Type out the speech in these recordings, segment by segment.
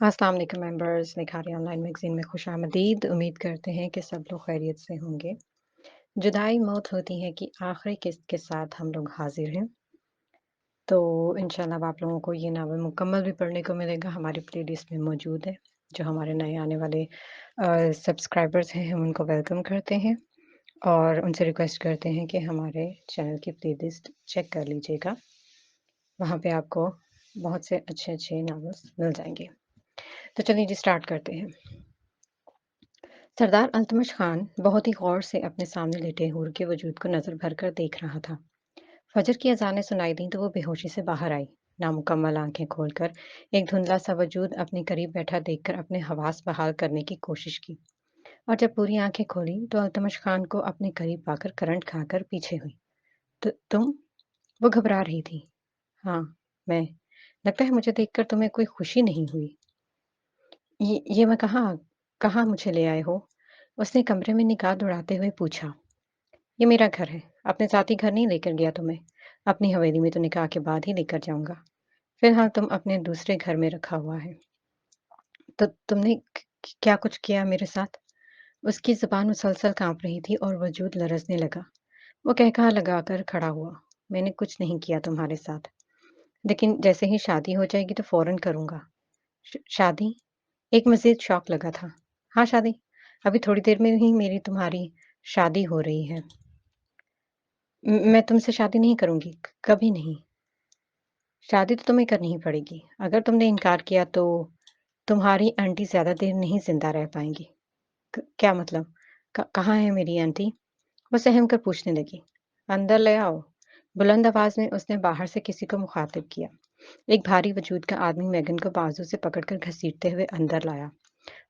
अस्सलाम वालेकुम members, निखारी online magazine में खुशामदीद। उम्मीद करते हैं कि सब लोग खैरियत से होंगे। जुदाई मौत होती है कि आखिरी किस्त के साथ हम लोग हाज़िर हैं। तो इंशाल्लाह अब आप लोगों को ये नावल मुकम्मल भी पढ़ने को मिलेगा, हमारी प्लेलिस्ट में मौजूद है। जो हमारे नए आने वाले सब्सक्राइबर्स हैं, हम उनको वेलकम करते हैं और उनसे रिक्वेस्ट करते हैं कि हमारे चैनल की प्लेलिस्ट चेक कर लीजिएगा। वहाँ पे आपको बहुत से अच्छे-अच्छे नावल्स मिल जाएँगे। तो चलिए जी स्टार्ट करते हैं। सरदार अल्तमश खान बहुत ही गौर से अपने सामने लेटे हूर के वजूद को नजर भर कर देख रहा था। फजर की अजानें सुनाई दी तो वो बेहोशी से बाहर आई। नामुकम्मल आंखें खोलकर एक धुंधला सा वजूद अपने करीब बैठा देखकर अपने हवास बहाल करने की कोशिश की, और जब पूरी आंखें खोली तो अल्तमश खान को अपने करीब पाकर करंट खाकर पीछे हुई। तो तुम? वो घबरा रही थी। हाँ, मैं। लगता है मुझे देखकर तुम्हें कोई खुशी नहीं हुई। ये मैं कहाँ कहाँ मुझे ले आए हो? उसने कमरे में निगाह दौड़ाते हुए पूछा। ये मेरा घर है, अपने साथी घर नहीं लेकर गया तुम्हें। अपनी हवेली में तो निकाह के बाद ही लेकर जाऊंगा। फिलहाल तुम अपने दूसरे घर में रखा हुआ है। तो तुमने क्या कुछ किया मेरे साथ? उसकी जुबान मुसलसल कांप रही थी और वजूद लरजने लगा। वो कहकहा लगाकर खड़ा हुआ। मैंने कुछ नहीं किया तुम्हारे साथ, लेकिन जैसे ही शादी हो जाएगी तो फौरन करूंगा। शादी? एक मजीद शौक लगा था। हाँ, शादी। अभी थोड़ी देर में ही मेरी तुम्हारी शादी हो रही है। मैं तुमसे शादी नहीं करूंगी, कभी नहीं। शादी तो तुम्हें करनी ही पड़ेगी। अगर तुमने इनकार किया तो तुम्हारी आंटी ज्यादा देर नहीं जिंदा रह पाएंगी। क्या मतलब? कहाँ है मेरी आंटी? वो सहम कर पूछने लगी। अंदर ले आओ। बुलंद आवाज में उसने बाहर से किसी को मुखातिब किया। एक भारी वजूद का आदमी मैगन को बाजू से पकड़कर घसीटते हुए अंदर लाया।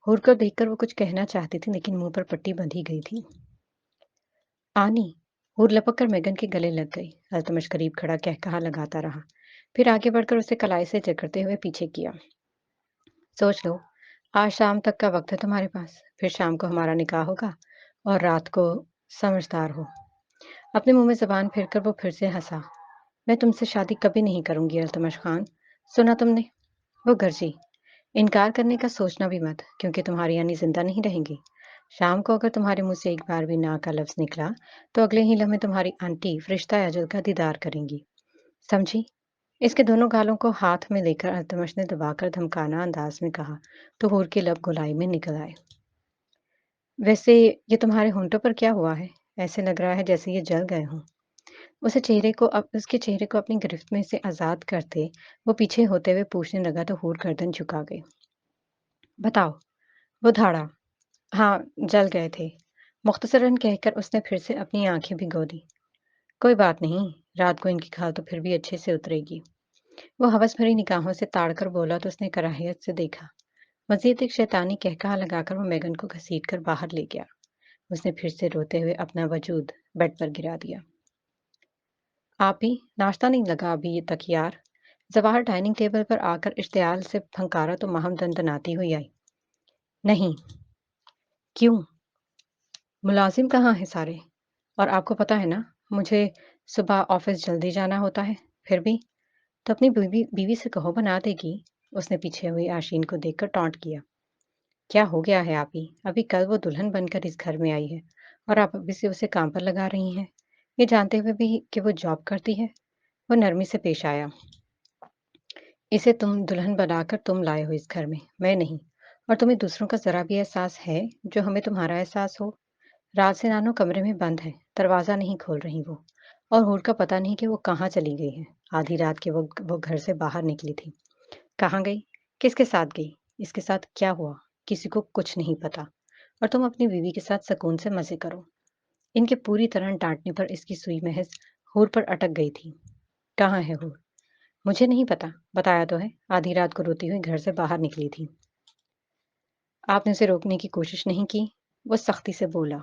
हूर को देखकर वो कुछ कहना चाहती थी, लेकिन मुंह पर पट्टी बंधी गई थी। आनी। हूर लपक कर मैगन के गले लग गई। अल्तमश करीब खड़ा कहकहा लगाता रहा, फिर आगे बढ़कर उसे कलाई से जकड़ते हुए पीछे किया। सोच लो, आज शाम तक का वक्त है तुम्हारे पास, फिर शाम को हमारा निकाह होगा और रात को समझदार हो। अपने मुंह में जबान फेरकर वो फिर से हंसा। मैं तुमसे शादी कभी नहीं करूंगी अल्तमश खान। सुना तुमने? वो गरजी। इनकार करने का सोचना भी मत, क्योंकि तुम्हारी यानी जिंदा नहीं रहेंगी। शाम को अगर तुम्हारे मुंह से एक बार भी ना का लफ्ज निकला तो अगले ही लम्हे तुम्हारी आंटी फरिश्ता अजल का दीदार करेंगी। समझी? इसके दोनों गालों को हाथ में लेकर अल्तमश ने दबाकर धमकाना अंदाज में कहा, तो हूर के लब गोलाई में निकल आए। वैसे ये तुम्हारे होंठों पर क्या हुआ है? ऐसे लग रहा है जैसे ये जल गए हों। उसके चेहरे को अपनी गिरफ्त में से आजाद करते वो पीछे होते हुए पूछने लगा तो हूर गर्दन झुका गई। बताओ। वो धाड़ा। हाँ, जल गए थे। मुख्तसरन कहकर उसने फिर से अपनी आंखें भिगो दी। कोई बात नहीं, रात को इनकी खाल तो फिर भी अच्छे से उतरेगी। वो हवस भरी निगाहों से ताड़कर बोला तो उसने कराहियत से देखा। मजीद एक शैतानी कहकहा लगाकर वो मैगन को घसीट कर बाहर ले गया। उसने फिर से रोते हुए अपना वजूद बेड पर गिरा दिया। आप ही नाश्ता नहीं लगा अभी तक यार? जवाहर डाइनिंग टेबल पर आकर इश्तियाल से फंकारा तो महम दनदनाती हुई आई। नहीं। क्यों? मुलाजिम कहाँ हैं सारे? और आपको पता है ना, मुझे सुबह ऑफिस जल्दी जाना होता है। फिर भी तो अपनी बीवी बीवी से कहो, बना देगी। उसने पीछे हुई आशीन को देखकर टॉन्ट किया। क्या हो गया है आप ही? अभी कल वो दुल्हन बनकर इस घर में आई है और आप अभी से उसे काम पर लगा रही हैं, ये जानते हुए भी कि वो जॉब करती है। वो नरमी से पेश आया। इसे तुम दुल्हन बनाकर तुम लाए हो इस घर में, मैं नहीं। और तुम्हें दूसरों का जरा भी एहसास है जो हमें तुम्हारा एहसास हो? रात से नानो कमरे में बंद है, दरवाजा नहीं खोल रही वो। और हूर का पता नहीं कि वो कहाँ चली गई है। आधी रात के वो घर से बाहर निकली थी। कहाँ गई? किसके साथ गई? इसके साथ क्या हुआ? किसी को कुछ नहीं पता। और तुम अपनी बीवी के साथ सुकून से मजे करो। इनके पूरी तरह डांटने पर इसकी सुई महज हूर पर अटक गई थी। कहाँ है हूर? मुझे नहीं पता, बताया तो है, आधी रात को रोती हुई घर से बाहर निकली थी। आपने उसे रोकने की कोशिश नहीं की? वो सख्ती से बोला।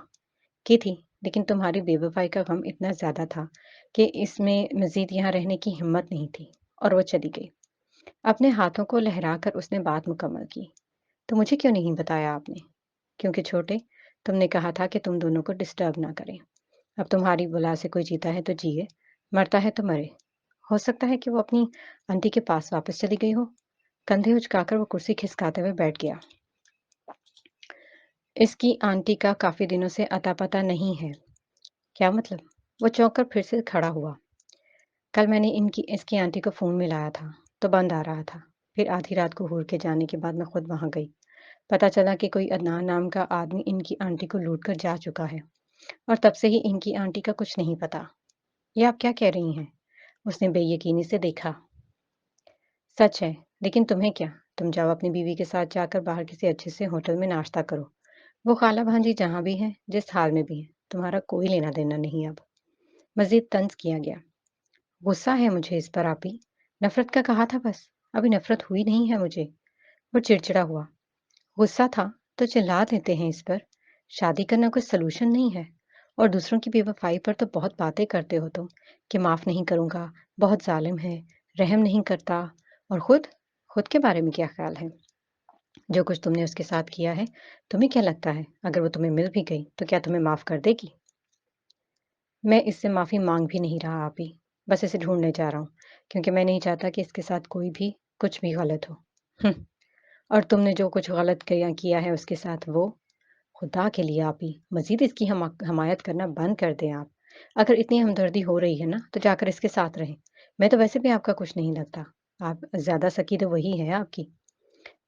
की थी, लेकिन तुम्हारी बेवफाई का गम इतना ज्यादा था कि इसमें मजीद यहाँ रहने की हिम्मत नहीं थी, और वो चली गई। अपने हाथों को लहराकर उसने बात मुकम्मल की। तो मुझे क्यों नहीं बताया आपने? क्योंकि छोटे, तुमने कहा था कि तुम दोनों को डिस्टर्ब ना करें। अब तुम्हारी बुला से कोई जीता है तो जिए, मरता है तो मरे। हो सकता है कि वो अपनी आंटी के पास वापस चली गई हो। कंधे उचकाकर वो कुर्सी खिसकाते हुए बैठ गया। इसकी आंटी का काफ़ी दिनों से अता-पता नहीं है। क्या मतलब? वो चौंक कर फिर से खड़ा हुआ। कल मैंने इनकी इसकी आंटी को फ़ोन मिलाया था, तो बंद आ रहा था। फिर आधी रात को हुड़ के जाने के बाद मैं खुद वहाँ गई। पता चला कि कोई अदनान नाम का आदमी इनकी आंटी को लूट कर जा चुका है और तब से ही इनकी आंटी का कुछ नहीं पता। ये आप क्या कह रही हैं? उसने बेयकीनी से देखा। सच है, लेकिन तुम्हें क्या? तुम जाओ अपनी बीवी के साथ जाकर बाहर किसी अच्छे से होटल में नाश्ता करो। वो खाला भांजी जहाँ भी हैं, जिस हाल में भी हैं, तुम्हारा कोई लेना देना नहीं अब। मज़ीद तंज़ किया गया। गुस्सा है मुझे इस पर आपी। नफ़रत का कहा था बस, अभी नफ़रत हुई नहीं है मुझे। वो चिड़चिड़ा हुआ। गुस्सा था तो चिल्ला देते हैं इस पर। शादी करना कोई सलूशन नहीं है। और दूसरों की बेवफ़ाई पर तो बहुत बातें करते हो तुम कि माफ़ नहीं करूँगा, बहुत ज़ालिम है, रहम नहीं करता। और खुद के बारे में क्या ख़्याल है? जो कुछ तुमने उसके साथ किया है, तुम्हें क्या लगता है अगर वो तुम्हें मिल भी गई तो क्या तुम्हें माफ़ कर देगी? मैं इससे माफ़ी माँग भी नहीं रहा आपी, बस इसे ढूँढने जा रहा हूँ, क्योंकि मैं नहीं चाहता कि इसके साथ कोई भी कुछ भी गलत हो। हुँ, और तुमने जो कुछ गलत किया किया है उसके साथ वो, खुदा के लिए आपी, मज़ीद इसकी हमायत करना बंद कर दें आप। अगर इतनी हमदर्दी हो रही है ना, तो जाकर इसके साथ रहें। मैं तो वैसे भी आपका कुछ नहीं लगता। आप ज़्यादा सकी तो वही है आपकी।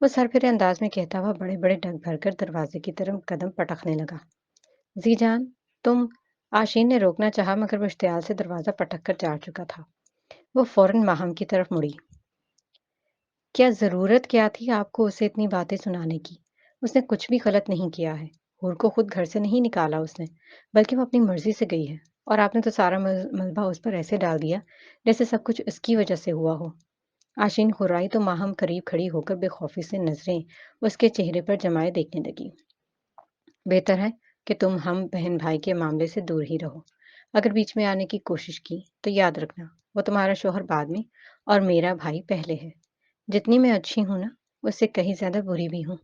वो सरफिरे अंदाज में कहता हुआ बड़े-बड़े ढक भरकर दरवाजे की तरफ कदम पटकने लगा। जीजान, तुम आशीन ने रोकना चाहा मगर वो इश्तियाल से दरवाज़ा पटक कर जा चुका था। वो फ़ौरन माहम की तरफ मुड़ी। क्या ज़रूरत क्या थी आपको उसे इतनी बातें सुनाने की? उसने कुछ भी गलत नहीं किया है। हूर को खुद घर से नहीं निकाला उसने, बल्कि वो अपनी मर्ज़ी से गई है। और आपने तो सारा मलबा उस पर ऐसे डाल दिया, जैसे सब कुछ उसकी वजह से हुआ हो। आशीन घुर्राई तो माहम करीब खड़ी होकर बेखौफी से नज़रें उसके चेहरे पर जमाए देखने लगी। बेहतर है कि तुम हम बहन भाई के मामले से दूर ही रहो। अगर बीच में आने की कोशिश की तो याद रखना, वो तुम्हारा शौहर बाद में और मेरा भाई पहले है। जितनी मैं अच्छी हूं ना, उससे कहीं ज्यादा बुरी भी हूँ।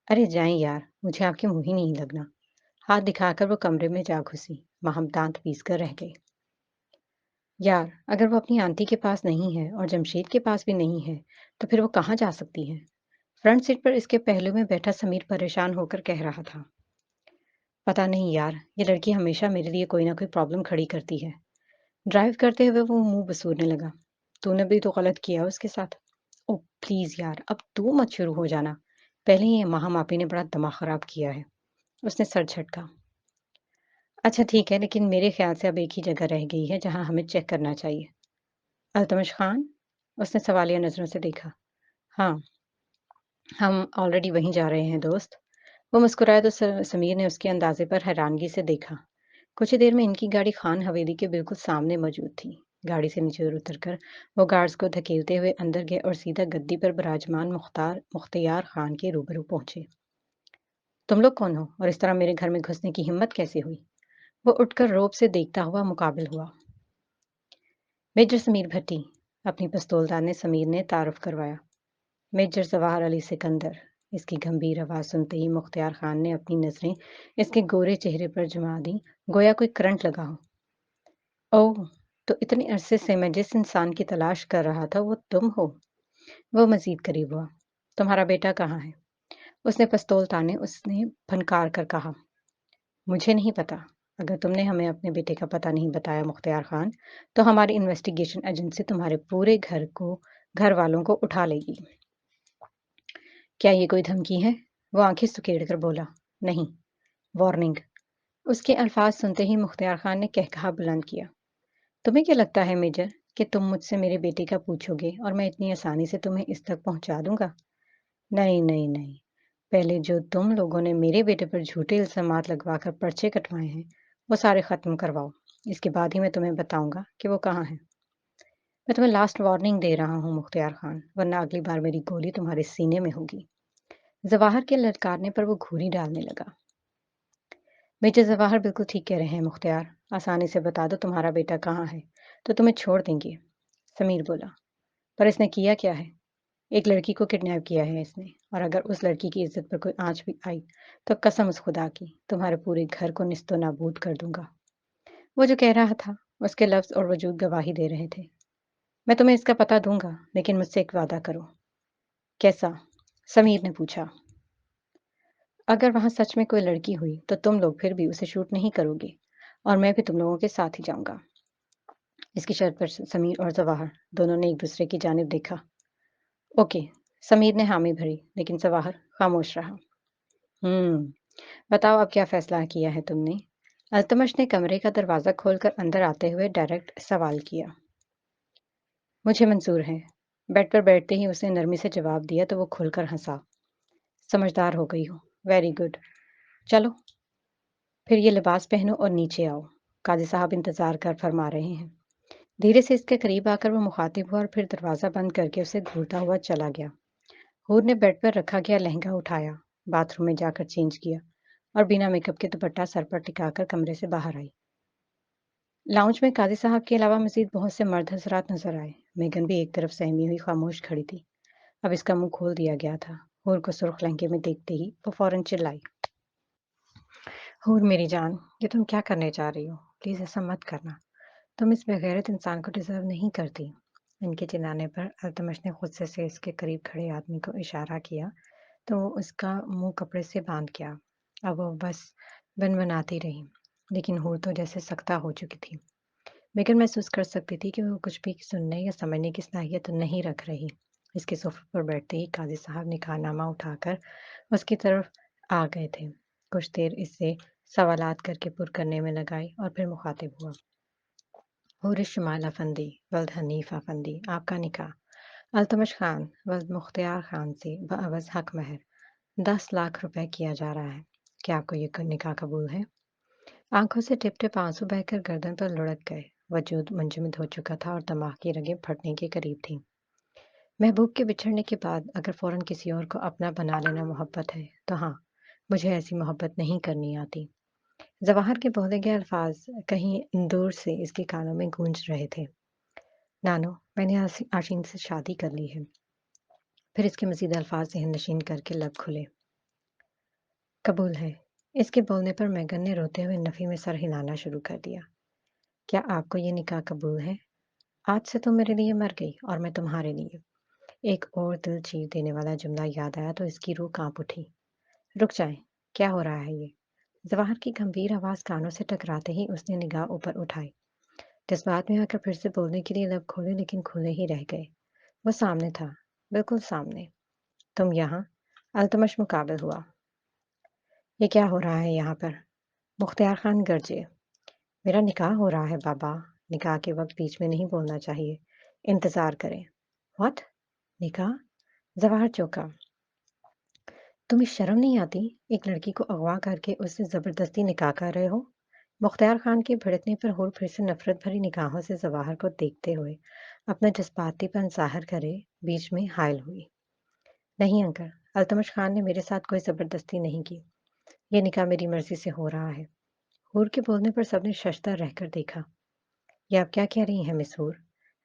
अरे जाएं यार, मुझे आपके मुंह ही नहीं लगना। हाथ दिखाकर वो कमरे में जा घुसी। माहम दांत पीस कर रह गई। यार, अगर वो अपनी आंटी के पास नहीं है और जमशेद के पास भी नहीं है, तो फिर वो कहाँ जा सकती है? फ्रंट सीट पर इसके पहलू में बैठा समीर परेशान होकर कह रहा था। पता नहीं यार, ये लड़की हमेशा मेरे लिए कोई ना कोई प्रॉब्लम खड़ी करती है। ड्राइव करते हुए वो मुंह बसूरने लगा। तूने भी तो गलत किया उसके साथ। ओ प्लीज यार, अब तू मत शुरू हो जाना। पहले ही महामापी ने बड़ा दिमाग खराब किया है। उसने सर झटका। अच्छा ठीक है, लेकिन मेरे ख्याल से अब एक ही जगह रह गई है जहां हमें चेक करना चाहिए। अल्तमश खान? उसने सवालिया नजरों से देखा। हाँ, हम ऑलरेडी वहीं जा रहे हैं दोस्त। वो मुस्कुराया तो समीर ने उसके अंदाजे पर हैरानगी से देखा। कुछ ही देर में इनकी गाड़ी खान हवेली के बिल्कुल सामने मौजूद थी। गाड़ी से नीचे उतरकर वो गार्ड्स को धकेलते हुए अंदर गए और सीधा गद्दी पर विराजमान मुख्तियार खान के रूबरू पहुंचे। तुम लोग कौन हो और इस तरह मेरे घर में घुसने की हिम्मत कैसे हुई? वो उठकर रौब से देखता हुआ मुकाबिल हुआ। मेजर समीर भट्टी, अपनी पिस्तौलदार ने समीर ने तारुफ करवाया। मेजर जवाहर अली सिकंदर। इसकी गंभीर आवाज़ सुनते ही मुख्तियार खान ने अपनी नजरें इसके गोरे चेहरे पर जमा दी, गोया कोई करंट लगा हो। ओह! तो इतने अरसे से मैं जिस इंसान की तलाश कर रहा था वो तुम हो। वो मज़ीद करीब हुआ। तुम्हारा बेटा कहाँ है? उसने पिस्तौल ताने उसने फनकार कर कहा। मुझे नहीं पता। अगर तुमने हमें अपने बेटे का पता नहीं बताया मुख्तियार खान, तो हमारी इन्वेस्टिगेशन एजेंसी तुम्हारे पूरे घर वालों को उठा लेगी। क्या ये कोई धमकी है? वो आंखें सुकेड़ कर बोला। नहीं, वार्निंग। उसके अल्फाज सुनते ही मुख्तियार खान ने कहकहा बुलंद किया। तुम्हें क्या लगता है मेजर कि तुम मुझसे मेरे बेटे का पूछोगे और मैं इतनी आसानी से तुम्हें इस तक पहुंचा दूंगा? नहीं नहीं नहीं। पहले जो तुम लोगों ने मेरे बेटे पर झूठे इल्जामात लगवाकर पर्चे कटवाए हैं, वो सारे खत्म करवाओ। इसके बाद ही मैं तुम्हें बताऊंगा कि वो कहाँ है। मैं तुम्हें लास्ट वार्निंग दे रहा हूँ मुख्तियार खान, वरना अगली बार मेरी गोली तुम्हारे सीने में होगी। जवाहर के ललकारने पर वो घूरी डालने लगा। मेजर जवाहर बिल्कुल ठीक कह रहे हैं मुख्तियार। आसानी से बता दो तुम्हारा बेटा कहाँ है, तो तुम्हें छोड़ देंगे। समीर बोला। पर इसने किया क्या है? एक लड़की को किडनैप किया है इसने, और अगर उस लड़की की इज्जत पर कोई आंच भी आई तो कसम उस खुदा की तुम्हारे पूरे घर को निस्तो नाबूद कर दूंगा। वो जो कह रहा था, उसके लफ्ज और वजूद गवाही दे रहे थे। मैं तुम्हें इसका पता दूंगा, लेकिन मुझसे एक वादा करो। कैसा? समीर ने पूछा। अगर वहां सच में कोई लड़की हुई तो तुम लोग फिर भी उसे शूट नहीं करोगे और मैं भी तुम लोगों के साथ ही जाऊंगा। इसकी शर्त पर समीर और जवाहर दोनों ने एक दूसरे की जानिब देखा। ओके। समीर ने हामी भरी लेकिन जवाहर खामोश रहा। बताओ अब क्या फैसला किया है तुमने? अल्तमश ने कमरे का दरवाजा खोलकर अंदर आते हुए डायरेक्ट सवाल किया। मुझे मंजूर है। बेड पर बैठते ही उसने नरमी से जवाब दिया तो वो खुलकर हंसा। समझदार हो गई हो। Very good. चलो फिर ये लिबास पहनो और नीचे आओ। काजी साहब इंतजार कर फरमा रहे हैं। धीरे से इसके करीब आकर वो मुखातिब हुआ और फिर दरवाजा बंद करके उसे घूरता हुआ चला गया। हूर ने बेड पर रखा गया लहंगा उठाया, बाथरूम में जाकर चेंज किया और बिना मेकअप के दुपट्टा सर पर टिकाकर कमरे से बाहर आई। लाउंज में काजी साहब के अलावा मजीद बहुत से मर्द हजरात नजर आए। मेगन भी एक तरफ सहमी हुई खामोश खड़ी थी। अब इसका मुंह खोल दिया गया था। हूर को सुर्ख लहंगे में देखते ही वो फौरन चिल्लाई। हूर मेरी जान, ये तुम क्या करने जा रही हो? प्लीज ऐसा मत करना। तुम इस बेगैरत इंसान को डिजर्व नहीं करती। इनके चिल्लाने पर अल्तमश ने खुद से इसके करीब खड़े आदमी को इशारा किया तो उसका मुंह कपड़े से बांध गया। अब वो बस बनबनाती रही, लेकिन हूर तो जैसे सख्ता हो चुकी थी। मेगन महसूस कर सकती थी कि वो कुछ भी सुनने या समझने की सलाहियत नहीं रख रही। इसके सोफे पर बैठते ही काजी साहब निकाहनामा उठाकर उसकी तरफ आ गए थे। कुछ देर इससे सवालात करके पुर करने में लगाई और फिर मुखातिब हुआ। हूर शुमाल अफंदी वल्द हनीफ अफंदी, आपका निकाह अल्तमश खान वल्द मुख्तियार खान से बअवज हक महर 10 लाख रुपए किया जा रहा है। क्या आपको ये निकाह कबूल है? आंखों से टिप टिप आंसू बहकर गर्दन पर लुढ़क गए। वजूद मुंजमद हो चुका था और दिमाग की रगें फटने के करीब थीं। महबूब के बिछड़ने के बाद अगर फौरन किसी और को अपना बना लेना मोहब्बत है तो हाँ, मुझे ऐसी मोहब्बत नहीं करनी आती। जवाहर के बोले गए अल्फाज कहीं दूर से इसके कानों में गूंज रहे थे। नानो, मैंने आशीन से शादी कर ली है। फिर इसके मजीद अल्फाज जहन नशीन करके लब खुले। कबूल है। इसके बोलने पर मेगन ने रोते हुए नफी में सर हिलाना शुरू कर दिया। क्या आपको ये निकाह कबूल है? आज से तुम मेरे लिए मर गई और मैं तुम्हारे लिए। एक और दिल चीर देने वाला जुमला याद आया तो इसकी रूह कांप उठी। रुक जाए, क्या हो रहा है ये? जवाहर की गंभीर आवाज कानों से टकराते ही उसने निगाह ऊपर उठाई। जज्बात में आकर फिर से बोलने के लिए लब खोले लेकिन खुले ही रह गए। वो सामने था, बिल्कुल सामने। तुम यहाँ? अल्तमश मुकाबिल हुआ। ये क्या हो रहा है यहाँ पर? मुख्तियार खान गरजे। मेरा निकाह हो रहा है बाबा। निकाह के वक्त बीच में नहीं बोलना चाहिए। इंतजार करें। व्हाट? निकाह? जवाहर चौंका। तुम्हें शर्म नहीं आती? एक लड़की को अगवा करके उससे जबरदस्ती निकाह कर रहे हो? मुख्तियार खान के भड़कने पर हूर फिर से नफरत भरी निगाहों से जवाहर को देखते हुए अपना जज्बातीपन जाहिर करे बीच में हायल हुई। नहीं अंकल, अल्तमश खान ने मेरे साथ कोई जबरदस्ती नहीं की। ये निकाह मेरी मर्जी से हो रहा है। हूर के बोलने पर सबने शशदर रहकर देखा। ये आप क्या कह रही हैं मिस हूर?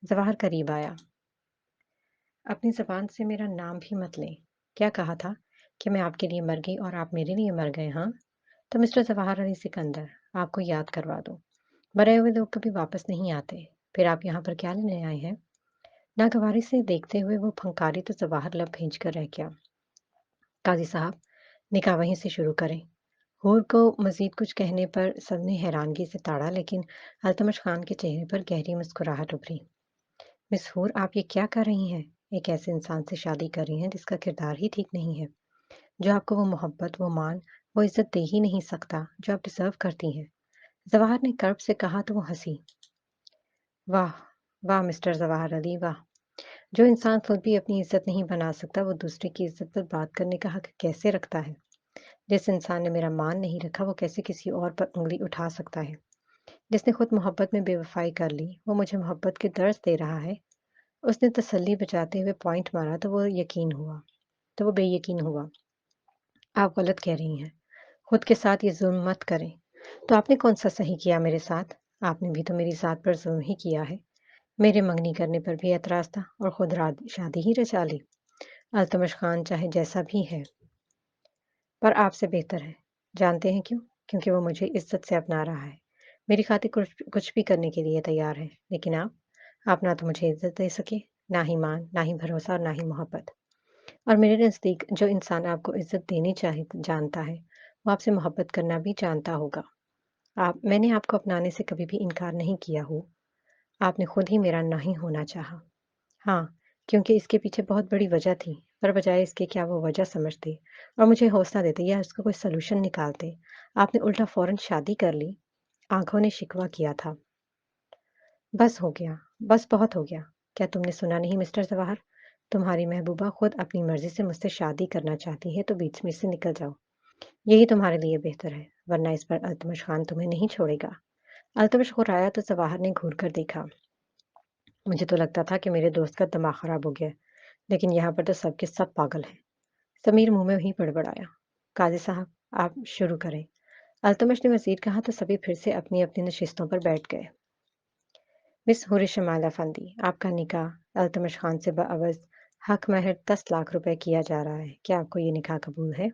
जवाहर करीब आया। अपनी जबान से मेरा नाम भी मत लें। क्या कहा था कि मैं आपके लिए मर गई और आप मेरे लिए मर गए? हाँ, तो मिस्टर जवाहर अली सिकंदर, आपको याद करवा दूं, मरे हुए लोग कभी वापस नहीं आते। फिर आप यहाँ पर क्या लेने आए हैं? नागवारी से देखते हुए वो फंकारी तो जवाहर लब भींच कर रह गया। काजी साहब, निकाह वहीं से शुरू करें। हूर को मजीद कुछ कहने पर सबने हैरानगी से ताड़ा लेकिन अल्तमश खान के चेहरे पर गहरी मुस्कुराहट उभरी। मिस हूर, आप ये क्या कर रही हैं? एक ऐसे इंसान से शादी कर रही हैं जिसका किरदार ही ठीक नहीं है, जो आपको वो मोहब्बत, वो मान, वो इज्जत दे ही नहीं सकता जो आप डिजर्व करती हैं। जवाहर ने कर्ब से कहा तो वो हंसी। वाह, वाह मिस्टर जवाहर अली, वाह। जो इंसान खुद भी अपनी इज्जत नहीं बना सकता वो दूसरे की इज्जत पर बात करने का हक कैसे रखता है? जिस इंसान ने मेरा मान नहीं रखा वो कैसे किसी और पर उंगली उठा सकता है? जिसने खुद मोहब्बत में बेवफाई कर ली वो मुझे मोहब्बत के दर्द दे रहा है। उसने तसल्ली बचाते हुए पॉइंट मारा तो वो बेयकीन हुआ। आप गलत कह रही हैं। खुद के साथ ये जुल्म मत करें। तो आपने कौन सा सही किया मेरे साथ? आपने भी तो मेरी ज़ात पर जुल्म ही किया है। मेरे मंगनी करने पर भी एतराज़ था और खुद शादी ही रचा ली। अल्तमश खान चाहे जैसा भी है पर आपसे बेहतर है। जानते हैं क्यों? क्योंकि वो मुझे इज्जत से अपना रहा है। मेरी खातिर कुछ कुछ भी करने के लिए तैयार है। लेकिन आप ना तो मुझे इज्जत दे सके, ना ही मान, ना ही भरोसा और ना ही मोहब्बत। और मेरे नज़दीक जो इंसान आपको इज़्ज़त देनी चाहे जानता है, वो आपसे मोहब्बत करना भी जानता होगा। आप मैंने आपको अपनाने से कभी भी इनकार नहीं किया हो, आपने खुद ही मेरा नहीं होना चाहा। हाँ, क्योंकि इसके पीछे बहुत बड़ी वजह थी, पर बजाय इसके कि आप वो वजह समझते और मुझे हौसला देते या इसका कोई सॉल्यूशन निकालते, आपने उल्टा फ़ौरन शादी कर ली। आँखों ने शिकवा किया था। बस हो गया, बस बहुत हो गया। क्या तुमने सुना नहीं मिस्टर जवाहर? तुम्हारी महबूबा खुद अपनी मर्ज़ी से मुझसे शादी करना चाहती है, तो बीच में से निकल जाओ। यही तुम्हारे लिए बेहतर है, वरना इस पर अल्तमश खान तुम्हें नहीं छोड़ेगा। अल्तमश घुराया तो जवाहर ने घूर कर देखा। मुझे तो लगता था कि मेरे दोस्त का दिमाग खराब हो गया है, लेकिन यहाँ पर तो सब के सब पागल हैं। समीर मुंह में ही बड़बड़ाया। काजी साहब, आप शुरू करें। अल्तमश ने मजीद कहा तो सभी फिर से अपनी अपनी नशिस्तों पर बैठ गए। मिस हुर शमाल अफंदी, आपका निकाह अल्तमश खान से बअवज़ हक महर 10 लाख रुपए किया जा रहा है। क्या आपको ये निकाह कबूल है?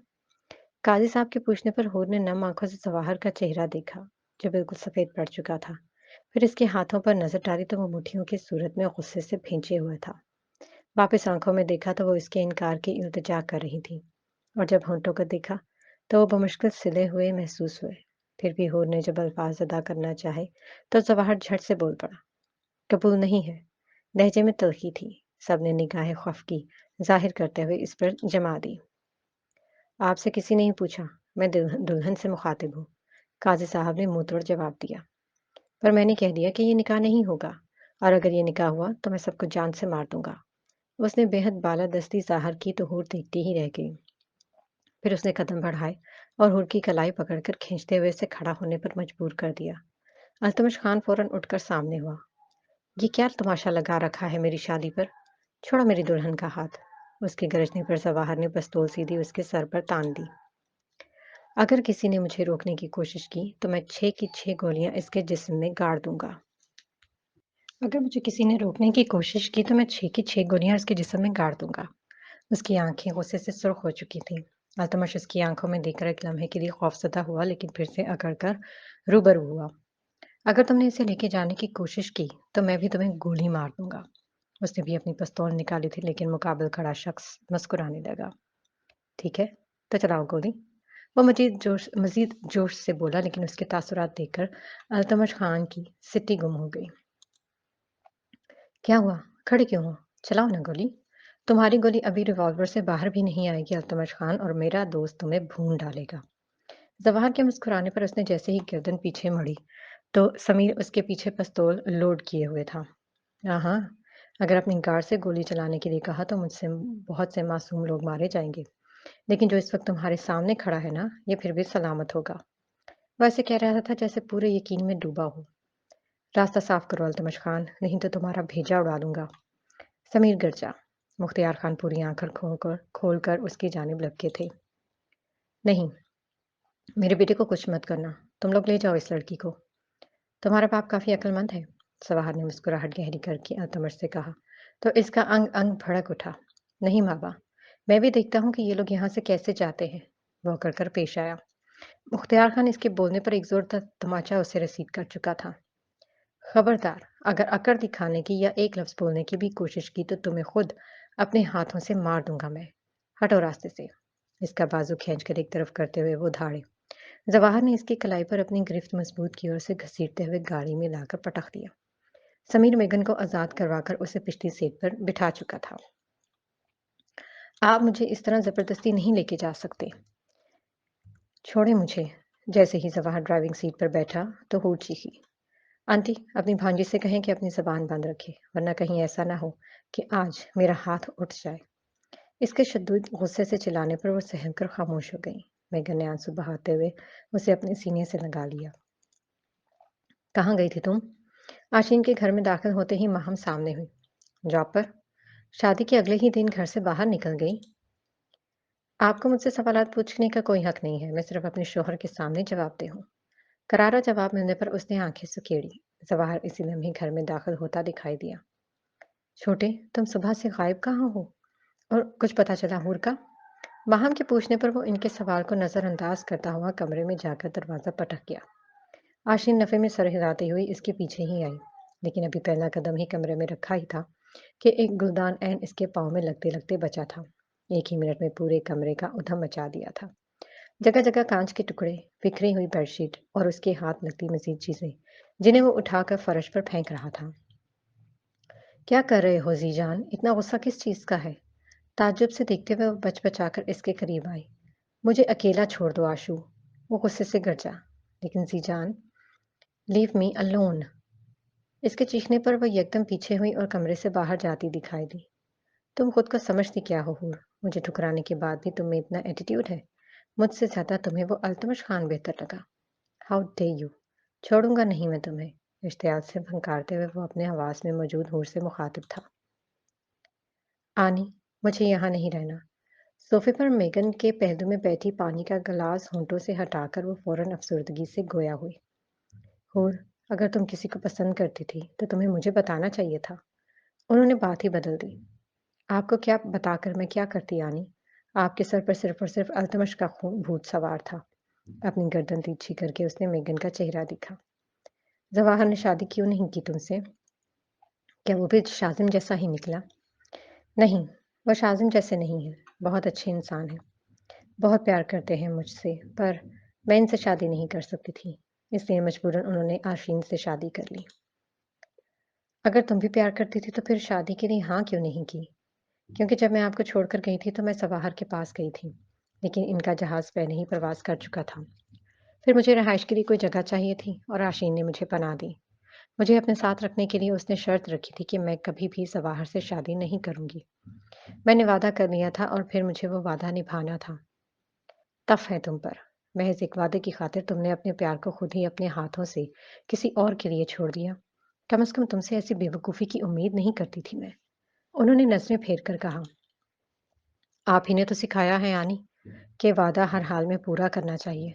काजी साहब के पूछने पर हूर ने नम आंखों से जवाहर का चेहरा देखा, जो बिल्कुल सफ़ेद पड़ चुका था। फिर इसके हाथों पर नजर डाली तो वो मुट्ठियों की सूरत में गुस्से से भींचे हुआ था। वापस आंखों में देखा तो वो इसके इनकार की इल्तिजा कर रही थी, और जब होंठों को देखा तो वो बमुश्किल सिले हुए महसूस हुए। फिर भी हूर ने जब अल्फाज अदा करना चाहे तो जवाहर झट से बोल पड़ा, कबूल नहीं है। लहजे में तल्खी थी। सबने निगाहें खौफ की जाहिर करते हुए इस पर जमा दी। आपसे किसी ने ही पूछा, मैं दुल्हन से मुखातिब हूँ। काजी साहब ने मुंह तोड़ जवाब दिया। पर मैंने कह दिया कि ये निकाह नहीं होगा, और अगर ये निकाह हुआ तो मैं सबको जान से मार दूंगा। उसने बेहद बालादस्ती ज़ाहिर की तो हूर देखती ही रह गई। फिर उसने कदम बढ़ाए और हूर की कलाई पकड़कर खींचते हुए उसे खड़ा होने पर मजबूर कर दिया। अल्तमश खान फौरन उठकर सामने हुआ। ये क्या तमाशा लगा रखा है मेरी शादी पर? छोड़ो मेरी दुल्हन का हाथ। उसके गरजने पर जवाहर ने पिस्तौल सीधी उसके सर पर तान दी। अगर किसी ने मुझे रोकने की कोशिश की तो मैं 6 की 6 गोलियां इसके जिस्म में गाड़ दूंगा। अगर मुझे किसी ने रोकने की कोशिश की तो मैं 6 की 6 गोलियां उसके जिस्म में गाड़ दूंगा। उसकी आंखें गुस्से से सुर्ख हो चुकी थीं। अल्तमश उसकी आंखों में देखकर एक लम्हे के लिए खौफजदा हुआ, लेकिन फिर से अकड़ कर रूबरू हुआ। अगर तुमने इसे लेके जाने की कोशिश की तो मैं भी तुम्हें गोली मार दूंगा। उसने भी अपनी पिस्तौल निकाली थी, लेकिन मुकाबल खड़ा शख्स मुस्कुराने लगा। ठीक है, तो चलाओ गोली। वो मजीद जोश से बोला, लेकिन उसके तासुरात देखकर अल्तमश खान की सिट्टी गुम हो गई। क्या हुआ? खड़े क्यों हो? चलाओ ना गोली। तुम्हारी गोली अभी रिवॉल्वर से बाहर भी नहीं आएगी अल्तमश खान, और मेरा दोस्त तुम्हें भून डालेगा। जवाहर के मुस्कुराने पर उसने जैसे ही गर्दन पीछे मोड़ी तो समीर उसके पीछे पिस्तौल लोड किए हुए था। हाँ, अगर अपनी गार्ड से गोली चलाने के लिए कहा तो मुझसे बहुत से मासूम लोग मारे जाएंगे, लेकिन जो इस वक्त तुम्हारे सामने खड़ा है ना, ये फिर भी सलामत होगा। वैसे कह रहा था जैसे पूरे यकीन में डूबा हो। रास्ता साफ करो अल्तमश खान, नहीं तो तुम्हारा भेजा उड़ा दूंगा। समीर गिरजा। मुख्तियार खान पूरी आंखें खोलकर उसकी जानिब लपके थे। नहीं, मेरे बेटे को कुछ मत करना। तुम लोग ले जाओ इस लड़की को। तुम्हारा बाप काफी अक्लमंद है। सवाहर ने मुस्कुराहट गहरी करके अल्तमश से कहा तो इसका अंग अंग भड़क उठा। नहीं मावा, मैं भी देखता हूँ कि ये लोग यहाँ से कैसे जाते हैं। वो कर पेश आया। मुख्तियार खान इसके बोलने पर एक जोरदार तमाचा उसे रसीद कर चुका था। खबरदार, अगर अकड़ दिखाने की या एक लफ्ज बोलने की भी कोशिश की तो तुम्हें खुद अपने हाथों से मार दूंगा मैं। हटो रास्ते से। इसका बाजू खींचकर एक तरफ करते हुए वो धाड़े। जवाहर ने इसकी कलाई पर अपनी गिरफ्त मजबूत की और उसे घसीटते हुए गाड़ी में लाकर पटक दिया। समीर मेगन को आजाद करवाकर उसे पिछली सीट पर बिठा चुका था। आप मुझे इस तरह जबरदस्ती नहीं लेके जा सकते। छोड़े मुझे। जैसे ही जवाहर ड्राइविंग सीट पर बैठा तो हूर चीखी। आंटी, अपनी भांजी से कहें कि अपनी जबान बंद रखे, वरना कहीं ऐसा ना हो कि आज मेरा हाथ उठ जाए। इसके शद्दूद गुस्से से चिल्लाने पर वो सहम कर खामोश हो गई। मेगन ने आंसू बहाते हुए उसे अपने सीने से लगा लिया। कहाँ गई थी तुम? आशीन के घर में दाखिल होते ही माहम सामने हुई। जॉब पर। शादी के अगले ही दिन घर से बाहर निकल गई। आपको मुझसे सवालात पूछने का कोई हक नहीं है। मैं सिर्फ अपने शोहर के सामने जवाब दे हूँ। करारा जवाब मिलने पर उसने आंखें सुकेड़ी। जवाहर इसी लम्हे घर में दाखिल होता दिखाई दिया। छोटे, तुम सुबह से गायब कहाँ हो? और कुछ पता चला हूर का? माहम के पूछने पर वो इनके सवाल को नजरअंदाज करता हुआ कमरे में जाकर दरवाजा पटक गया। आशीन नफे में सर हिलाती हुई इसके पीछे ही आई, लेकिन अभी पहला कदम ही कमरे में रखा ही था कि एक गुलदान ऐन इसके पाँव में लगते लगते बचा था। एक ही मिनट में पूरे कमरे का उधम मचा दिया था। जगह जगह कांच के टुकड़े, बिखरी हुई बेडशीट और उसके हाथ लगती मजीद चीजें, जिन्हें वो उठाकर फर्श पर फेंक रहा था। क्या कर रहे हो जीजान? इतना गुस्सा किस चीज का है? ताज्जुब से देखते हुए वो बचबचाकर इसके करीब आई। मुझे अकेला छोड़ दो आशु। वो गुस्से से गरजा। लेकिन जीजान, लीव मी अलोन। इसके चीखने पर वो एकदम पीछे हुई और कमरे से बाहर जाती दिखाई दी। तुम खुद को समझती क्या हो हूर? मुझे ठुकराने के बाद भी तुम्हें इतना एटीट्यूड है? मुझसे ज्यादा तुम्हें वो अल्तमश खान बेहतर लगा। How day you! छोड़ूंगा नहीं मैं तुम्हें। इश्तियाल से फंकारते हुए वो अपने हवास में मौजूद हूर से मुखातिब था। आनी, मुझे यहाँ नहीं रहना। सोफे पर मेगन के पहलू में बैठी पानी का गिलास होंठों से हटाकर वो फौरन अफसुर्दगी से गोया हुई। हूर, अगर तुम किसी को पसंद करती थी तो तुम्हें मुझे बताना चाहिए था। उन्होंने बात ही बदल दी। आपको क्या बताकर मैं क्या करती आनी? आपके सर पर सिर्फ और सिर्फ अल्तमश का भूत सवार था। अपनी गर्दन तिरछी करके उसने मेगन का चेहरा देखा। जवाहर ने शादी क्यों नहीं की तुमसे? क्या वो भी शाजिम जैसा ही निकला? नहीं, वह शाजिम जैसे नहीं है। बहुत अच्छे इंसान हैं। बहुत प्यार करते हैं मुझसे, पर मैं इनसे शादी नहीं कर सकती थी। इसलिए मजबूरन उन्होंने आशीन से शादी कर ली। अगर तुम भी प्यार करती थी तो फिर शादी के लिए हाँ क्यों नहीं की? क्योंकि जब मैं आपको छोड़कर गई थी तो मैं सवाहर के पास गई थी, लेकिन इनका जहाज पहले ही प्रवास कर चुका था। फिर मुझे रहाइश के लिए कोई जगह चाहिए थी और आशीन ने मुझे पनाह दी। मुझे अपने साथ रखने के लिए उसने शर्त रखी थी कि मैं कभी भी सवाहर से शादी नहीं करूंगी। मैंने वादा कर लिया था और फिर मुझे वो वादा निभाना था। टफ है तुम पर। महज एक वादे की खातिर तुमने अपने प्यार को खुद ही अपने हाथों से किसी और के लिए छोड़ दिया। कम से कम तुमसे ऐसी बेवकूफ़ी की उम्मीद नहीं करती थी मैं। उन्होंने नजरें फेर कर कहा। आप ही ने तो सिखाया है आनी कि वादा हर हाल में पूरा करना चाहिए।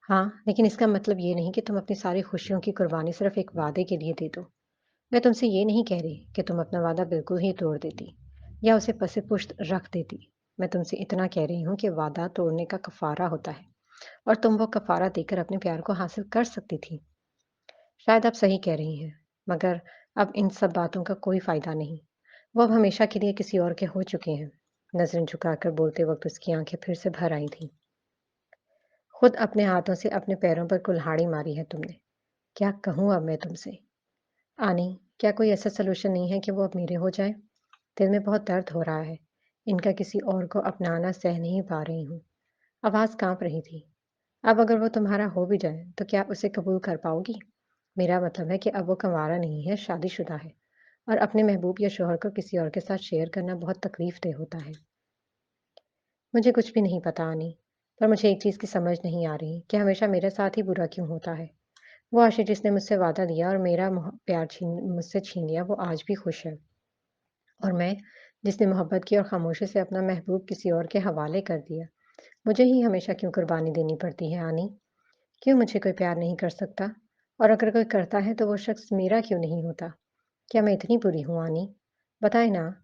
हाँ, लेकिन इसका मतलब ये नहीं कि तुम अपनी सारी खुशियों की कुर्बानी सिर्फ एक वादे के लिए दे दो। मैं तुमसे ये नहीं कह रही कि तुम अपना वादा बिल्कुल ही तोड़ देती या उसे पसे पुश्त रख देती। मैं तुमसे इतना कह रही हूँ कि वादा तोड़ने का कफारा होता है और तुम वो कफारा देकर अपने प्यार को हासिल कर सकती थी। शायद आप सही कह रही हैं, मगर अब इन सब बातों का कोई फायदा नहीं। वो अब हमेशा के लिए किसी और के हो चुके हैं। नजरें झुकाकर बोलते वक्त उसकी आंखें फिर से भर आई थीं। खुद अपने हाथों से अपने पैरों पर कुल्हाड़ी मारी है तुमने। क्या कहूँ अब मैं तुमसे? आनी, क्या कोई ऐसा सलूशन नहीं है कि वो अब मेरे हो जाए? दिल में बहुत दर्द हो रहा है। इनका किसी और को अपनाना सह नहीं पा रही हूँ। आवाज कांप रही थी। अब अगर वो तुम्हारा हो भी जाए तो क्या उसे कबूल कर पाओगी? मेरा मतलब है कि अब वो कंवारा नहीं है, शादीशुदा है और अपने महबूब या शोहर को किसी और के साथ शेयर करना बहुत तकलीफ-देह होता है। मुझे कुछ भी नहीं पता आनी, पर मुझे एक चीज़ की समझ नहीं आ रही कि हमेशा मेरे साथ ही बुरा क्यों होता है। वो आशिक़ जिसने मुझसे वादा लिया और मेरा प्यार मुझसे छीन लिया, वो आज भी खुश है। और मैं, जिसने मोहब्बत की और खामोशी से अपना महबूब किसी और के हवाले कर दिया, मुझे ही हमेशा क्यों कुर्बानी देनी पड़ती है आनी? क्यों मुझे कोई प्यार नहीं कर सकता? और अगर कोई करता है तो वो शख्स मेरा क्यों नहीं होता? क्या मैं इतनी बुरी हूँ आनी? बताएँ ना।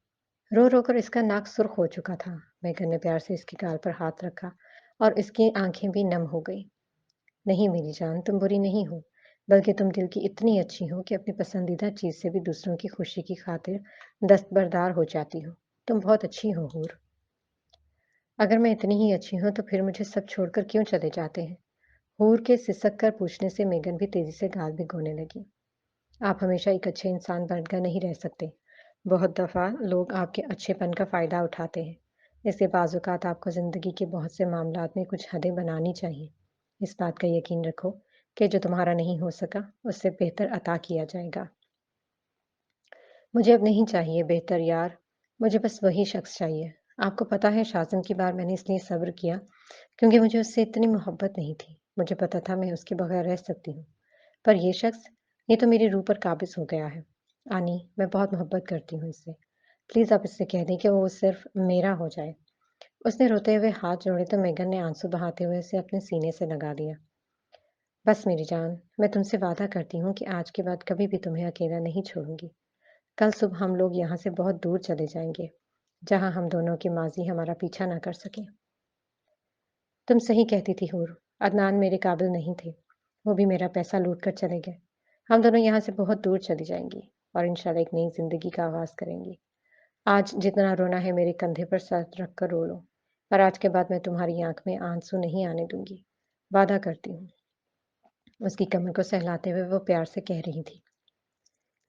रो-रो कर इसका नाक सुर्ख हो चुका था। मेघन ने प्यार से इसके गाल पर हाथ रखा और इसकी आंखें भी नम हो गईं। नहीं मेरी जान, तुम बुरी नहीं हो, बल्कि तुम दिल की इतनी अच्छी हो कि अपनी पसंदीदा चीज़ से भी दूसरों की खुशी की खातिर दस्तबरदार हो जाती हो। तुम बहुत अच्छी हो हूर। अगर मैं इतनी ही अच्छी हूँ तो फिर मुझे सब छोड़कर क्यों चले जाते हैं? हूर के सिसक कर पूछने से मेघन भी तेजी से गाल भिगोने लगी। आप हमेशा एक अच्छे इंसान बनकर नहीं रह सकते। बहुत दफ़ा लोग आपके अच्छेपन का फ़ायदा उठाते हैं। इसलिए बाज़ औक़ात आपको ज़िंदगी के बहुत से मामलात में कुछ हदें बनानी चाहिए। इस बात का यकीन रखो कि जो तुम्हारा नहीं हो सका, उससे बेहतर अता किया जाएगा। मुझे अब नहीं चाहिए बेहतर यार, मुझे बस वही शख्स चाहिए। आपको पता है शाज़िम की बार मैंने इसलिए सब्र किया, क्योंकि मुझे उससे इतनी मोहब्बत नहीं थी। मुझे पता था मैं उसके बगैर रह सकती हूँ। पर ये शख्स, ये तो मेरी रूह पर काबिज़ हो गया है। आनी, मैं बहुत मोहब्बत करती हूँ इससे। प्लीज़ आप इससे कह दें कि वो सिर्फ़ मेरा हो जाए। उसने रोते हुए हाथ जोड़े तो मेघन ने आंसू बहाते हुए उसे अपने सीने से लगा दिया। बस मेरी जान, मैं तुमसे वादा करती हूँ कि आज के बाद कभी भी तुम्हें अकेला नहीं छोड़ूंगी। कल सुबह हम लोग यहाँ से बहुत दूर चले जाएंगे, जहाँ हम दोनों की माज़ी हमारा पीछा ना कर सके। तुम सही कहती थी हूर, अदनान मेरे काबिल नहीं थे। वो भी मेरा पैसा लूट कर चले गए। हम दोनों यहाँ से बहुत दूर चली जाएंगी और इंशाल्लाह एक नई ज़िंदगी का आगाज़ करेंगी। आज जितना रोना है मेरे कंधे पर सर रख कर रो लो, पर आज के बाद मैं तुम्हारी आँख में आँसू नहीं आने दूँगी। वादा करती हूँ। उसकी कमर को सहलाते हुए वो प्यार से कह रही थी।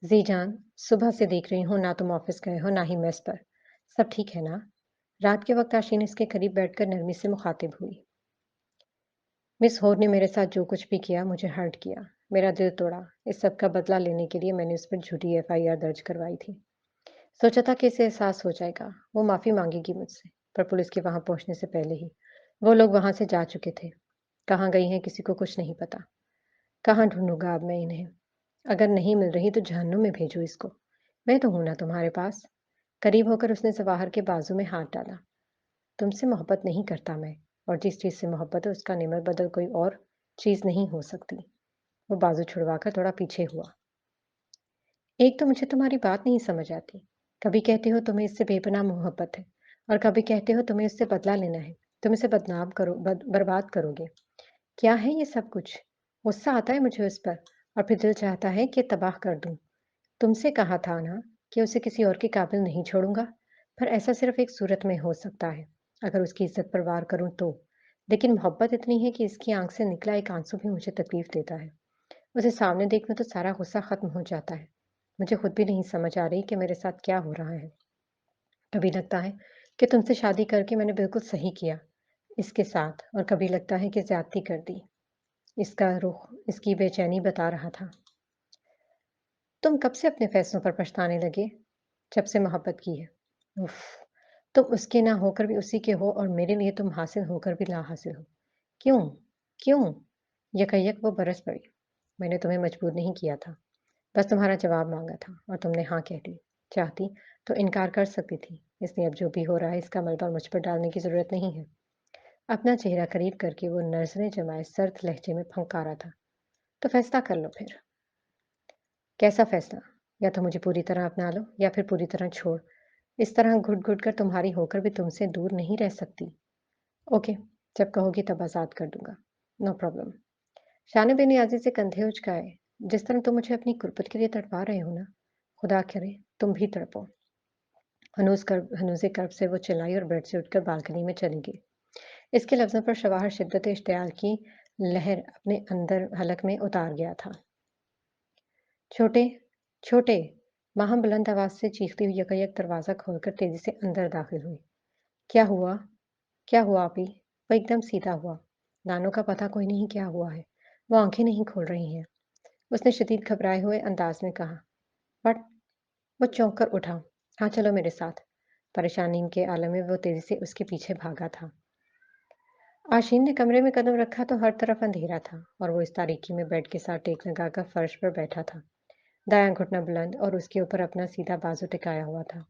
ज़ीजान, सुबह से देख रही हूँ ना तुम ऑफ़िस गए हो, ना ही मेस पर। सब ठीक है ना? रात के वक़्त आशीन इसके करीब बैठकर नरमी से मुखातिब हुई। मिस हॉर ने मेरे साथ जो कुछ भी किया, मुझे हर्ट किया। मेरा दिल तोड़ा। इस सब का बदला लेने के लिए मैंने उस पर झूठी एफ़आईआर दर्ज करवाई थी। सोचा था कि इसे एहसास हो जाएगा, वो माफ़ी माँगेगी मुझसे, पर पुलिस के वहाँ पहुँचने से पहले ही वो लोग वहाँ से जा चुके थे। कहाँ गई हैं किसी को कुछ नहीं पता। कहाँ ढूँढूँगा अब मैं इन्हें? अगर नहीं मिल रही तो जहन्नुम में भेजो इसको। मैं तो हूँ ना तुम्हारे पास। करीब होकर उसने जवाहर के बाजू में हाथ डाला। तुमसे मोहब्बत नहीं करता मैं, और जिस चीज़ से मोहब्बत है उसका निमर बदल कोई और चीज़ नहीं हो सकती। वो बाजू छुड़वाकर थोड़ा पीछे हुआ। एक तो मुझे तुम्हारी बात नहीं समझ आती। कभी कहते हो तुम्हें इससे बेपनाह मोहब्बत है, और कभी कहते हो तुम्हें इससे बदला लेना है। तुम इसे बर्बाद करोगे। क्या है ये सब कुछ? गुस्सा आता है मुझे उस पर, और फिर दिल चाहता है कि तबाह कर दूं। तुमसे कहा था ना कि उसे किसी और के काबिल नहीं छोड़ूंगा, पर ऐसा सिर्फ एक सूरत में हो सकता है, अगर उसकी इज्जत पर वार करूं तो। लेकिन मोहब्बत इतनी है कि इसकी आंख से निकला एक आंसू भी मुझे तकलीफ देता है। उसे सामने देखने तो सारा गुस्सा खत्म हो जाता है। मुझे खुद भी नहीं समझ आ रही कि मेरे साथ क्या हो रहा है। कभी लगता है कि तुमसे शादी करके मैंने बिल्कुल सही किया इसके साथ, और कभी लगता है कि ज्यादती कर दी। इसका रुख इसकी बेचैनी बता रहा था। तुम कब से अपने फैसलों पर पछताने लगे? जब से मोहब्बत की है। उफ, तुम उसके ना होकर भी उसी के हो, और मेरे लिए तुम हासिल होकर भी ला हासिल हो। क्यों? क्यों? यकयक वो बरस पड़ी। मैंने तुम्हें मजबूर नहीं किया था, बस तुम्हारा जवाब मांगा था और तुमने हाँ कह दी। चाहती तो इनकार कर सकती थी, इसलिए अब जो भी हो रहा है इसका मलबा मुझ पर डालने की जरूरत नहीं है। अपना चेहरा करीब करके वो नजरें जमाए सर्द लहजे में फंकारा था। तो फैसला कर लो फिर। कैसा फैसला? या तो मुझे पूरी तरह अपना लो, या फिर पूरी तरह छोड़। इस तरह घुट-घुट कर तुम्हारी होकर भी तुमसे दूर नहीं रह सकती। ओके, जब कहोगी तब आज़ाद कर दूँगा। No problem. शान बेनियाज़ी से कंधे उचकाए। जिस तरह तुम मुझे अपनी कुर्बत के लिए तड़पा रहे हो ना, खुदा करे तुम भी तड़पो। हनूज़े कर्ब से वो चिल्लाई और बेड से उठकर बालकनी में चली गई। इसके लफ्ज़ों पर शवाहर शिद्दत इश्तियाल की लहर अपने अंदर हलक में उतार गया था। छोटे, छोटे, माँ बुलंद आवाज़ से चीखती हुई यकायक दरवाज़ा खोलकर तेज़ी से अंदर दाखिल हुई। क्या हुआ? क्या हुआ आपी? वो एकदम सीधा हुआ। नानो का पता कोई नहीं क्या हुआ है। वो आंखें नहीं खोल रही हैं। उसने शदीद घबराए हुए अंदाज में कहा। बट वो चौंक कर उठा। हाँ चलो मेरे साथ। परेशानी के आलम में वो तेज़ी से उसके पीछे भागा था। आशीन ने कमरे में कदम रखा तो हर तरफ अंधेरा था, और वो इस तारीकी में बेड के साथ टेक लगाकर फर्श पर बैठा था। दायां घुटना बुलंद और उसके ऊपर अपना सीधा बाजू टिकाया हुआ था।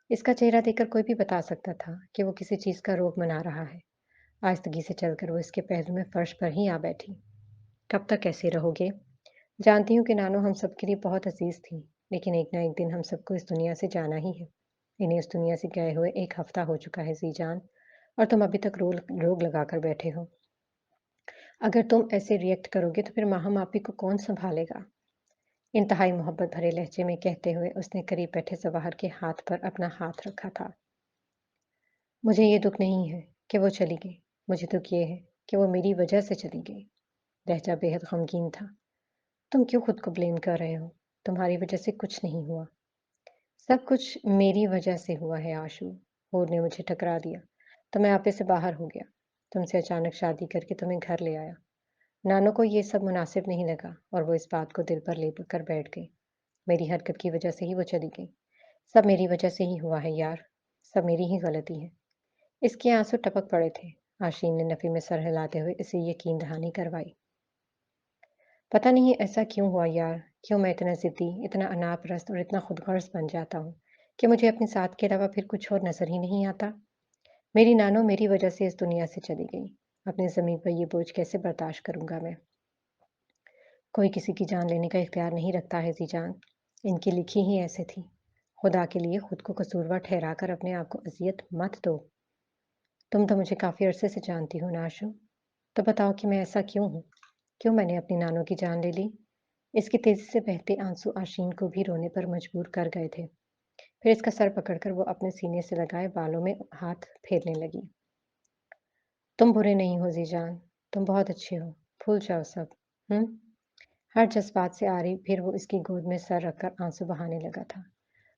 इसका चेहरा देखकर कोई भी बता सकता था कि वो किसी चीज का रोग मना रहा है। आहिस्तगी से चलकर वो इसके पहलू में फर्श पर ही आ बैठी। कब तक ऐसे रहोगे? जानती हूँ कि नानो हम सबके लिए बहुत अजीज थी, लेकिन एक ना एक दिन हम सबको इस दुनिया से जाना ही है। इन्हें उस दुनिया से गए हुए एक हफ्ता हो चुका है जीजान, और तुम अभी तक रोग लगाकर बैठे हो। अगर तुम ऐसे रिएक्ट करोगे तो फिर माहम आपी को कौन संभालेगा? इंतहाई मोहब्बत भरे लहजे में कहते हुए उसने करीब बैठे जवाहर के हाथ पर अपना हाथ रखा था। मुझे ये दुख नहीं है कि वो चली गई। मुझे दुख ये है कि वो मेरी वजह से चली गई। लहजा बेहद गमगीन था। तुम क्यों खुद को ब्लेम कर रहे हो? तुम्हारी वजह से कुछ नहीं हुआ। सब कुछ मेरी वजह से हुआ है आशु। हूर ने मुझे ठकरा दिया, तो मैं आपे से बाहर हो गया। तुमसे अचानक शादी करके तुम्हें घर ले आया। नानो को ये सब मुनासिब नहीं लगा, और वो इस बात को दिल पर ले कर बैठ गई। मेरी हरकत की वजह से ही वो चली गई। सब मेरी वजह से ही हुआ है यार। सब मेरी ही गलती है। इसके आंसू टपक पड़े थे। आशीन ने नफी में सर हिलाते हुए इसे यकीन दहानी करवाई। पता नहीं ऐसा क्यों हुआ यार। क्यों मैं इतना जिद्दी, इतना अनापरस्त और इतना खुदगर्ज बन जाता हूँ कि मुझे अपने साथ के अलावा फिर कुछ और नजर ही नहीं आता। मेरी नानो मेरी वजह से इस दुनिया से चली गई। अपनी जमीन पर ये बोझ कैसे बर्दाश्त करूंगा मैं? कोई किसी की जान लेने का इख्तियार नहीं रखता है जीजान। इनकी लिखी ही ऐसे थी। खुदा के लिए खुद को कसूरवार ठहराकर अपने आप को अजियत मत दो। तुम तो मुझे काफी अरसे से जानती हो ना आशु। तो बताओ कि मैं ऐसा क्यों हूँ? क्यों मैंने अपनी नानों की जान ले ली? इसके तेजी से बहते आंसू आशीन को भी रोने पर मजबूर कर गए थे। پھر اس کا سر پکڑ کر وہ اپنے سینے سے لگائے بالوں میں ہاتھ پھیرنے لگی۔ تم برے نہیں ہو ذی جان، تم بہت اچھے ہو، بھول جاؤ سب۔ ہم ہر جذبات سے آری پھر وہ اس کی گود میں سر رکھ کر آنسو بہانے لگا تھا۔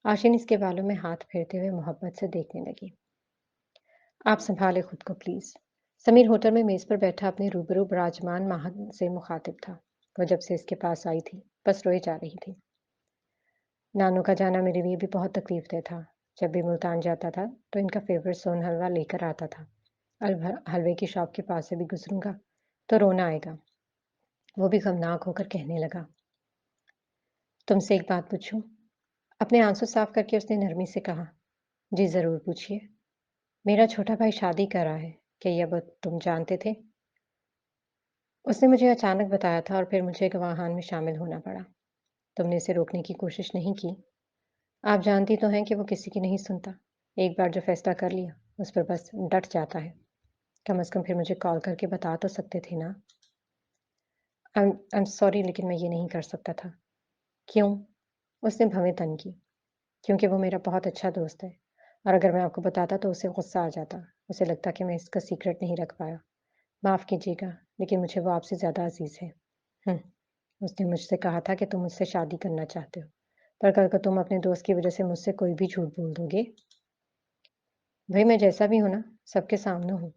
آشین اس کے بالوں میں ہاتھ پھیرتے ہوئے محبت سے دیکھنے لگی۔ آپ سنبھالے خود کو پلیز۔ سمیر ہوٹل میں میز پر بیٹھا اپنے روبرو براجمان ماہن سے مخاطب تھا۔ وہ جب سے اس کے پاس آئی تھی بس روئے جا رہی تھی۔ نانو کا جانا میرے لیے بھی بہت تکلیف دہ تھا۔ جب بھی ملتان جاتا تھا تو ان کا فیوریٹ سون حلوہ لے کر آتا تھا۔ حلوے کی شاپ کے پاس سے بھی گزروں گا تو رونا آئے گا۔ وہ بھی غمناک ہو کر کہنے لگا، تم سے ایک بات پوچھوں؟ اپنے آنسو صاف کر کے اس نے نرمی سے کہا، جی ضرور پوچھیے۔ میرا چھوٹا بھائی شادی کر رہا ہے، کیا یہ بات تم جانتے تھے؟ اس نے مجھے اچانک بتایا تھا اور پھر مجھے گواہان میں شامل ہونا پڑا۔ تم نے اسے روکنے کی کوشش نہیں کی؟ آپ جانتی تو ہیں کہ وہ کسی کی نہیں سنتا۔ ایک بار جو فیصلہ کر لیا اس پر بس ڈٹ جاتا ہے۔ کم از کم پھر مجھے کال کر کے بتا تو سکتے تھے نا۔ I'm sorry لیکن میں یہ نہیں کر سکتا تھا۔ کیوں؟ اس نے بھویں تن کی۔ کیونکہ وہ میرا بہت اچھا دوست ہے اور اگر میں آپ کو بتاتا تو اسے غصہ آ جاتا۔ اسے لگتا کہ میں اس کا سیکرٹ نہیں رکھ پایا۔ معاف کیجیے گا لیکن مجھے وہ آپ سے زیادہ عزیز ہے۔ اس نے مجھ سے کہا تھا کہ تم مجھ سے شادی کرنا چاہتے ہو، پر کل کو تم اپنے دوست کی وجہ سے مجھ سے کوئی بھی جھوٹ بول دو گے۔ بھائی میں جیسا بھی ہوں نا سب کے سامنے ہوں،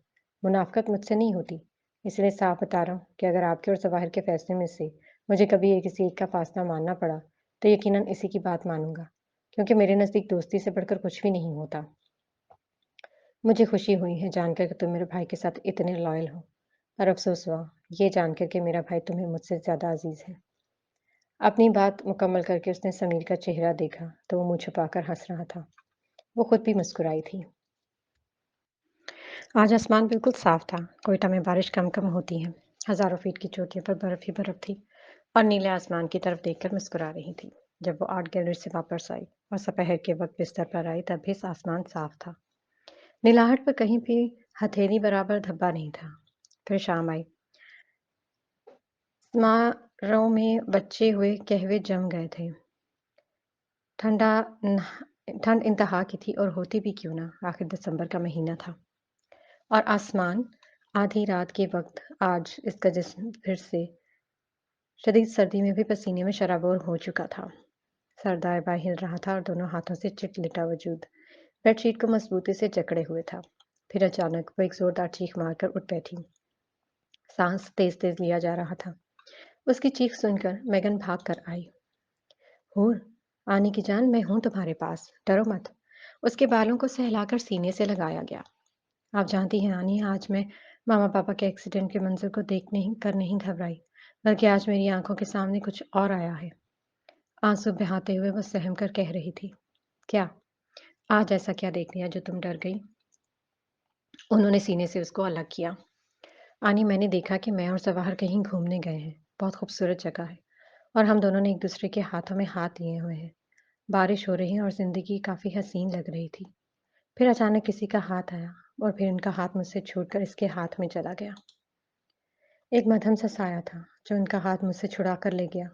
منافقت مجھ سے نہیں ہوتی، اس لیے صاف بتا رہا ہوں کہ اگر آپ کے اور ظواہر کے فیصلے میں سے مجھے کبھی کسی ایک کا فاصلہ ماننا پڑا تو یقیناً اسی کی بات مانوں گا، کیونکہ میرے نزدیک دوستی سے بڑھ کر کچھ بھی نہیں ہوتا۔ مجھے خوشی ہوئی ہے جان کر کہ تم میرے بھائی کے ساتھ اتنے لائل ہو، اور افسوس ہوا یہ جان کر کہ میرا بھائی تمہیں مجھ سے زیادہ عزیز ہے۔ اپنی بات مکمل کر کے اس نے سمیر کا چہرہ دیکھا تو وہ منہ چھپا کر ہنس رہا تھا۔ وہ خود بھی مسکرائی تھی۔ آج آسمان بالکل صاف تھا۔ کوئٹہ میں بارش کم کم ہوتی ہے، ہزاروں فیٹ کی چوٹیوں پر برف ہی برف تھی اور نیلے آسمان کی طرف دیکھ کر مسکرا رہی تھی۔ جب وہ آرٹ گیلری سے واپس آئی اور دوپہر کے وقت بستر پر آئی تب بھی آسمان صاف تھا۔ نیلاہٹ پر کہیں بھی ہتھیلی برابر دھبا نہیں تھا۔ پھر شام آئی۔ سماروں میں بچے ہوئے قہوے جم گئے تھے۔ ٹھنڈ انتہا کی تھی اور ہوتی بھی کیوں نہ، آخر دسمبر کا مہینہ تھا اور آسمان آدھی رات کے وقت آج اس کا جسم پھر سے شدید سردی میں بھی پسینے میں شرابور ہو چکا تھا۔ سر دائیں بائیں ہل رہا تھا اور دونوں ہاتھوں سے چٹ لٹا وجود بیڈ شیٹ کو مضبوطی سے جکڑے ہوئے تھا۔ پھر اچانک وہ ایک زوردار چیخ مار کر اٹھ بیٹھی۔ سانس تیز تیز لیا جا رہا تھا۔ اس کی چیخ سن کر میگن بھاگ کر آئی۔ ہور آنے کی جان، میں ہوں تمہارے پاس، ڈرو مت۔ اس کے بالوں کو سہلا کر سینے سے لگایا گیا۔ آپ جانتی ہیں آنی، آج میں ماما پاپا کے ایکسیڈنٹ کے منظر کو دیکھ نہیں گھبرائی، بلکہ آج میری آنکھوں کے سامنے کچھ اور آیا ہے۔ آنسو بہاتے ہوئے وہ سہم کر کہہ رہی تھی، کیا؟ آج ایسا کیا دیکھ لیا جو تم ڈر گئی؟ انہوں نے سینے سے اس کو الگ کیا۔ آنی، میں نے دیکھا کہ میں اور ظواہر کہیں گھومنے گئے ہیں، بہت خوبصورت جگہ ہے، اور ہم دونوں نے ایک دوسرے کے ہاتھوں میں ہاتھ لیے ہوئے ہیں۔ بارش ہو رہی اور زندگی کافی حسین لگ رہی تھی۔ پھر اچانک کسی کا ہاتھ آیا اور پھر ان کا ہاتھ مجھ سے چھوٹ کر اس کے ہاتھ میں چلا گیا۔ ایک مدھم سا سایہ تھا جو ان کا ہاتھ مجھ سے چھڑا کر لے گیا۔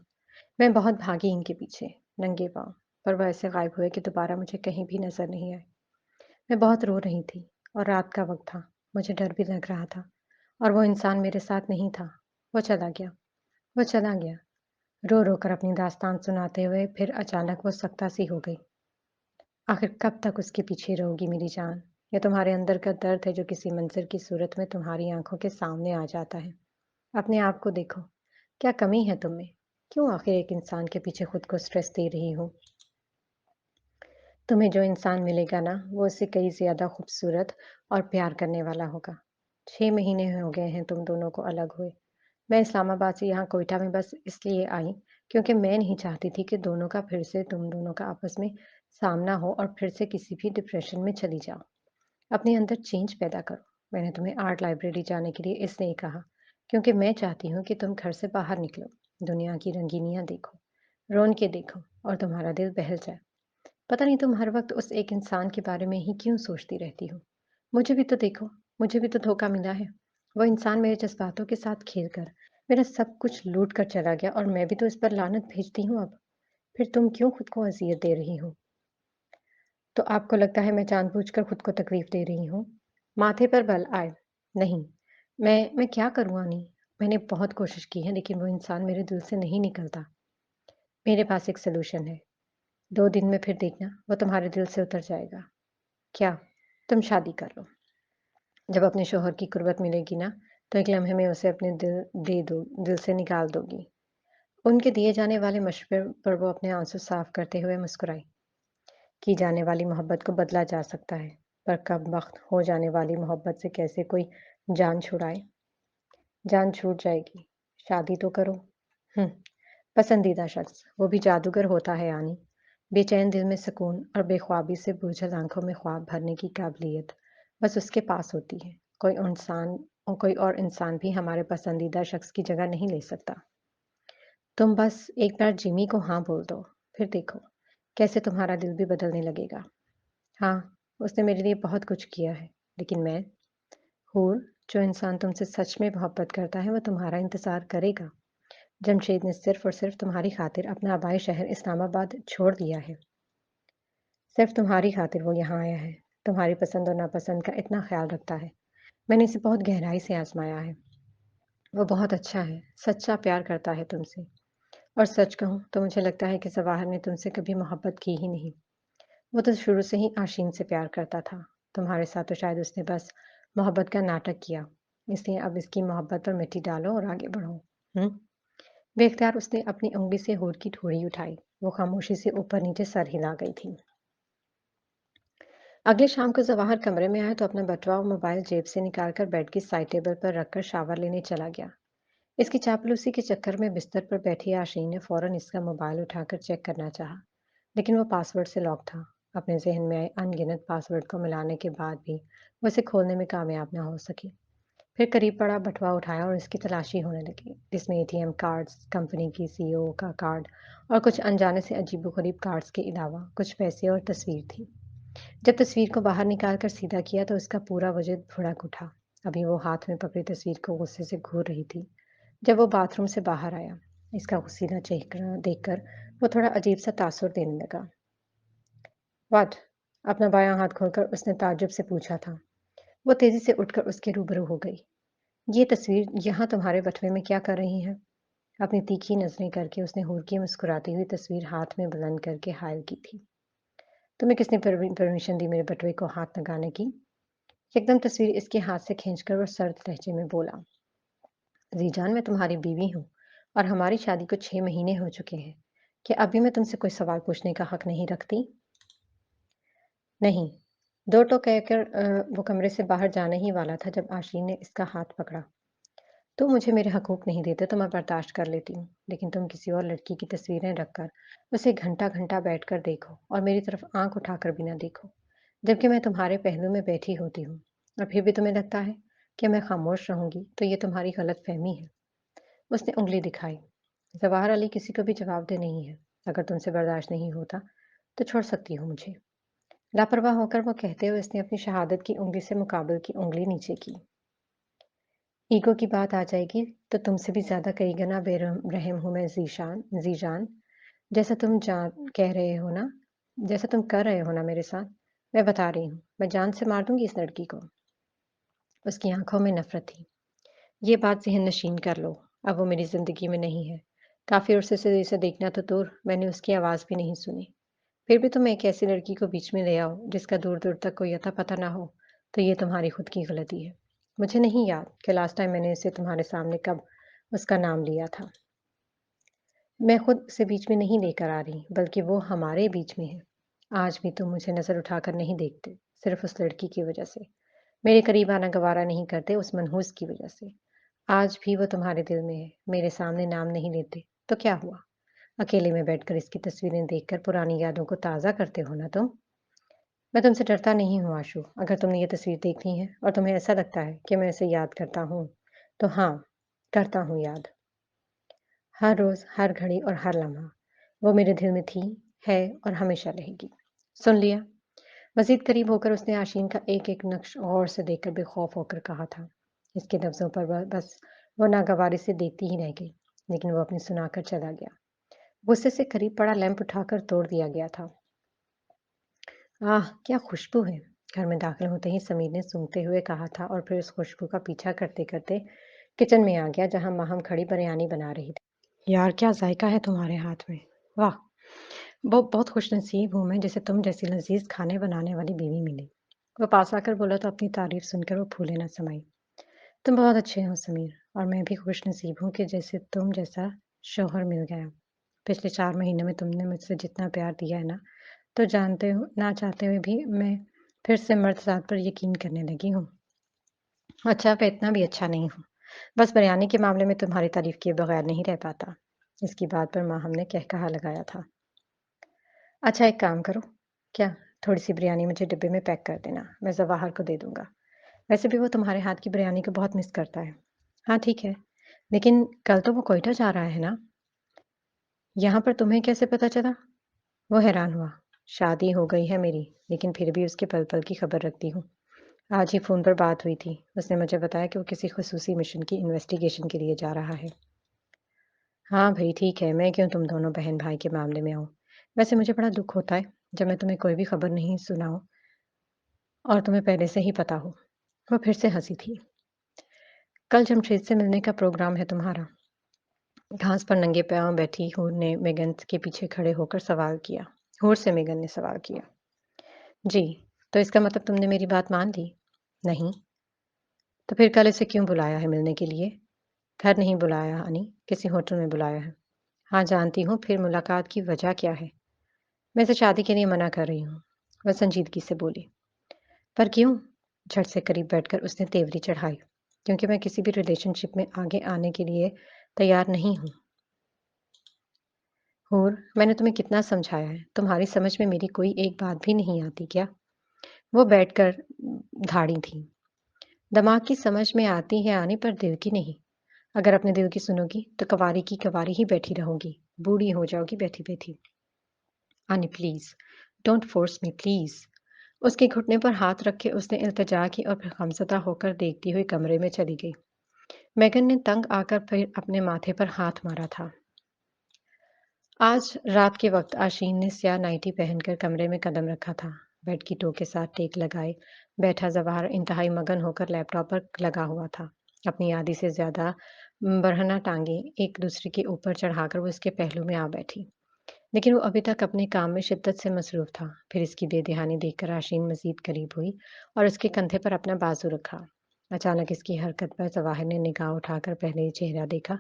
میں بہت بھاگی ان کے پیچھے ننگے پاؤں، پر وہ ایسے غائب ہوئے کہ دوبارہ مجھے کہیں بھی نظر نہیں آئے۔ میں بہت رو رہی تھی اور رات کا وقت تھا، مجھے ڈر بھی لگ رہا تھا، اور وہ انسان میرے ساتھ نہیں تھا۔ وہ چلا گیا، وہ چلا گیا۔ رو رو کر اپنی داستان سناتے ہوئے پھر اچانک وہ سکتہ سی ہو گئی۔ آخر کب تک اس کے پیچھے رہو گی میری جان؟ یہ تمہارے اندر کا درد ہے جو کسی منظر کی صورت میں تمہاری آنکھوں کے سامنے آ جاتا ہے۔ اپنے آپ کو دیکھو، کیا کمی ہے تم میں؟ کیوں آخر ایک انسان کے پیچھے خود کو سٹریس دے رہی ہو؟ تمہیں جو انسان ملے گا نا وہ اس سے کئی زیادہ خوبصورت اور پیار کرنے والا ہوگا۔ 6 مہینے ہو گئے ہیں تم دونوں کو الگ ہوئے۔ میں اسلام آباد سے یہاں کوئٹہ میں بس اس لیے آئی کیونکہ میں نہیں چاہتی تھی کہ دونوں کا پھر سے تم دونوں کا آپس میں سامنا ہو اور پھر سے کسی بھی ڈپریشن میں چلی جاؤ۔ اپنے اندر چینج پیدا کرو۔ میں نے تمہیں آرٹ لائبریری جانے کے لیے اس لیے کہا کیونکہ میں چاہتی ہوں کہ تم گھر سے باہر نکلو، دنیا کی رنگینیاں دیکھو، رون کے دیکھو اور تمہارا دل بہل جائے۔ پتہ نہیں تم ہر وقت اس ایک انسان کے بارے میں ہی کیوں سوچتی رہتی ہو؟ مجھے بھی تو دیکھو، مجھے بھی تو دھوکہ ملا ہے۔ وہ انسان میرے جذباتوں کے ساتھ کھیل کر میرا سب کچھ لوٹ کر چلا گیا اور میں بھی تو اس پر لعنت بھیجتی ہوں اب۔ پھر تم کیوں خود کو اذیت دے رہی ہو؟ तो आपको लगता है मैं जानबूझकर खुद को तकलीफ दे रही हूँ? माथे पर बल आए। नहीं, मैं क्या करूँ अनी? मैंने बहुत कोशिश की है लेकिन वो इंसान मेरे दिल से नहीं निकलता। मेरे पास एक सॉल्यूशन है। 2 दिन में फिर देखना वो तुम्हारे दिल से उतर जाएगा। क्या? तुम शादी कर लो। जब अपने शौहर की कुर्बत मिलेगी ना, तो एक लम्हे में उसे अपने दिल से निकाल दोगी। उनके दिए जाने वाले मशवरे पर वो अपने आंसू साफ करते हुए मुस्कुराई। की जाने वाली मोहब्बत को बदला जा सकता है, पर कब वक्त हो जाने वाली मोहब्बत से कैसे कोई जान छुड़ाए? जान छूट जाएगी। शादी तो करो। हम्म, पसंदीदा शख्स, वो भी जादूगर होता है आनी। बेचैन दिल में सुकून और बेख्वाबी से बोझल आंखों में ख्वाब भरने की काबिलियत बस उसके पास होती है। कोई और इंसान भी हमारे पसंदीदा शख्स की जगह नहीं ले सकता। तुम बस एक बार जिमी को हाँ बोल दो, फिर देखो कैसे तुम्हारा दिल भी बदलने लगेगा। हाँ, उसने मेरे लिए बहुत कुछ किया है, लेकिन मैं हूर, जो इंसान तुमसे सच में मोहब्बत करता है वो तुम्हारा इंतजार करेगा। जमशेद ने सिर्फ और सिर्फ तुम्हारी खातिर अपना आबाई शहर इस्लामाबाद छोड़ दिया है। सिर्फ तुम्हारी खातिर वो यहाँ आया है। तुम्हारी पसंद और नापसंद का इतना ख्याल रखता है। मैंने इसे बहुत गहराई से आजमाया है। वो बहुत अच्छा है, सच्चा प्यार करता है तुमसे। और सच कहूँ तो मुझे लगता है कि जवाहर ने तुमसे कभी मोहब्बत की ही नहीं। वो तो शुरू से ही आशीन से प्यार करता था। तुम्हारे साथ तो शायद उसने बस मोहब्बत का नाटक किया। इसलिए अब इसकी मोहब्बत पर मिट्टी डालो और आगे बढ़ो। हम्म। बेख्तियार उसने अपनी उंगली से होठ की ठोड़ी उठाई। वो खामोशी से ऊपर नीचे सर हिला गई थी। अगली शाम को जवाहर कमरे में आया तो अपना बटुआ और मोबाइल जेब से निकालकर बेड की साइड टेबल पर रखकर शावर लेने चला गया। इसकी चापलूसी के चक्कर में बिस्तर पर बैठी आशीन ने फौरन इसका मोबाइल उठाकर चेक करना चाहा, लेकिन वो पासवर्ड से लॉक था। अपने जहन में आए अनगिनत पासवर्ड को मिलाने के बाद भी वो इसे खोलने में कामयाब न हो सकी। फिर करीब पड़ा बटुआ उठाया और इसकी तलाशी होने लगी, जिसमें एटीएम कार्ड्स, कंपनी की सीईओ का कार्ड और कुछ अनजाने से अजीबोगरीब कार्ड्स के अलावा कुछ पैसे और तस्वीर थी। जब तस्वीर को बाहर निकालकर सीधा किया तो उसका पूरा वजूद भुड़क उठा। अभी वो हाथ में पकड़ी तस्वीर को गुस्से से घूर रही थी जब वो बाथरूम से बाहर आया। इसका गुस्सीला चेहरा देखकर वो थोड़ा अजीब सा तासुर देने लगा। व्हाट? अपना बायां हाथ खोलकर उसने ताज्जुब से पूछा था। वो तेजी से उठकर उसके रूबरू हो गई। ये तस्वीर यहाँ तुम्हारे बटुए में क्या कर रही है? अपनी तीखी नजरें करके उसने हूर की मुस्कुराती हुई तस्वीर हाथ में बुलंद करके हायल की थी। तुम्हें किसने परमिशन दी मेरे बटुए को हाथ लगाने की? एकदम तस्वीर इसके हाथ से खींचकर वो सर्द लहजे में बोला। जीजान, मैं तुम्हारी बीवी हूँ और हमारी शादी को 6 महीने हो चुके हैं। क्या अभी मैं तुमसे कोई सवाल पूछने का हक नहीं रखती? नहीं। दो टोक कहकर वो कमरे से बाहर जाने ही वाला था जब आशीन ने इसका हाथ पकड़ा। तुम मुझे मेरे हकूक नहीं देते तो मैं बर्दाश्त कर लेती हूँ, लेकिन तुम किसी और लड़की की तस्वीरें रखकर उसे घंटा घंटा बैठकर देखो और मेरी तरफ आंख उठाकर भी ना देखो, जबकि मैं तुम्हारे पहलू में बैठी होती हूँ, और फिर भी तुम्हें लगता है कि मैं खामोश रहूंगी, तो ये तुम्हारी गलत फहमी है। उसने उंगली दिखाई। जवाहर अली किसी को भी जवाबदेह नहीं है। अगर तुमसे बर्दाश्त नहीं होता तो छोड़ सकती हो मुझे। लापरवाह होकर वो कहते हुए उसने अपनी शहादत की उंगली से मुकाबल की उंगली नीचे की। ईगो की बात आ जाएगी तो तुमसे भी ज्यादा कई गुना बेरहम हूं मैं जीजान। जैसा तुम जान कह रहे हो ना जैसा तुम कर रहे हो ना मेरे साथ, मैं बता रही हूँ, मैं जान से मार दूंगी इस लड़की को। उसकी आंखों में नफरत थी। ये बात ज़हन नशीन कर लो, अब वो मेरी ज़िंदगी में नहीं है। काफ़ी अरसे से इसे देखना तो दूर, मैंने उसकी आवाज़ भी नहीं सुनी। फिर भी तुम एक ऐसी लड़की को बीच में ले आओ, जिसका दूर-दूर तक कोई अता-पता ना हो, तो ये तुम्हारी खुद की गलती है। मुझे नहीं याद कि लास्ट टाइम मैंने इसे तुम्हारे सामने कब उसका नाम लिया था। मैं खुद उसे बीच में नहीं लेकर आ रही, बल्कि वो हमारे बीच में है। आज भी तुम मुझे नज़र उठाकर नहीं देखते, सिर्फ़ उस लड़की की वजह से। मेरे करीब आना गवारा नहीं करते उस मनहूस की वजह से। आज भी वो तुम्हारे दिल में है, मेरे सामने नाम नहीं लेते, तो क्या हुआ? अकेले में बैठकर इसकी तस्वीरें देखकर पुरानी यादों को ताज़ा करते हो ना तुम? मैं तुमसे डरता नहीं हूँ आशु, अगर तुमने ये तस्वीर देखी है और तुम्हें ऐसा लगता है कि मैं इसे याद करता हूँ, तो हाँ, करता हूँ याद। हर रोज़, हर घड़ी और हर लम्हा। वो मेरे दिल में थी, है और हमेशा रहेगी। सुन लिया? मज़ीद करीब होकर उसने आशीन का एक-एक नक्श गौर से देखकर बेखौफ होकर कहा था। इसके लफ्ज़ों पर बस वो नागवारी से देखती ही रह गई, लेकिन वो अपनी सुनाकर चला गया। गुस्से से करीब पड़ा लैंप उठाकर तोड़ दिया गया था। کیا خوشبو ہے! گھر میں داخل ہوتے ہی سمیر نے سونگھتے ہوئے کہا تھا اور پھر اس خوشبو کا پیچھا کرتے-کرتے کچن میں آ گیا جہاں ماہم کھڑی بریانی بنا رہی تھی۔ یار کیا ذائقہ ہے تمہارے ہاتھ میں! واہ! بہت خوش نصیب ہوں میں جسے تم جیسی لذیذ کھانے بنانے والی بیوی ملی۔ وہ پاس آ کر بولا تو اپنی تعریف سن کر وہ پھولے نہ سمائی۔ تم بہت اچھے ہو سمیر اور میں بھی خوش نصیب ہوں کہ جیسے تم جیسا شوہر مل گیا۔ پچھلے 4 مہینوں میں تم نے مجھ سے جتنا پیار دیا ہے نا تو جانتے ہو نہ چاہتے ہوئے بھی میں پھر سے مرد ذات پر یقین کرنے لگی ہوں۔ اچھا میں اتنا بھی اچھا نہیں ہوں، بس بریانی کے معاملے میں تمہاری تعریف کیے بغیر نہیں رہ پاتا۔ اس کی بات پر ماہم نے کہا لگایا تھا۔ اچھا ایک کام کرو، کیا تھوڑی سی بریانی مجھے ڈبے میں پیک کر دینا، میں ظواہر کو دے دوں گا۔ ویسے بھی وہ تمہارے ہاتھ کی بریانی کو بہت مس کرتا ہے۔ ہاں ٹھیک ہے، لیکن کل تو وہ کوئٹہ جا رہا ہے نا؟ یہاں پر تمہیں کیسے پتا چلا؟ وہ حیران ہوا۔ شادی ہو گئی ہے میری، لیکن پھر بھی اس کے پل پل کی خبر رکھتی ہوں۔ آج ہی فون پر بات ہوئی تھی، اس نے مجھے بتایا کہ وہ کسی خصوصی مشن کی انویسٹیگیشن کے لیے جا رہا ہے۔ ہاں بھائی ٹھیک ہے، میں کیوں تم دونوں بہن بھائی کے معاملے میں آؤں؟ ویسے مجھے بڑا دکھ ہوتا ہے جب میں تمہیں کوئی بھی خبر نہیں سناؤں اور تمہیں پہلے سے ہی پتا ہو۔ وہ پھر سے ہنسی تھی۔ کل جمشید سے ملنے کا پروگرام ہے تمہارا؟ گھاس پر ننگے پاؤں بیٹھی ہور نے میگن کے پیچھے کھڑے ہو کر سوال کیا۔ ہور سے میگن نے سوال کیا۔ جی، تو اس کا مطلب تم نے میری بات مان لی؟ نہیں۔ تو پھر کل اسے کیوں بلایا ہے ملنے کے لیے؟ گھر نہیں بلایا انی، کسی ہوٹل میں بلایا ہے۔ ہاں جانتی ہوں، پھر ملاقات کی وجہ کیا ہے؟ میں اسے شادی کے لیے منع کر رہی ہوں، وہ سنجیدگی سے بولی۔ پر کیوں؟ جھٹ سے قریب بیٹھ کر اس نے تیوری چڑھائی۔ کیونکہ میں کسی بھی ریلیشن شپ میں آگے آنے کے لیے تیار نہیں ہوں۔ ہور میں نے تمہیں کتنا سمجھایا ہے، تمہاری سمجھ میں میری کوئی ایک بات بھی نہیں آتی کیا؟ وہ بیٹھ کر دھاڑی تھی۔ دماغ کی سمجھ میں آتی ہے آنے پر دل کی نہیں۔ اگر اپنے دل کی سنو گی تو کواری کی کواری ہی بیٹھی رہو گی، بوڑھی ہو جاؤ گی بیٹھی بیٹھی۔ آنی please don't force me please. اس کے گھٹنے پر ہاتھ رکھ کے اس نے التجا کی اور پھر غمزدہ ہو کر دیکھتی ہوئی کمرے میں چلی گئی۔ میگن نے تنگ آ کر پھر اپنے ماتھے پر ہاتھ مارا تھا۔ آج رات کے وقت آشین نے سیاہ نائٹی پہن کر کمرے میں قدم رکھا تھا۔ بیڈ کی ٹو کے ساتھ ٹیک لگائے بیٹھا ظواہر انتہائی مگن ہو کر لیپ ٹاپ پر لگا ہوا تھا۔ اپنی آدھی سے زیادہ برہنہ ٹانگیں ایک دوسرے کے اوپر چڑھا کر وہ اس کے پہلو میں آ بیٹھی، لیکن وہ ابھی تک اپنے کام میں شدت سے مصروف تھا۔ پھر اس کی بے دہانی دیکھ کر آشین مزید قریب ہوئی اور اس کے کندھے پر اپنا بازو رکھا۔ اچانک اس کی حرکت پر ظواہر نے نگاہ اٹھا کر پہلے یہ چہرہ دیکھا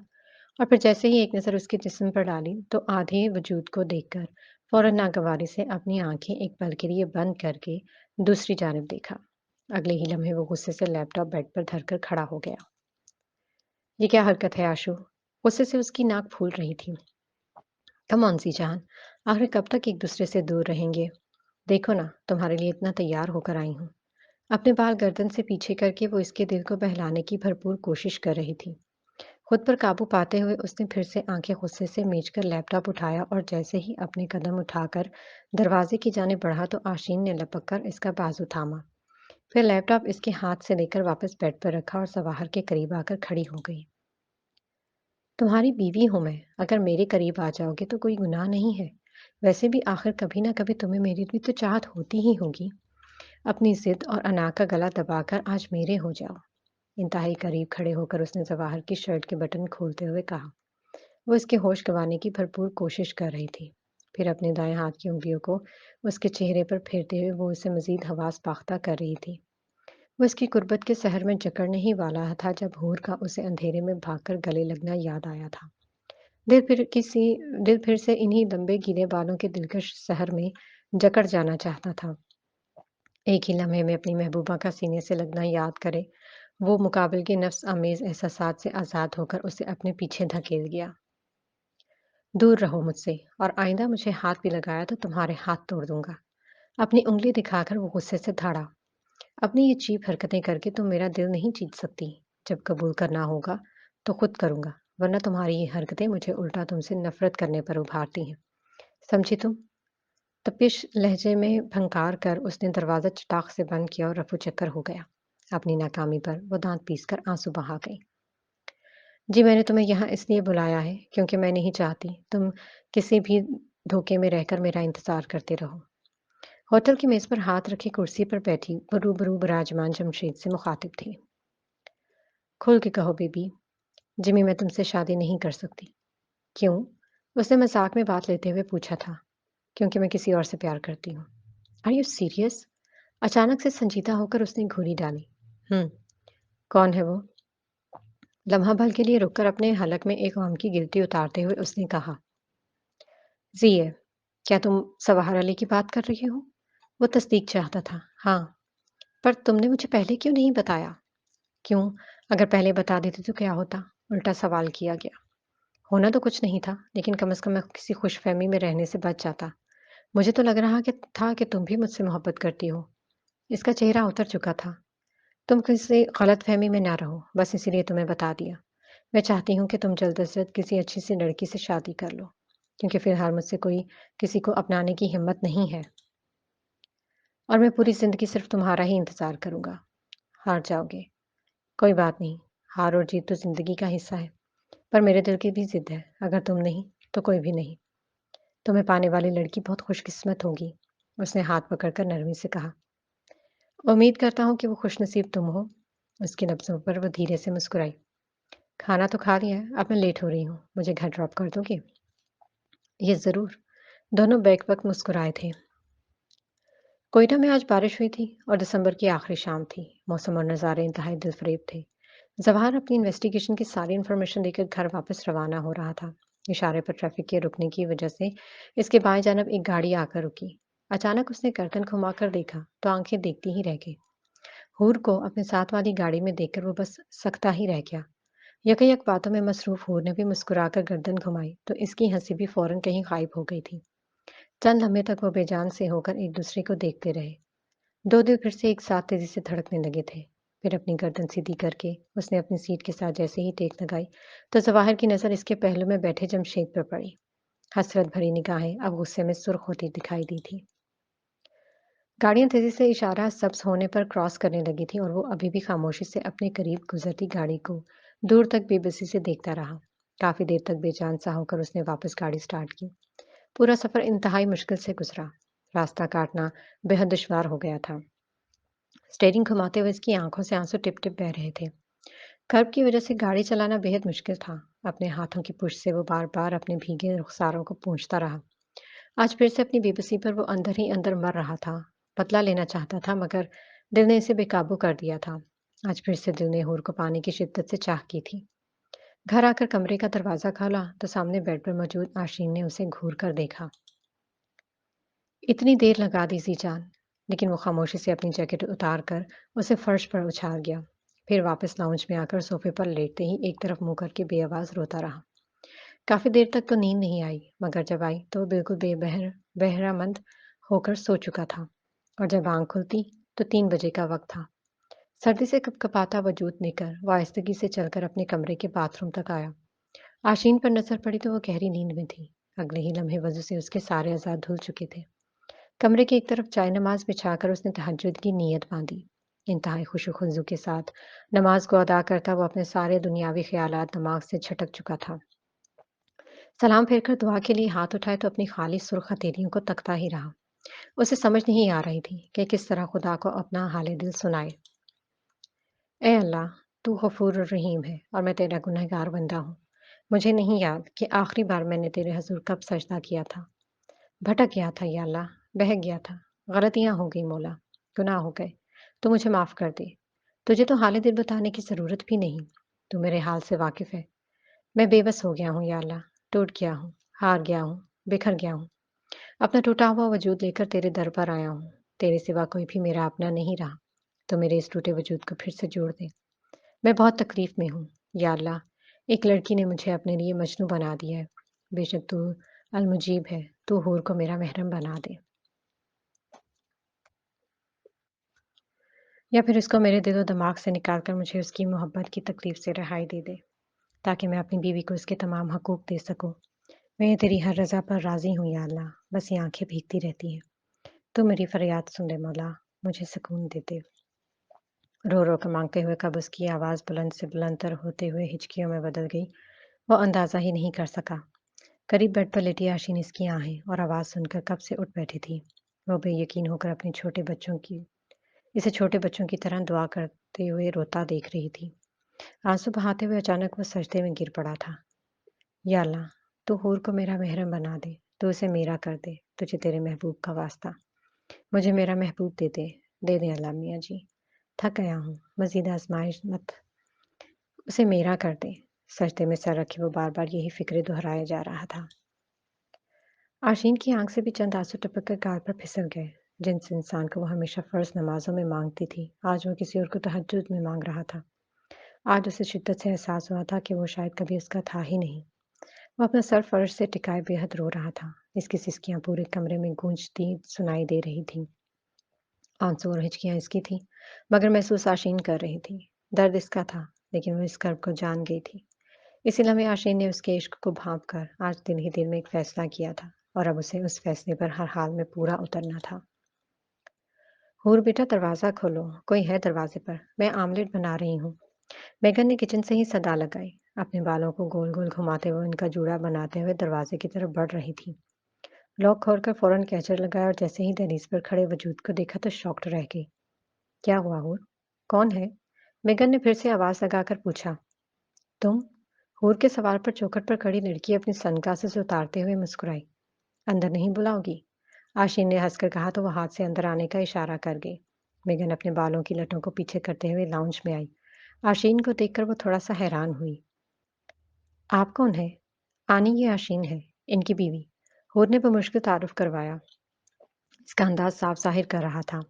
اور پھر جیسے ہی ایک نظر اس کے جسم پر ڈالی تو آدھے وجود کو دیکھ کر فوراً ناگواری سے اپنی آنکھیں ایک پل کے لیے بند کر کے دوسری جانب دیکھا۔ اگلے ہی لمحے وہ غصے سے لیپ ٹاپ بیڈ پر دھر کر کھڑا ہو گیا۔ یہ کیا حرکت ہے آشو؟ غصے سے اس کی ناک پھول رہی تھی۔ کم آن سی جان، آخر کب تک ایک دوسرے سے دور رہیں گے؟ دیکھو نا تمہارے لیے اتنا تیار ہو کر آئی ہوں۔ اپنے بال گردن سے پیچھے کر کے وہ اس کے دل کو بہلانے کی بھرپور کوشش کر رہی تھی۔ خود پر قابو پاتے ہوئے اس نے پھر سے آنکھیں غصے سے میچ کر لیپ ٹاپ اٹھایا اور جیسے ہی اپنے قدم اٹھا کر دروازے کی جانب بڑھا تو آشین نے لپک کر اس کا بازو تھاما، پھر لیپ ٹاپ اس کے ہاتھ سے لے کر واپس بیڈ پر رکھا اور ظواہر کے قریب آ کر کھڑی ہو گئی۔ تمہاری بیوی ہوں میں، اگر میرے قریب آ جاؤ گے تو کوئی گناہ نہیں ہے۔ ویسے بھی آخر کبھی نہ کبھی تمہیں میری بھی تو چاہت ہوتی ہی ہوگی۔ اپنی ضد اور انا کا گلا دبا کر آج میرے ہو جاؤ۔ انتہائی قریب کھڑے ہو کر اس نے ظواہر کی شرٹ کے بٹن کھولتے ہوئے کہا۔ وہ اس کے ہوش گنوانے کی بھرپور کوشش کر رہی تھی۔ پھر اپنے دائیں ہاتھ کی انگلیوں کو اس کے چہرے پر پھیرتے ہوئے وہ اسے مزید حواس باختہ کر رہی تھی۔ وہ اس کی قربت کے سحر میں جکڑنے ہی والا تھا جب حور کا اسے اندھیرے میں بھاگ کر گلے لگنا یاد آیا تھا۔ دل پھر سے انہی لمبے گیلے بالوں کے دلکش سحر میں جکڑ جانا چاہتا تھا۔ ایک ہی لمحے میں اپنی محبوبہ کا سینے سے لگنا یاد کرے وہ مقابل کے نفس آمیز احساسات سے آزاد ہو کر اسے اپنے پیچھے دھکیل گیا۔ دور رہو مجھ سے، اور آئندہ مجھے ہاتھ بھی لگایا تو تمہارے ہاتھ توڑ دوں گا۔ اپنی انگلی دکھا کر وہ غصے سے دھاڑا۔ اپنی یہ چیپ حرکتیں کر کے تم میرا دل نہیں جیت سکتی۔ جب قبول کرنا ہوگا تو خود کروں گا، ورنہ تمہاری یہ حرکتیں مجھے الٹا تم سے نفرت کرنے پر ابھارتی ہیں۔ سمجھی تم؟ تپش لہجے میں پھنکار کر اس نے دروازہ چٹاق سے بند کیا اور رفو چکر ہو گیا۔ اپنی ناکامی پر وہ دانت پیس کر آنسو بہا گئی۔ جی میں نے تمہیں یہاں اس لیے بلایا ہے کیونکہ میں نہیں چاہتی تم کسی بھی دھوکے میں رہ کر میرا انتظار کرتے رہو۔ होटल की मेज पर हाथ रखे कुर्सी पर बैठी वो रूबरू विराजमान जमशेद से मुखातिब थी। खुल के कहो बेबी, जिमी मैं तुमसे शादी नहीं कर सकती। क्यों? उसने मजाक में बात लेते हुए पूछा था। क्योंकि मैं किसी और से प्यार करती हूँ। Are you serious? अचानक से संजीदा होकर उसने घूरी डाली। कौन है वो? लम्हा भर के लिए रुककर अपने हलक में एक आम की गिल्टी उतारते हुए उसने कहा। जी है। क्या तुम सवाहर अली की बात कर रही हो? वो तस्दीक चाहता था। हाँ। पर तुमने मुझे पहले क्यों नहीं बताया? क्यों? अगर पहले बता देती तो क्या होता? उल्टा सवाल किया गया। होना तो कुछ नहीं था, लेकिन कम से कम मैं किसी खुशफहमी में रहने से बच जाता। मुझे तो लग रहा कि तुम भी मुझसे मोहब्बत करती हो। इसका चेहरा उतर चुका था। तुम किसी गलतफहमी में ना रहो, बस इसीलिए तुम्हें बता दिया। मैं चाहती हूँ कि तुम जल्द से जल्द किसी अच्छी सी लड़की से शादी कर लो, क्योंकि फिलहाल मुझसे कोई किसी को अपनाने की हिम्मत नहीं है और मैं पूरी ज़िंदगी सिर्फ तुम्हारा ही इंतज़ार करूँगा। हार जाओगे, कोई बात नहीं, हार और जीत तो ज़िंदगी का हिस्सा है, पर मेरे दिल की भी ज़िद है, अगर तुम नहीं, तो कोई भी नहीं। तुम्हें पाने वाली लड़की बहुत खुशकिस्मत होगी, उसने हाथ पकड़कर नरमी से कहा। उम्मीद करता हूँ कि वो खुशनसीब तुम हो। उसके लफ्ज़ों पर वो धीरे से मुस्कुराई। खाना तो खा लिया है, अब मैं लेट हो रही हूँ, मुझे घर ड्रॉप कर दोगे? ये ज़रूर। दोनों बैक-वक्त मुस्कुराए थे। कोयटा में आज बारिश हुई थी और दिसंबर की आखिरी शाम थी। मौसम और नज़ारे इंतहाई दिलफरेब थे। जवाहर अपनी इन्वेस्टिगेशन की सारी इन्फॉर्मेशन देकर घर वापस रवाना हो रहा था। इशारे पर ट्रैफिक के रुकने की वजह से इसके बाएं जानब एक गाड़ी आकर रुकी। अचानक उसने गर्दन घुमाकर देखा तो आंखें देखती ही रह गई। हूर को अपने साथ वाली गाड़ी में देखकर वो बस सकता ही रह गया। यकयक बातों में मसरूफ हूर ने भी मुस्कुराकर गर्दन घुमाई तो इसकी हंसी भी फौरन कहीं गायब हो गई थी। चंद लम्हे तक वो बेजान से होकर एक दूसरे को देखते रहे। दो दिल फिर से एक साथ तेजी से धड़कने लगे थे। फिर अपनी गर्दन सीधी करके उसने अपनी सीट के साथ जैसे ही टेक लगाई तो जवाहिर की नज़र इसके पहलू में बैठे जमशेद पर पड़ी। हसरत भरी निगाहें अब गुस्से में सुर्ख होती दिखाई दी थी। गाड़ियां तेजी से इशारा सब्ज होने पर क्रॉस करने लगी थी और वो अभी भी खामोशी से अपने करीब गुजरती गाड़ी को दूर तक बेबसी से देखता रहा। काफी देर तक बेजान सा होकर उसने वापस गाड़ी स्टार्ट की। पूरा सफर इंतहाई मुश्किल से गुजरा। रास्ता काटना बेहद दुश्वार हो गया था। स्टीयरिंग घुमाते हुए इसकी आंखों से आंसू टिप टिप बह रहे थे। कर्ब की वजह से गाड़ी चलाना बेहद मुश्किल था। अपने हाथों की पुश से वो बार बार अपने भीगे रुखसारों को पोंछता रहा। आज फिर से अपनी बेबसी पर वो अंदर ही अंदर मर रहा था। बदला लेना चाहता था मगर दिल ने इसे बेकाबू कर दिया था। आज फिर से दिल ने हूर को पाने की शिद्दत से चाह की थी। घर आकर कमरे का दरवाजा खोला तो सामने बेड पर मौजूद आशीन ने उसे घूर कर देखा। इतनी देर लगा दी जी जान, लेकिन वो खामोशी से अपनी जैकेट उतार कर उसे फर्श पर उछाल गया। फिर वापस लाउंज में आकर सोफे पर लेटते ही एक तरफ मुंह करके बेआवाज रोता रहा। काफी देर तक तो नींद नहीं आई, मगर जब आई तो वो बिल्कुल बहरामंद होकर सो चुका था। और जब आंख खुलती तो 3 बजे का वक्त था। सर्दी से कपकपाता वजूद लेकर वो आहिस्तगी से चलकर अपने कमरे के बाथरूम तक आया। आशीन पर नजर पड़ी तो वो गहरी नींद में थी। अगले ही लम्हे वजह से उसके सारे अज़ा धुल चुके थे। कमरे की एक तरफ चाय नमाज बिछाकर उसने तहज्जुद की नीयत बांधी। इंतहाई खुशू खुजू के साथ नमाज को अदा करता वो अपने सारे दुनियावी ख्यालात दिमाग से झटक चुका था। सलाम फेरकर दुआ के लिए हाथ उठाए तो अपनी खाली सुर्ख हथेलियों को तकता ही रहा। उसे समझ नहीं आ रही थी कि किस तरह खुदा को अपना हाल दिल सुनाए। ए अल्लाह, तू गफूर और रहीम है और मैं तेरा गुनहगार बंदा हूँ। मुझे नहीं याद कि आखिरी बार मैंने तेरे हजूर कब सजदा किया था। भटक गया था या अल्लाह, बहक गया था। गलतियाँ हो गई मौला, गुनाह हो गए। तो मुझे माफ़ कर दे। तुझे तो हाल दिल बताने की ज़रूरत भी नहीं। तू मेरे हाल से वाकिफ़ है। मैं बेबस हो गया हूँ या अल्लाह, टूट गया हूँ, हार गया हूँ, बिखर गया हूँ। अपना टूटा हुआ वजूद लेकर तेरे दर पर आया हूँ। तेरे सिवा कोई भी मेरा अपना नहीं रहा। तो मेरे इस टूटे वजूद को फिर से जोड़ दे। मैं बहुत तकलीफ में हूँ। या अल्लाह, एक लड़की ने मुझे अपने लिए मजनू बना दिया है। बेशक तू अलमुजीब है, तू हूर को मेरा महरम बना दे। या फिर उसको मेरे दिलो दिमाग से निकाल कर मुझे उसकी मोहब्बत की तकलीफ से रहाई दे दे, ताकि मैं अपनी बीवी को उसके तमाम हकूक दे सकूँ। मैं तेरी हर रज़ा पर राज़ी हूँ या अल्लाह, बस ये आँखें भीगती रहती हैं। तू मेरी फरियाद सुन ले मौला, मुझे सुकून दे दे। रो रो कर मांगते हुए कब उसकी आवाज़ बुलंद से बुलंदतर होते हुए हिचकियों में बदल गई, वो अंदाज़ा ही नहीं कर सका। करीब बेड पर लेटी आशीन इसकी आहें और आवाज़ सुनकर कब से उठ बैठी थी। वो बेयकीन होकर अपने इसे छोटे बच्चों की तरह दुआ करते हुए रोता देख रही थी। आंसू बहाते हुए अचानक वो सजदे में गिर पड़ा था। या अल्लाह, तू हूर को मेरा महरम बना दे, तू उसे मेरा कर दे, तुझे तेरे महबूब का वास्ता। मुझे मेरा महबूब दे दे अल्लाह मियाँ जी। थक गया हूँ, मज़ीद आज़माइश मत, उसे मेरा कर दे। सजदे में सर रखे वो बार-बार यही फ़िक्र दोहराया जा रहा था। आशीन की आँख से भी चंद आँसू टपक कर गाल पर फिसल गए। जिस इंसान को वो हमेशा फ़र्ज़ नमाज़ों में माँगती थी, आज वो किसी और को तहज्जुद में माँग रहा था। आज उसे शिद्दत से एहसास हुआ था कि वो शायद कभी उसका था ही नहीं। वो अपना सर फ़र्श से टिकाए बेहद रो रहा था। इसकी सिसकियाँ पूरे कमरे में गूंजती सुनाई दे रही थीं। आंसू और हिचकियाँ इसकी थीं, मगर महसूस आशीन कर रही थी। दर्द इसका था, लेकिन वो इस कर्ब को जान गई थी। इसी लम्हे आशीन ने उसके इश्क को भांप कर आज दिल ही दिल में एक फैसला किया था और अब उसे उस फैसले पर हर हाल में पूरा उतरना था। हूर बेटा, दरवाज़ा खोलो, कोई है दरवाजे पर, मैं आमलेट बना रही हूँ। मेघन ने किचन से ही सदा लगाई। अपने बालों को गोल गोल घुमाते हुए उनका जूड़ा बनाते हुए दरवाजे की तरफ बढ़ रही थी। लॉक खोलकर फौरन कैचर लगाया और जैसे ही दहलीज पर खड़े वजूद को देखा तो शॉक्ड रह गई। क्या हुआ हूर? कौन है? मेघन ने फिर से आवाज लगाकर पूछा। तुम? हूर के सवाल पर चौखट पर खड़ी लड़की अपनी सनग्लासेस उतारते हुए मुस्कुराई। अंदर नहीं बुलाओगी? आशीन ने हंसकर कहा तो वह हाथ से अंदर आने का इशारा कर गई। मेघन अपने बालों की लटों को पीछे करते हुए लाउंज में आई। आशीन को देखकर वो थोड़ा सा हैरान हुई। आप कौन है? आनी, ये आशीन है, इनकी बीवी। हूर ने बमुश्किल तारुफ करवाया। इसका अंदाज साफ जाहिर कर रहा था।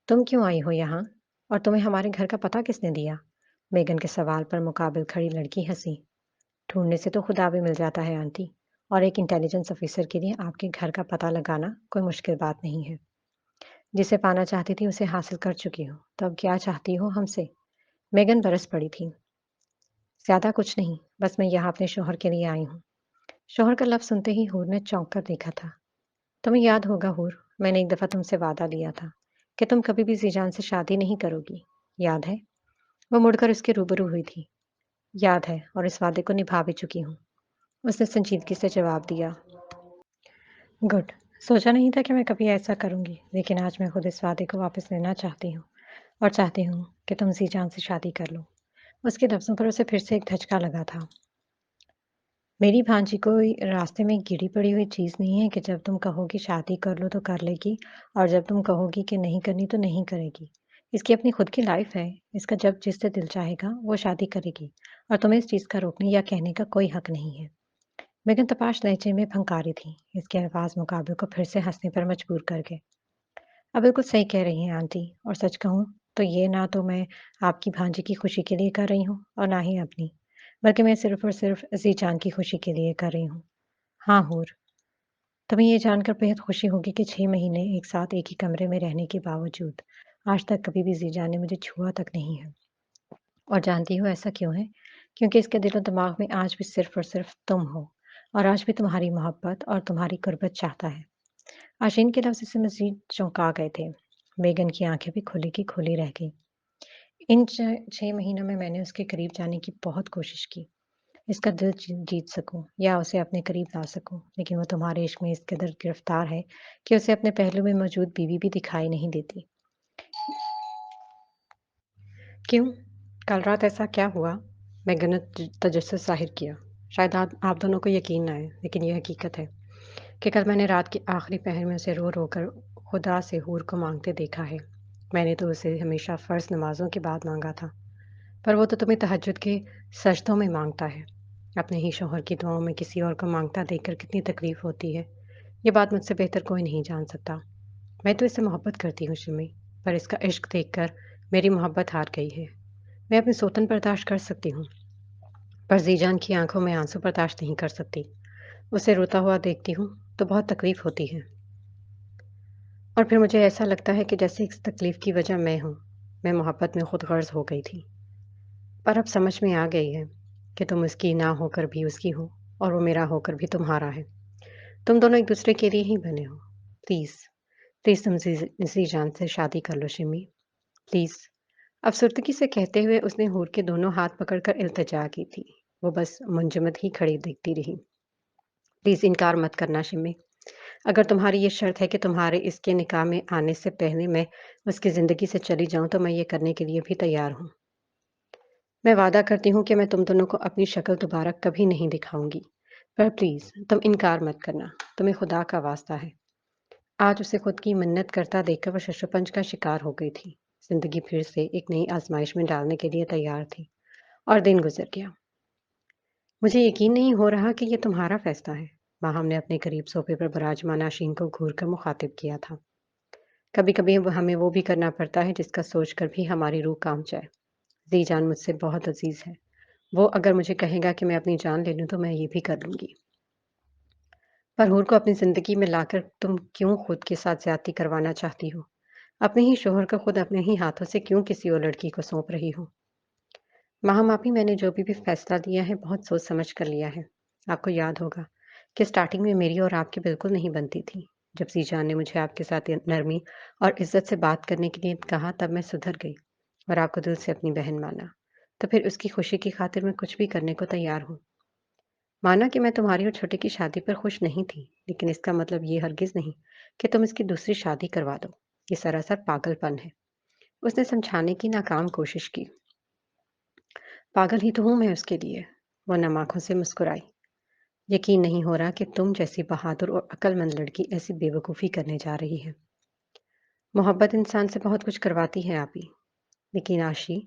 तुम क्यों आई हो यहाँ? और तुम्हें हमारे घर का पता किसने दिया? मेघन के सवाल पर मुकाबिल खड़ी लड़की हंसी। ढूंढने से तो खुदा भी मिल जाता है आंटी, और एक इंटेलिजेंस ऑफिसर के लिए आपके घर का पता लगाना कोई मुश्किल बात नहीं है। जिसे पाना चाहती थी उसे हासिल कर चुकी हो, तो अब क्या चाहती हो हमसे? मेघन बरस पड़ी थी। ज्यादा कुछ नहीं, बस मैं यहाँ अपने शोहर के लिए आई हूँ। शोहर का लफ्ज सुनते ही हूर ने चौंक कर देखा था। तुम्हें याद होगा हूर, मैंने एक दफा तुमसे वादा लिया था कि तुम कभी भी जीजान से शादी नहीं करोगी। याद है? वो मुड़कर उसके रूबरू हुई थी। याद है, और इस वादे को निभा भी चुकी हूँ, उसने संजीदगी से जवाब दिया। गुड। सोचा नहीं था कि मैं कभी ऐसा करूंगी, लेकिन आज मैं खुद इस वादे को वापस लेना चाहती हूँ और चाहती हूँ कि तुम जीजान से शादी कर लो। उसके लफ्जों पर उसे फिर से एक धचका लगा था। मेरी भांजी कोई रास्ते में गिरी पड़ी हुई चीज़ नहीं है कि जब तुम कहोगी शादी कर लो तो कर लेगी, और जब तुम कहोगी कि नहीं करनी तो नहीं करेगी। इसकी अपनी खुद की लाइफ है। इसका जब जिससे दिल चाहेगा वो शादी करेगी, और तुम्हें इस चीज़ का रोकने या कहने का कोई हक नहीं है। मेघन तपाश लहजे में फंकारी थी। इसके अल्फाज मुकाबले को फिर से हंसने पर मजबूर कर गए। अब बिल्कुल सही कह रही हैं आंटी, और सच कहूँ तो ये ना तो मैं आपकी भांजी की खुशी के लिए कर रही हूँ और ना ही अपनी, बल्कि मैं सिर्फ और सिर्फ जीजान की खुशी के लिए कर रही हूँ। हाँ हूर, तुम्हें ये जानकर बेहद खुशी होगी कि 6 महीने एक साथ एक ही कमरे में रहने के बावजूद आज तक कभी भी जीजान ने मुझे छुआ तक नहीं है। और जानती हो ऐसा क्यों है? क्योंकि इसके दिलो दिमाग में आज भी सिर्फ और सिर्फ तुम हो, और आज भी तुम्हारी मोहब्बत और तुम्हारी कुर्बत चाहता है। आशीन के लफ्ज़ इसे मज़ीद चौंका गए थे। मेघन की आँखें भी खुली की खुली रह गईं। इन 6 महीनों में मैंने उसके करीब जाने की बहुत कोशिश की। इसका दिल जीत सकूँ या उसे अपने करीब ला सकूँ, लेकिन वो तुम्हारे इश्क में इस कदर गिरफ्तार है कि उसे अपने पहलू में मौजूद बीवी भी दिखाई नहीं देती। क्यों? कल रात ऐसा क्या हुआ? मेघन ने तजस्सुस ज़ाहिर किया। शायद आप दोनों को यकीन ना आए, लेकिन ये हकीकत है कि कल मैंने रात के आखिरी पहर में उसे रो रो कर खुदा से हूर को मांगते देखा है। मैंने तो उसे हमेशा फ़र्ज़ नमाज़ों के बाद मांगा था, पर वो तो तुम्हें तहज्जुद के सजदों में मांगता है। अपने ही शौहर की दुआओं में किसी और को मांगता देखकर कितनी तकलीफ़ होती है, ये बात मुझसे बेहतर कोई नहीं जान सकता। मैं तो इससे मोहब्बत करती हूँ शिमी, पर इसका इश्क देखकर मेरी मोहब्बत हार गई है। मैं अपनी सोतन बर्दाश्त कर सकती हूँ, पर जीजान की आंखों में आंसू बर्दाश्त नहीं कर सकती। उसे रोता हुआ देखती हूँ तो बहुत तकलीफ होती है, और फिर मुझे ऐसा लगता है कि जैसे इस तकलीफ की वजह मैं हूँ। मैं मोहब्बत में खुद गर्ज हो गई थी, पर अब समझ में आ गई है कि तुम उसकी ना होकर भी उसकी हो, और वो मेरा होकर भी तुम्हारा है। तुम दोनों एक दूसरे के लिए ही बने हो। प्लीज़, प्लीज़ तुम जीजान से शादी कर लो शिमी, प्लीज़। अफसुर्दगी से कहते हुए उसने हूर के दोनों हाथ पकड़कर इल्तिजा की थी। वो बस मुंजमद ही खड़ी दिखती रही। प्लीज़ इनकार मत करना शिमी। اگر تمہاری یہ شرط ہے کہ تمہارے اس کے نکاح میں آنے سے پہلے میں اس کی زندگی سے چلی جاؤں تو میں یہ کرنے کے لیے بھی تیار ہوں۔ میں وعدہ کرتی ہوں کہ میں تم دونوں کو اپنی شکل دوبارہ کبھی نہیں دکھاؤں گی، پر پلیز تم انکار مت کرنا، تمہیں خدا کا واسطہ ہے۔ آج اسے خود کی منت کرتا دیکھ کر وہ ششپنج کا شکار ہو گئی تھی۔ زندگی پھر سے ایک نئی آزمائش میں ڈالنے کے لیے تیار تھی، اور دن گزر گیا۔ مجھے یقین نہیں ہو رہا کہ یہ تمہارا فیصلہ ہے، ماہم نے اپنے قریب صوفے پر براجمان آشین کو گھور کر مخاطب کیا تھا۔ کبھی کبھی ہمیں وہ بھی کرنا پڑتا ہے جس کا سوچ کر بھی ہماری روح کانپ جائے۔ ذی جان مجھ سے بہت عزیز ہے، وہ اگر مجھے کہے گا کہ میں اپنی جان لے لوں تو میں یہ بھی کر لوں گی۔ پر حور کو اپنی زندگی میں لا کر تم کیوں خود کے ساتھ زیادتی کروانا چاہتی ہو؟ اپنے ہی شوہر کو خود اپنے ہی ہاتھوں سے کیوں کسی اور لڑکی کو سونپ رہی ہو؟ ماہم آپی، میں نے جو بھی فیصلہ لیا ہے بہت سوچ سمجھ کر لیا ہے۔ آپ کو یاد ہوگا کہ سٹارٹنگ میں میری اور آپ کی بالکل نہیں بنتی تھی۔ جب ذی جان نے مجھے آپ کے ساتھ نرمی اور عزت سے بات کرنے کے لیے کہا تب میں سدھر گئی اور آپ کو دل سے اپنی بہن مانا، تو پھر اس کی خوشی کی خاطر میں کچھ بھی کرنے کو تیار ہوں۔ مانا کہ میں تمہاری اور چھوٹے کی شادی پر خوش نہیں تھی، لیکن اس کا مطلب یہ ہرگز نہیں کہ تم اس کی دوسری شادی کروا دو۔ یہ سراسر پاگل پن ہے۔ اس نے سمجھانے کی ناکام کوشش کی۔ پاگل ہی تو ہوں میں اس کے لیے، وہ نم آنکھوں سے مسکرائی۔ یقین نہیں ہو رہا کہ تم جیسی بہادر اور عقل مند لڑکی ایسی بے وقوفی کرنے جا رہی ہے۔ محبت انسان سے بہت کچھ کرواتی ہے آپی، لیکن آشی،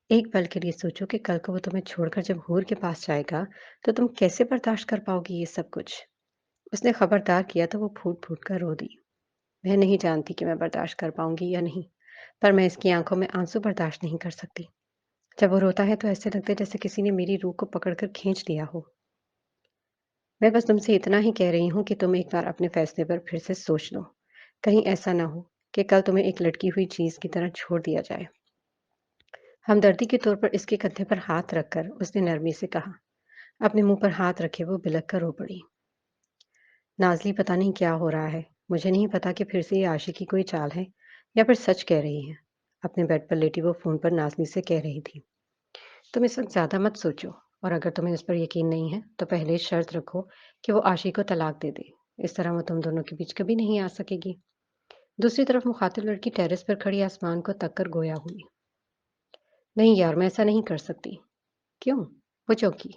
ایک پل کے لیے سوچو کہ کل کو وہ تمہیں چھوڑ کر جب حور کے پاس جائے گا تو تم کیسے برداشت کر پاؤ گی یہ سب کچھ؟ اس نے خبردار کیا تو وہ پھوٹ پھوٹ کر رو دی۔ میں نہیں جانتی کہ میں برداشت کر پاؤں گی یا نہیں، پر میں اس کی آنکھوں میں آنسو برداشت نہیں کر سکتی۔ جب وہ روتا ہے تو ایسے لگتا ہے جیسے کسی نے میری روح کو پکڑ کر کھینچ لیا ہو۔ میں بس تم سے اتنا ہی کہہ رہی ہوں کہ تم ایک بار اپنے فیصلے پر پھر سے سوچ لو، کہیں ایسا نہ ہو کہ کل تمہیں ایک لٹکی ہوئی چیز کی طرح چھوڑ دیا جائے۔ ہمدردی کے طور پر اس کے کندھے پر ہاتھ رکھ کر اس نے نرمی سے کہا۔ اپنے منہ پر ہاتھ رکھے وہ بلک کر رو پڑی۔ نازلی، پتہ نہیں کیا ہو رہا ہے، مجھے نہیں پتا کہ پھر سے یہ عاشق کی کوئی چال ہے یا پھر سچ کہہ رہی ہے۔ اپنے بیڈ پر لیٹی وہ فون پر نازلی سے کہہ رہی تھی۔ تم اس وقت زیادہ مت سوچو، اور اگر تمہیں اس پر یقین نہیں ہے تو پہلے شرط رکھو کہ وہ عاشق کو طلاق دے دے، اس طرح وہ تم دونوں کے بیچ کبھی نہیں آ سکے گی۔ دوسری طرف مخاطب لڑکی ٹیرس پر کھڑی آسمان کو تک کر گویا ہوئی۔ نہیں یار، میں ایسا نہیں کر سکتی۔ کیوں؟ وہ چونکی؟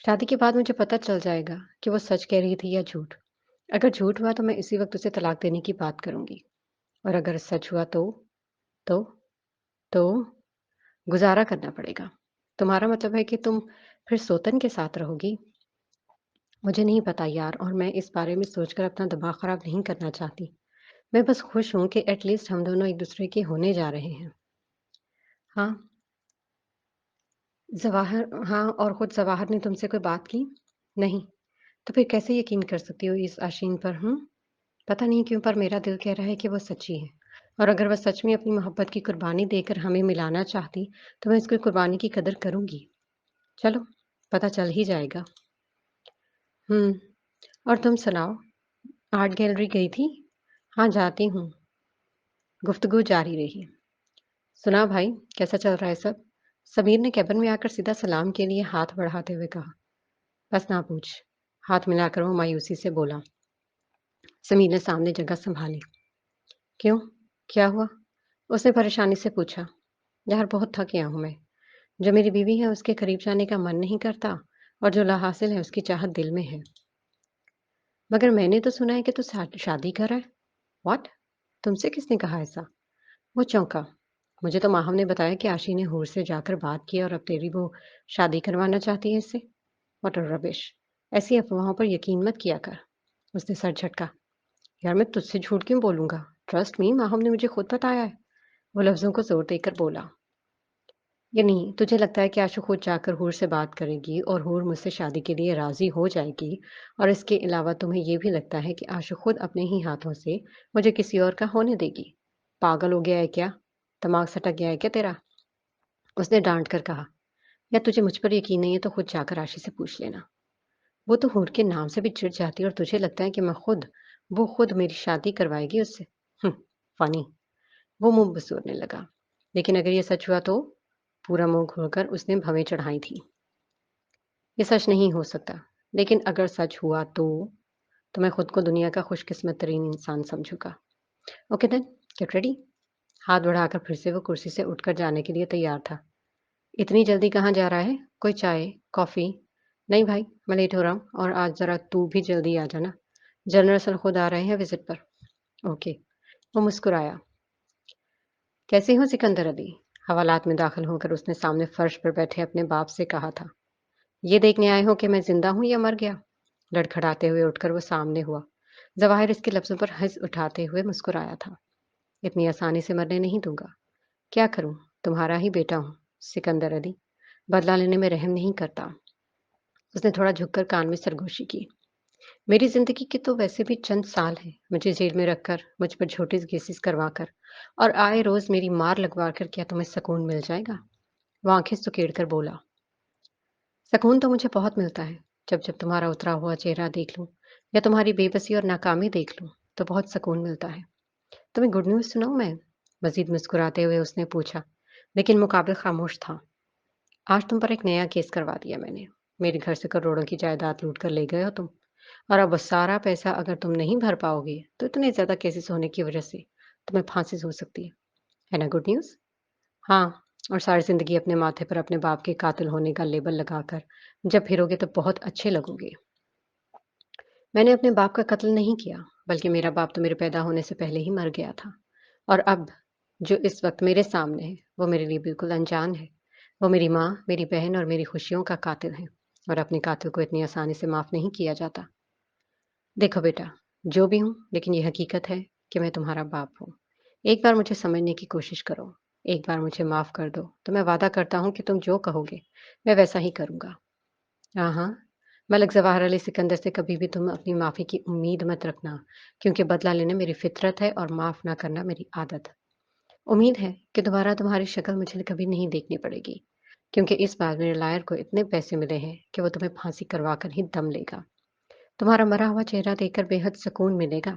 شادی کے بعد مجھے پتہ چل جائے گا کہ وہ سچ کہہ رہی تھی یا جھوٹ۔ اگر جھوٹ ہوا تو میں اسی وقت اسے طلاق دینے کی بات کروں گی، اور اگر سچ ہوا تو تو گزارا کرنا پڑے گا۔ تمہارا مطلب ہے کہ تم پھر سوتن کے ساتھ رہو گی؟ مجھے نہیں پتا یار، اور میں اس بارے میں سوچ کر اپنا دماغ خراب نہیں کرنا چاہتی۔ میں بس خوش ہوں کہ ایٹ لیسٹ ہم دونوں ایک دوسرے کے ہونے جا رہے ہیں۔ ہاں ظواہر، ہاں، اور خود ظواہر نے تم سے کوئی بات کی؟ نہیں؟ تو پھر کیسے یقین کر سکتی ہو اس آشین پر؟ پتہ نہیں کیوں پر میرا دل کہہ رہا ہے کہ وہ سچی ہے، اور اگر وہ سچ میں اپنی محبت کی قربانی دے کر ہمیں ملانا چاہتی تو میں اس کی قربانی کی قدر کروں گی۔ چلو، پتہ چل ہی جائے گا۔ ہم اور تم سناؤ، آرٹ گیلری گئی تھی؟ ہاں جاتی ہوں۔ گفتگو جاری رہی۔ سنا بھائی، کیسا چل رہا ہے سب؟ سمیر نے کیبن میں آ کر سیدھا سلام کے لیے ہاتھ بڑھاتے ہوئے کہا۔ بس نہ پوچھ، ہاتھ ملا کر وہ مایوسی سے بولا۔ سمیر نے سامنے جگہ سنبھالی۔ کیوں؟ کیا ہوا؟ اس نے پریشانی سے پوچھا۔ یار بہت تھک گیا ہوں میں، جو میری بیوی ہے اس کے قریب جانے کا من نہیں کرتا، اور جو لا حاصل ہے اس کی چاہت دل میں ہے۔ مگر میں نے تو سنا ہے کہ تو شادی کر رہا ہے۔ واٹ؟ تم سے کس نے کہا ایسا؟ وہ چونکا۔ مجھے تو ماہم نے بتایا کہ آشی نے حور سے جا کر بات کی اور اب تیری وہ شادی کروانا چاہتی ہے اس سے۔ واٹ ربش! ایسی افواہوں پر یقین مت کیا کر۔ اس نے سر جھٹکا۔ یار میں تجھ سے جھوٹ کیوں بولوں گا؟ ٹرسٹ می، ماہم نے مجھے خود بتایا ہے۔ وہ لفظوں کو زور دے کر بولا۔ یعنی تجھے لگتا ہے کہ آشو خود جا کر حور سے بات کرے گی اور حور مجھ سے شادی کے لیے راضی ہو جائے گی، اور اس کے علاوہ تمہیں یہ بھی لگتا ہے کہ آشو خود اپنے ہی ہاتھوں سے مجھے کسی اور کا ہونے دے گی؟ پاگل ہو گیا ہے کیا؟ دماغ سٹک گیا ہے کیا تیرا؟ اس نے ڈانٹ کر کہا۔ یا تجھے مجھ پر یقین نہیں ہے تو خود جا کر آشی سے پوچھ لینا۔ وہ تو حور کے نام سے بھی چڑ جاتی ہے، اور تجھے لگتا ہے کہ وہ خود میری شادی کروائے گی اس سے؟ فنی۔ وہ منہ بسورنے لگا۔ لیکن اگر یہ سچ ہوا تو؟ پورا منہ کھول کر اس نے بھویں چڑھائی تھی۔ یہ سچ نہیں ہو سکتا، لیکن اگر سچ ہوا تو؟ تو میں خود کو دنیا کا خوش قسمت ترین انسان سمجھوں گا۔ Okay then, get ready. ہاتھ بڑھا کر پھر سے وہ کرسی سے اٹھ کر جانے کے لیے تیار تھا۔ اتنی جلدی کہاں جا رہا ہے؟ کوئی چائے، کافی؟ نہیں بھائی، میں لیٹ ہو رہا ہوں اور آج ذرا تو بھی جلدی آ جانا۔ جنرل سر خود آ رہے ہیں وزٹ پر۔ اوکے۔ وہ مسکرایا۔ کیسے ہو سکندر علی؟ حوالات میں داخل ہو کر اس نے سامنے فرش پر بیٹھے اپنے باپ سے کہا تھا۔ یہ دیکھنے آئے ہو کہ میں زندہ ہوں یا مر گیا؟ لڑکھڑاتے ہوئے اٹھ کر وہ سامنے ہوا۔ ظواہر اس کے لفظوں پر ہنس اٹھاتے ہوئے مسکرایا تھا۔ اتنی آسانی سے مرنے نہیں دوں گا۔ کیا کروں؟ تمہارا ہی بیٹا ہوں سکندر علی، بدلہ لینے میں رحم نہیں کرتا۔ اس نے تھوڑا جھک کر کان میں سرگوشی کی۔ میری زندگی کے تو ویسے بھی چند سال ہیں، مجھے جیل میں رکھ کر، مجھ پر جھوٹی کیسز کروا کر اور آئے روز میری مار لگوا کر کیا تمہیں سکون مل جائے گا؟ وہ آنکھیں سکیڑ کر بولا۔ سکون تو مجھے بہت ملتا ہے، جب جب تمہارا اترا ہوا چہرہ دیکھ لوں یا تمہاری بے بسی اور ناکامی دیکھ لوں تو بہت سکون ملتا ہے۔ تمہیں گڈ نیوز سناؤں میں؟ مزید مسکراتے ہوئے اس نے پوچھا، لیکن مقابل خاموش تھا۔ آج تم پر ایک نیا کیس کروا دیا میں نے۔ میرے گھر سے کروڑوں کی جائیداد لوٹ کر لے گئے ہو تم، اور اب وہ سارا پیسہ اگر تم نہیں بھر پاؤ گے تو اتنے زیادہ کیسز ہونے کی وجہ سے تمہیں پھانسی ہو سکتی ہے نا گڈ نیوز؟ ہاں، اور ساری زندگی اپنے ماتھے پر اپنے باپ کے قاتل ہونے کا لیبل لگا کر جب پھرو گے تو بہت اچھے لگو گے۔ میں نے اپنے باپ کا قتل نہیں کیا، بلکہ میرا باپ تو میرے پیدا ہونے سے پہلے ہی مر گیا تھا، اور اب جو اس وقت میرے سامنے ہے وہ میرے لیے بالکل انجان ہے۔ وہ میری ماں، میری بہن اور میری خوشیوں کا قاتل ہے، اور اپنے قاتل کو اتنی آسانی سے معاف نہیں کیا جاتا۔ دیکھو بیٹا، جو بھی ہوں لیکن یہ حقیقت ہے کہ میں تمہارا باپ ہوں۔ ایک بار مجھے سمجھنے کی کوشش کرو، ایک بار مجھے معاف کر دو تو میں وعدہ کرتا ہوں کہ تم جو کہو گے میں ویسا ہی کروں گا۔ ہاں ہاں، ملک ظواہر علی سکندر سے کبھی بھی تم اپنی معافی کی امید مت رکھنا، کیونکہ بدلہ لینا میری فطرت ہے اور معاف نہ کرنا میری عادت۔ امید ہے کہ دوبارہ تمہاری شکل مجھے کبھی نہیں دیکھنی پڑے گی، کیونکہ اس بار میرے لائر کو اتنے پیسے ملے ہیں کہ وہ تمہیں پھانسی کروا کر ہی دم لے گا۔ تمہارا مرا ہوا چہرہ دیکھ کر بے حد سکون ملے گا۔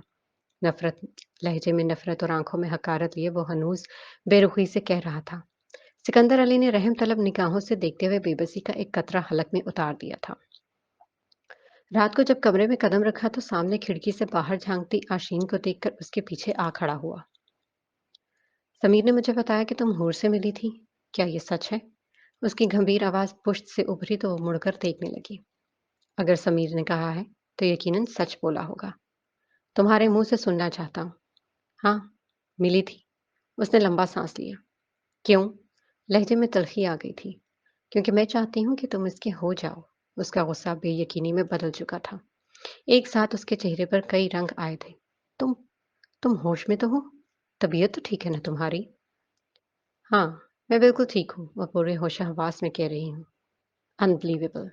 نفرت لہجے میں نفرت اور آنکھوں میں حقارت لیے وہ ہنوز بے رخی سے کہہ رہا تھا۔ سکندر علی نے رحم طلب نگاہوں سے دیکھتے ہوئے بے بسی کا ایک قطرہ حلق میں اتار دیا تھا۔ رات کو جب کمرے میں قدم رکھا تو سامنے کھڑکی سے باہر جھانکتی آشین کو دیکھ کر اس کے پیچھے آ کھڑا ہوا۔ سمیر نے مجھے بتایا کہ تم حور سے ملی تھی، کیا یہ سچ ہے؟ اس کی گھمبیر آواز پشت سے ابھری تو وہ مڑ کر دیکھنے لگی۔ اگر سمیر نے کہا ہے تو یقیناً سچ بولا ہوگا۔ تمہارے منہ سے سننا چاہتا ہوں۔ ہاں، ملی تھی۔ اس نے لمبا سانس لیا۔ کیوں؟ لہجے میں تلخی آ گئی تھی۔ کیونکہ میں چاہتی ہوں کہ تم اس کے ہو جاؤ۔ اس کا غصہ بے یقینی میں بدل چکا تھا۔ ایک ساتھ اس کے چہرے پر کئی رنگ آئے تھے۔ تم تم ہوش میں تو ہو؟ طبیعت تو ٹھیک ہے نا تمہاری؟ ہاں، میں بالکل ٹھیک ہوں اور پورے ہوش حواس میں کہہ رہی ہوں۔ انبلیویبل۔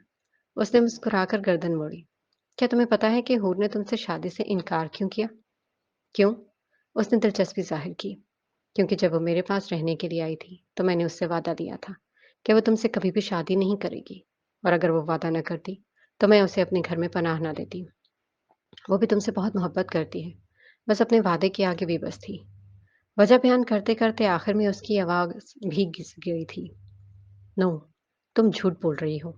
اس نے مسکرا کر گردن موڑی۔ کیا تمہیں پتا ہے کہ حور نے تم سے شادی سے انکار کیوں کیا؟ کیوں؟ اس نے دلچسپی ظاہر کی۔ کیونکہ جب وہ میرے پاس رہنے کے لیے آئی تھی تو میں نے اس سے وعدہ دیا تھا کہ وہ تم سے کبھی بھی شادی نہیں کرے گی، اور اگر وہ وعدہ نہ کرتی تو میں اسے اپنے گھر میں پناہ نہ دیتی۔ وہ بھی تم سے بہت محبت کرتی ہے، بس اپنے وعدے کے آگے بھی بس تھی۔ وجہ بیان کرتے کرتے آخر میں اس کی آواز بھی گھس گئی تھی۔ نو، تم جھوٹ بول رہی ہو۔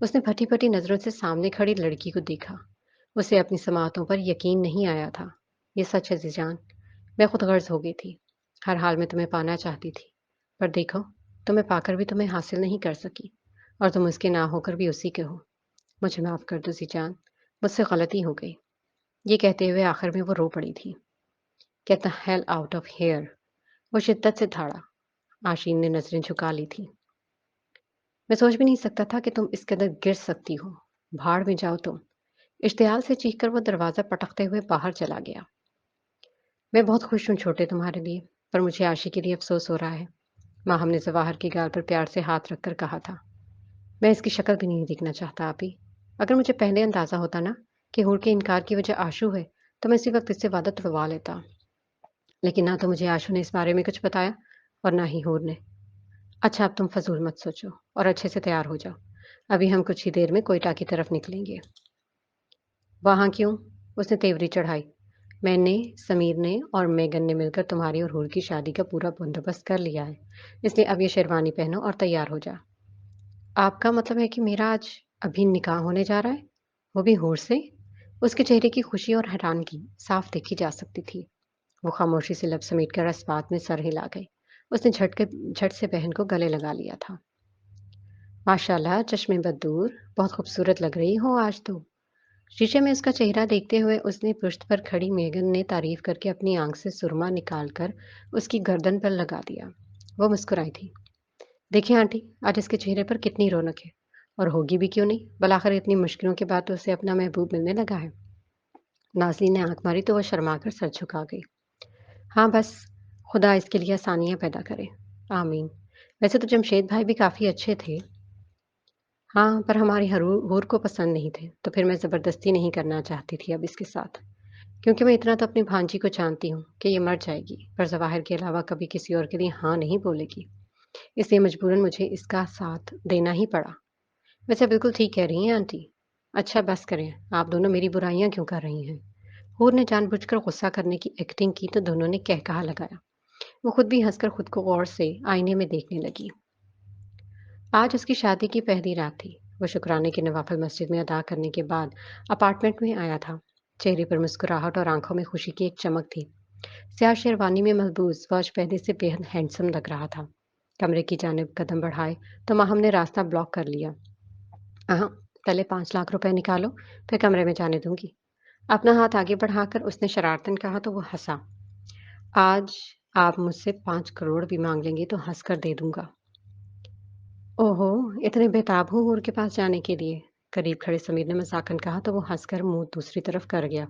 اس نے پھٹی پھٹی نظروں سے سامنے کھڑی لڑکی کو دیکھا۔ اسے اپنی سماعتوں پر یقین نہیں آیا تھا۔ یہ سچ ہے ذیشان، میں خود غرض ہو گئی تھی۔ ہر حال میں تمہیں پانا چاہتی تھی، پر دیکھو، تمہیں پا کر بھی تمہیں حاصل نہیں کر سکی، اور تم اس کے نہ ہو کر بھی اسی کے ہو۔ مجھے معاف کر دو ذیشان، مجھ سے غلطی ہو گئی۔ یہ کہتے ہوئے آخر میں وہ رو پڑی تھی۔ Get the hell out of here! وہ شدت سے دھاڑا۔ آشین نے نظریں جھکا لی تھی۔ میں سوچ بھی نہیں سکتا تھا کہ تم اس قدر گر سکتی ہو۔ بھاڑ میں جاؤ تم! اشتعال سے چیخ کر وہ دروازہ پٹکتے ہوئے باہر چلا گیا۔ میں بہت خوش ہوں چھوٹے تمہارے لیے، پر مجھے عاشق کے لیے افسوس ہو رہا ہے۔ ماہم نے ظواہر کی گال پر پیار سے ہاتھ رکھ کر کہا تھا۔ میں اس کی شکل بھی نہیں دیکھنا چاہتا آپی۔ اگر مجھے پہلے اندازہ ہوتا نا کہ حور کے انکار کی وجہ آشو ہے تو میں اسی وقت اس سے وعدہ توڑوا لیتا، لیکن نہ تو مجھے آشو نے اس بارے میں کچھ بتایا اور نہ ہی حور نے۔ اچھا، اب تم فضول مت سوچو اور اچھے سے تیار ہو جاؤ، ابھی ہم کچھ ہی دیر میں کوئٹہ کی طرف نکلیں گے۔ وہاں کیوں؟ اس نے تیوری چڑھائی۔ میں نے، سمیر نے اور میگن نے مل کر تمہاری اور حور کی شادی کا پورا بندوبست کر لیا ہے، اس لیے اب یہ شیروانی پہنو اور تیار ہو جا۔ آپ کا مطلب ہے کہ میرا آج ابھی نکاح ہونے جا رہا ہے، وہ بھی حور سے؟ اس کے چہرے کی خوشی اور حیرانگی صاف دیکھی جا سکتی تھی۔ وہ خاموشی سے لب سمیٹ کر اس بات میں سر ہلا گئی۔ اس نے جھٹ سے بہن کو گلے لگا لیا تھا۔ ماشاء اللہ، چشمے بدور، بہت خوبصورت لگ رہی ہو آج تو۔ شیشے میں اس کا چہرہ دیکھتے ہوئے اس نے پشت پر کھڑی میگن نے تعریف کر کے اپنی آنکھ سے سرما نکال کر اس کی گردن پر لگا دیا۔ وہ مسکرائی تھی۔ دیکھیں آنٹی، آج اس کے چہرے پر کتنی رونق ہے، اور ہوگی بھی کیوں نہیں، بالآخر اتنی مشکلوں کے بعد تو اسے اپنا محبوب ملنے لگا ہے۔ نازلی نے آنکھ ماری تو وہ شرما کر سر جھکا گئی۔ ہاں بس، خدا اس کے لیے آسانیاں پیدا کرے، آمین۔ ویسے تو جمشید بھائی بھی کافی اچھے تھے۔ ہاں، پر ہماری حور کو پسند نہیں تھے، تو پھر میں زبردستی نہیں کرنا چاہتی تھی اب اس کے ساتھ، کیونکہ میں اتنا تو اپنی بھانجی کو جانتی ہوں کہ یہ مر جائے گی، پر ظواہر کے علاوہ کبھی کسی اور کے لیے ہاں نہیں بولے گی، اس لیے مجبوراً مجھے اس کا ساتھ دینا ہی پڑا۔ ویسے بالکل ٹھیک کہہ رہی ہیں آنٹی۔ اچھا بس کریں، آپ دونوں میری برائیاں کیوں کر رہی ہیں؟ حور نے جان بوجھ کر غصہ کرنے کی ایکٹنگ کی تو دونوں نے کہا لگایا۔ وہ خود بھی ہنس کر خود کو غور سے آئینے میں دیکھنے لگی۔ آج اس کی شادی کی پہلی رات تھی۔ وہ شکرانے کے نوافل مسجد میں ادا کرنے کے بعد اپارٹمنٹ میں آیا تھا۔ چہرے پر مسکراہٹ اور آنکھوں میں خوشی کی ایک چمک تھی۔ سیاہ شیروانی میں ملبوس واچ پہنے سے بے حد ہینڈسم لگ رہا تھا۔ کمرے کی جانب قدم بڑھائے تو ماہم نے راستہ بلاک کر لیا۔ ہاں، پہلے 5 لاکھ روپے نکالو، پھر کمرے میں جانے دوں گی۔ اپنا ہاتھ آگے بڑھا کر اس نے شرارتن کہا تو وہ ہنسا۔ آج آپ مجھ سے 5 کروڑ بھی مانگ لیں گے تو ہنس کر دے دوں گا۔ اوہو، اتنے بےتاب ہوں حور کے پاس جانے کے لیے؟ قریب کھڑے سمیر نے مذاقن کہا تو وہ ہنس کر منہ دوسری طرف کر گیا۔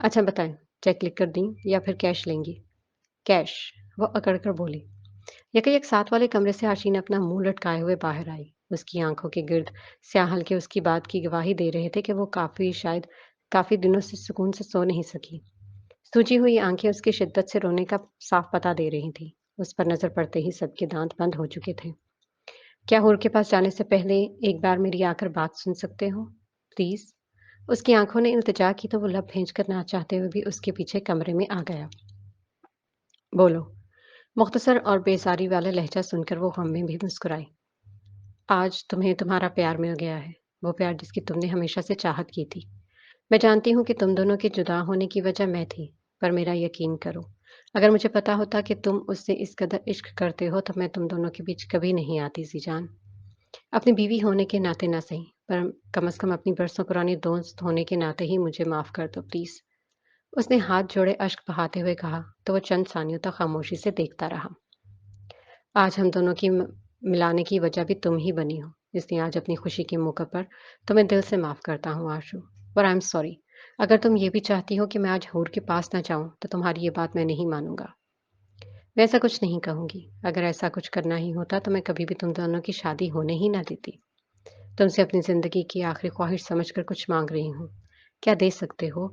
اچھا بتائیں، چیک لکھ کر دیں یا پھر کیش لیں گی؟ کیش، وہ اکڑ کر بولی۔ یک ساتھ والے کمرے سے آشین اپنا منہ لٹکائے ہوئے باہر آئی۔ اس کی آنکھوں کے گرد سیاہ حلقے اس کی بات کی گواہی دے رہے تھے کہ وہ شاید کافی دنوں سے سکون سے سو نہیں سکی۔ سوجی ہوئی آنکھیں اس کی شدت سے رونے کا صاف پتہ دے رہی تھیں۔ اس پر نظر پڑتے ہی سب کے دانت بند ہو چکے تھے۔ کیا حور کے پاس جانے سے پہلے ایک بار میری آ کر بات سن سکتے ہو پلیز؟ اس کی آنکھوں نے التجا کی تو وہ لب بھینچ کر نہ چاہتے ہوئے بھی اس کے پیچھے کمرے میں آ گیا۔ بولو۔ مختصر اور بیزاری والا لہجہ سن کر وہ غم میں بھی مسکرائی۔ آج تمہیں تمہارا پیار مل گیا ہے، وہ پیار جس کی تم نے ہمیشہ سے چاہت کی تھی۔ میں جانتی ہوں کہ تم دونوں کے جدا ہونے کی وجہ میں تھی، پر میرا یقین کرو، اگر مجھے پتا ہوتا کہ تم اس سے اس قدر عشق کرتے ہو تو میں تم دونوں کے بیچ کبھی نہیں آتی سی جان۔ اپنی بیوی ہونے کے ناطے نہ صحیح، پر کم از کم اپنی برسوں پرانی دوست ہونے کے ناطے ہی مجھے معاف کر دو پلیز۔ اس نے ہاتھ جوڑے اشک بہاتے ہوئے کہا تو وہ چند ثانیوں تک خاموشی سے دیکھتا رہا۔ آج ہم دونوں کی ملانے کی وجہ بھی تم ہی بنی ہو، اس لیے آج اپنی خوشی کے موقع پر تمہیں دل سے معاف کرتا ہوں آشو، اور آئی ایم سوری۔ اگر تم یہ بھی چاہتی ہو کہ میں آج حور کے پاس نہ جاؤں تو تمہاری یہ بات میں نہیں مانوں گا۔ میں ایسا کچھ نہیں کہوں گی، اگر ایسا کچھ کرنا ہی ہوتا تو میں کبھی بھی تم دونوں کی شادی ہونے ہی نہ دیتی۔ تم سے اپنی زندگی کی آخری خواہش سمجھ کر کچھ مانگ رہی ہوں، کیا دے سکتے ہو؟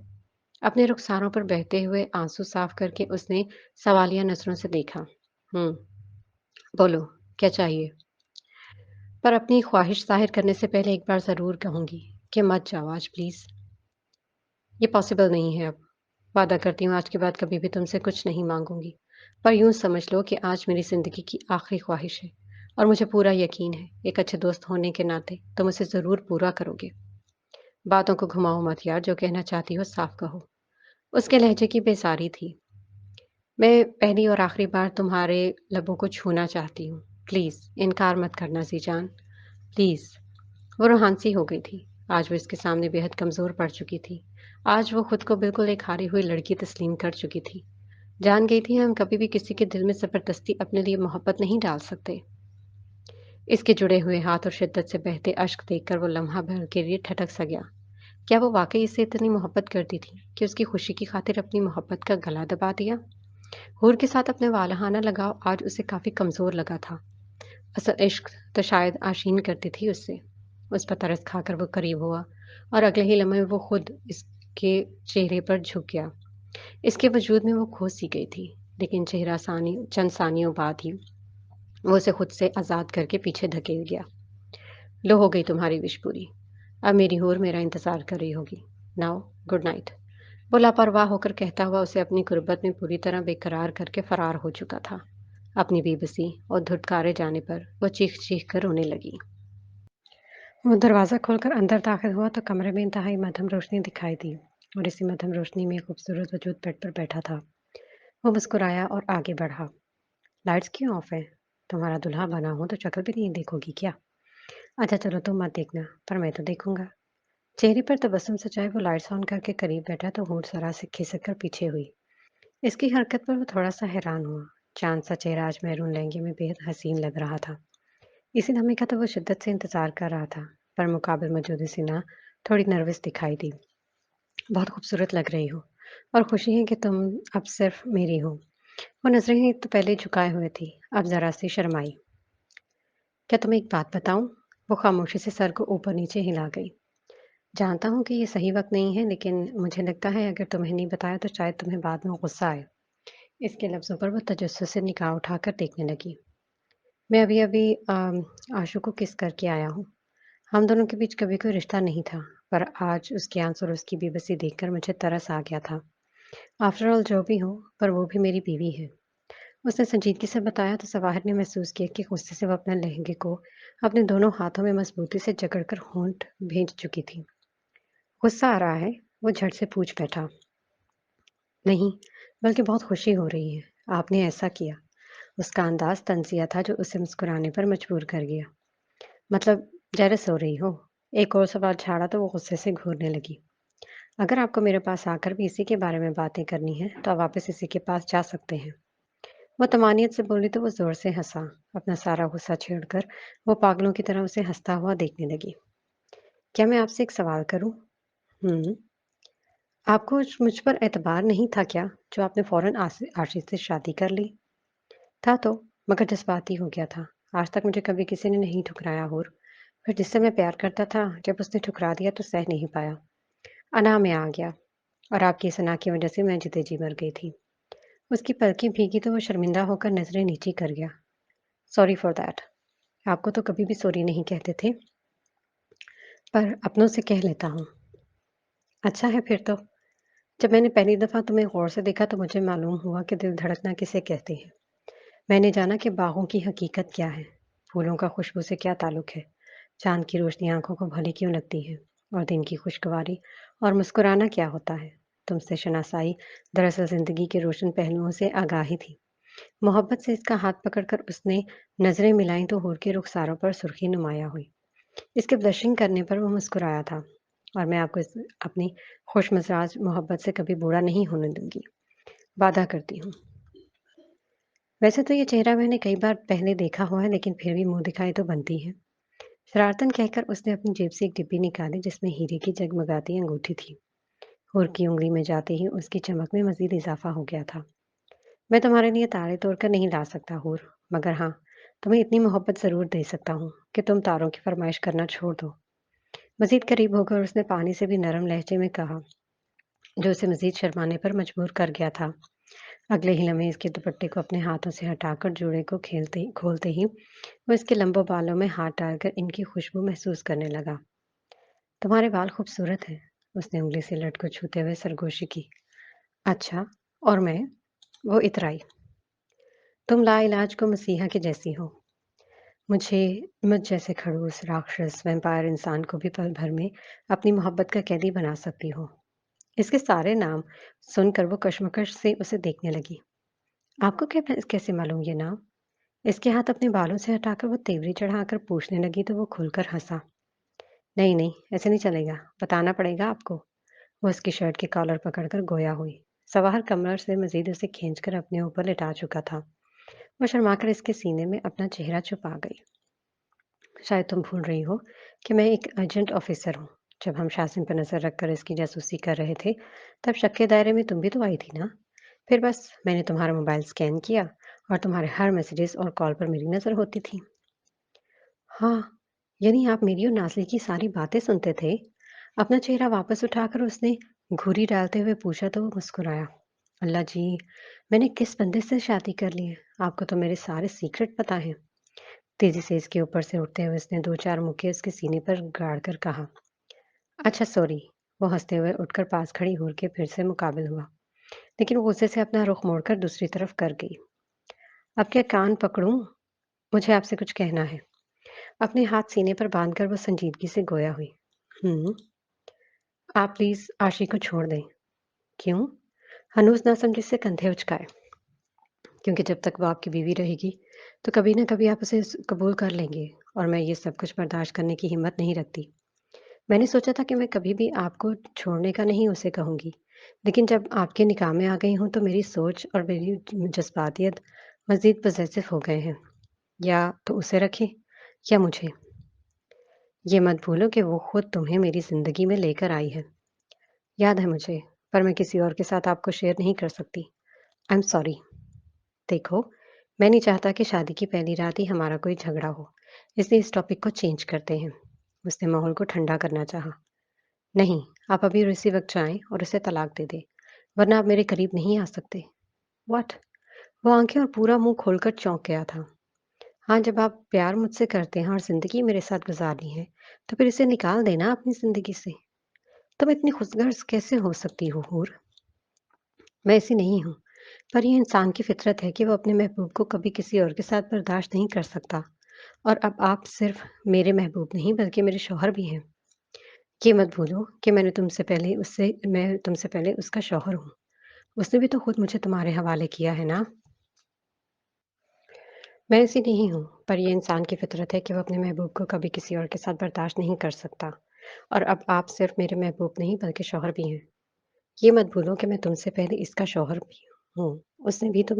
اپنے رخساروں پر بہتے ہوئے آنسو صاف کر کے اس نے سوالیہ نظروں سے دیکھا۔ بولو، کیا چاہیے؟ پر اپنی خواہش ظاہر کرنے سے پہلے ایک بار ضرور کہوں گی کہ مت جاؤ آج پلیز۔ یہ پاسبل نہیں ہے اب۔ وعدہ کرتی ہوں آج کے بعد کبھی بھی تم سے کچھ نہیں مانگوں گی، پر یوں سمجھ لو کہ آج میری زندگی کی آخری خواہش ہے، اور مجھے پورا یقین ہے ایک اچھے دوست ہونے کے ناطے تم اسے ضرور پورا کرو گے۔ باتوں کو گھماؤ مت یار، جو کہنا چاہتی ہو صاف کہو۔ اس کے لہجے کی بےساری تھی۔ میں پہلی اور آخری بار تمہارے لبوں کو چھونا چاہتی ہوں، پلیز انکار مت کرنا سی جان، پلیز۔ وہ روحانسی ہو گئی تھی۔ آج وہ اس کے سامنے بے حد کمزور پڑ چکی تھی۔ آج وہ خود کو بالکل ایک ہاری ہوئی لڑکی تسلیم کر چکی تھی۔ جان گئی تھی ہم کبھی بھی کسی کے دل میں زبردستی اپنے لیے محبت نہیں ڈال سکتے۔ اس کے جڑے ہوئے ہاتھ اور شدت سے بہتے اشک دیکھ کر وہ لمحہ بھر کے لیے ٹھٹک سا گیا۔ کیا وہ واقعی اس سے اتنی محبت کرتی تھی کہ اس کی خوشی کی خاطر اپنی محبت کا گلا دبا دیا؟ حور کے ساتھ اپنے والہانہ لگاؤ آج اسے کافی کمزور لگا تھا۔ اصل عشق تو شاید آشین کرتی تھی اس سے۔ اس پر ترس کھا کر وہ قریب ہوا اور اگلے ہی لمحے وہ خود اس کے چہرے پر جھک گیا۔ اس کے وجود میں وہ کھو سی گئی تھی، لیکن چہرہ چند ثانیوں بعد ہی وہ اسے خود سے آزاد کر کے پیچھے دھکیل گیا۔ لو، ہو گئی تمہاری وش پوری۔ اب میری حور میرا انتظار کر رہی ہوگی۔ Now good night. وہ لاپرواہ ہو کر کہتا ہوا اسے اپنی غربت میں پوری طرح بے قرار کر کے فرار ہو چکا تھا۔ اپنی بے بسی اور دھتکارے جانے پر وہ چیخ چیخ کر رونے لگی۔ वो दरवाज़ा खोलकर अंदर दाखिल हुआ तो कमरे में इंतहाई मध्यम रोशनी दिखाई दी और इसी मध्यम रोशनी में एक खूबसूरत वजूद बेड पर बैठा था। वो मुस्कुराया और आगे बढ़ा। लाइट्स क्यों ऑफ है? तुम्हारा दूल्हा बना हूं तो शक्ल भी नहीं देखोगी क्या? अच्छा चलो तुम मत देखना, पर मैं तो देखूंगा। चेहरे पर तबस्सुम सजाए वो लाइट्स ऑन करके करीब बैठा तो होठ जरा से खिसक कर पीछे हुई। इसकी हरकत पर वो थोड़ा सा हैरान हुआ। चांद सा चेहरा आज मैरून लहंगे में बेहद हसीन लग रहा था। इसी लम्हे का तो वो शिद्दत से इंतजार कर रहा था, पर मुकाबिल मौजूद सीना थोड़ी नर्वस दिखाई दी। बहुत खूबसूरत लग रही हो और खुशी है कि तुम अब सिर्फ मेरी हो। वो नजरें तो पहले झुकाए हुए थी, अब जरा सी शर्माई। क्या तुम्हें एक बात बताऊं? वो खामोशी से सर को ऊपर नीचे हिला गई। जानता हूँ कि ये सही वक्त नहीं है, लेकिन मुझे लगता है अगर तुम्हें नहीं बताया तो शायद तुम्हें बाद में गुस्सा आए। इसके लफ्जों पर वो तजस्सुस से निगाह उठाकर देखने लगी। मैं अभी अभी आशु को किस करके आया हूँ। हम दोनों के बीच कभी कोई रिश्ता नहीं था, पर आज उसके आंसू और उसकी बेबसी देखकर मुझे तरस आ गया था। आफ्टर ऑल जो भी हो, पर वो भी मेरी बीवी है। उसने संजीदगी से बताया तो सवाहिर ने महसूस किया कि गुस्से से वो अपने लहंगे को अपने दोनों हाथों में मजबूती से जकड़कर होंठ भींच चुकी थी। गुस्सा आ रहा है? वो झट से पूछ बैठा। नहीं, बल्कि बहुत खुशी हो रही है। आपने ऐसा किया। उसका अंदाज तंजिया था जो उसे मुस्कुराने पर मजबूर कर गया। मतलब जेलस हो रही हो? एक और सवाल छाड़ा तो वो गुस्से से घूरने लगी। अगर आपको मेरे पास आकर भी इसी के बारे में बातें करनी है तो आप वापस इसी के पास जा सकते हैं। वो तमानियत से बोली तो वो जोर से हंसा। अपना सारा गुस्सा छेड़कर वो पागलों की तरह उसे हंसता हुआ देखने लगी। क्या मैं आपसे एक सवाल करूं? हम्म। आपको मुझ पर एतबार नहीं था क्या, जो आपने फौरन आशीष से शादी कर ली? था तो, मगर जज्बाती हो गया था। आज तक मुझे कभी किसी ने नहीं ठुकराया। और फिर जिससे मैं प्यार करता था, जब उसने ठुकरा दिया तो सह नहीं पाया। अनाह में आ गया, और आपकी इस अनाह की वजह से मैं जीते जी मर गई थी। उसकी पलकें भीगी तो वो शर्मिंदा होकर नजरें नीची कर गया। Sorry for that. आपको तो कभी भी सॉरी नहीं कहते थे, पर अपनों से कह लेता हूँ। अच्छा है फिर तो। जब मैंने पहली दफा तुम्हें गौर से देखा तो मुझे मालूम हुआ कि दिल धड़कना किसे कहते हैं। मैंने जाना कि बाहों की हकीकत क्या है, फूलों का खुशबू से क्या ताल्लुक है, चांद की रोशनी आंखों को भली क्यों लगती है, और दिन की खुशगवारी और मुस्कुराना क्या होता है। तुमसे शनासाई दरअसल जिंदगी के रोशन पहलुओं से आगाही थी। मोहब्बत से इसका हाथ पकड़कर उसने नजरें मिलाई तो हूर के रुखसारों पर सुर्खी नुमाया हुई। इसके ब्लशिंग करने पर वो मुस्कुराया था। और मैं आपको अपनी खुश मिजाज मोहब्बत से कभी बुरा नहीं होने दूंगी। वादा करती हूँ। वैसे तो ये चेहरा मैंने कई बार पहले देखा हुआ है, लेकिन फिर भी मुंह दिखाई तो बनती है। शरारतन कहकर उसने अपनी जेब से एक डिब्बी निकाली जिसमें हीरे की जगमगाती अंगूठी थी। हुर की उंगली में जाते ही उसकी चमक में मजीद इजाफा हो गया था। मैं तुम्हारे लिए तारे तोड़कर नहीं ला सकता हुर, मगर हाँ, तुम्हें इतनी मोहब्बत जरूर दे सकता हूँ कि तुम तारों की फरमाइश करना छोड़ दो। मजीद करीब होकर उसने पानी से भी नरम लहजे में कहा, जो उसे मजीद शर्माने पर मजबूर कर गया था। अगले ही लम्हे इसके दुपट्टे को अपने हाथों से हटाकर जूड़े को खोलते ही वो इसके लंबे बालों में हाथ डालकर इनकी खुशबू महसूस करने लगा। तुम्हारे बाल खूबसूरत हैं। उसने उंगली से लट को छूते हुए सरगोशी की। अच्छा, और मैं? वो इतराई। तुम लाइलाज को मसीहा के जैसी हो। मुझे मुझ जैसे खड़ूस राक्षस वैम्पायर इंसान को भी पल भर में अपनी मोहब्बत का कैदी बना सकती हो। इसके सारे नाम सुनकर वो कश्मकश से उसे देखने लगी। आपको क्या कैसे मालूम ये नाम? इसके हाथ अपने बालों से हटाकर वो तेवरी चढ़ाकर पूछने लगी तो वो खुलकर हंसा। नहीं नहीं, ऐसे नहीं चलेगा, बताना पड़ेगा आपको। वो उसकी शर्ट के कॉलर पकड़कर गोया हुई। सवाहर कमर से मजीद उसे खींचकर अपने ऊपर लिटा चुका था। वो शर्माकर इसके सीने में अपना चेहरा छुपा गई। शायद तुम भूल रही हो कि मैं एक एजेंट ऑफिसर हूँ। जब हम शासन पर नजर रखकर इसकी जासूसी कर रहे थे, तब शक के दायरे में तुम भी तो आई थी ना। फिर बस मैंने तुम्हारा मोबाइल स्कैन किया और तुम्हारे हर मैसेजेस और कॉल पर मेरी नजर होती थी। हाँ, यानी आप मेरी और नाज़िल की सारी बातें सुनते थे? अपना चेहरा वापस उठाकर उसने घूरी डालते हुए पूछा तो वो मुस्कुराया। अल्लाह जी, मैंने किस बंदे से शादी कर ली है? आपको तो मेरे सारे सीक्रेट पता हैं। तेजी से इसके ऊपर से उठते हुए उसने दो चार मुक्के उसके सीने पर गाड़ कर कहा। अच्छा सॉरी। वो हंसते हुए उठकर पास खड़ी होकर के फिर से मुकाबिल हुआ, लेकिन वो गुस्से से अपना रुख मोड़कर दूसरी तरफ कर गई। अब क्या कान पकड़ूं? मुझे आपसे कुछ कहना है। अपने हाथ सीने पर बांधकर वो संजीदगी से गोया हुई। हम्म। आप प्लीज आशी को छोड़ दें। क्यों? हनूज नासमझी से कंधे उचकाए। क्योंकि जब तक वो आपकी बीवी रहेगी तो कभी ना कभी आप उसे कबूल कर लेंगे, और मैं ये सब कुछ बर्दाश्त करने की हिम्मत नहीं रखती। मैंने सोचा था कि मैं कभी भी आपको छोड़ने का नहीं उसे कहूंगी, लेकिन जब आपके निकाह में आ गई हूं तो मेरी सोच और मेरी जज्बातियत मजीद पजेसिव हो गए हैं। या तो उसे रखें या मुझे। ये मत भूलो कि वो खुद तुम्हें मेरी जिंदगी में लेकर आई है। याद है मुझे, पर मैं किसी और के साथ आपको शेयर नहीं कर सकती। आई एम सॉरी। देखो, मैं नहीं चाहता कि शादी की पहली रात ही हमारा कोई झगड़ा हो, इसलिए इस टॉपिक को चेंज करते हैं। उसने माहौल को ठंडा करना चाहा। नहीं, आप अभी और इसी वक्त जाएं और उसे तलाक दे दें, वरना आप मेरे करीब नहीं आ सकते। व्हाट? वो आंखें और पूरा मुंह खोलकर चौंक गया था। हाँ, जब आप प्यार मुझसे करते हैं और जिंदगी मेरे साथ गुजारनी है, तो फिर इसे निकाल देना अपनी जिंदगी से। तुम इतनी खुदगर्ज कैसे हो सकती हो, हूर? मैं ऐसी नहीं हूँ, पर यह इंसान की फितरत है कि वो अपने महबूब को कभी किसी और के साथ बर्दाश्त नहीं कर सकता। और अब आप सिर्फ मेरे महबूब नहीं बल्कि मेरे शौहर भी हैं। ये मत भूलो कि मैं तुमसे पहले उसका शौहर हूँ। उसने भी तो खुद मुझे तुम्हारे हवाले किया है ना? मैं ऐसी नहीं हूँ, पर ये इंसान की फितरत है कि वो अपने महबूब को कभी किसी और के साथ बर्दाश्त नहीं कर सकता। और अब आप सिर्फ मेरे महबूब नहीं बल्कि शौहर भी हैं। ये मत भूलो कि मैं तुमसे पहले इसका शौहर भी हूँ। उसने भी तो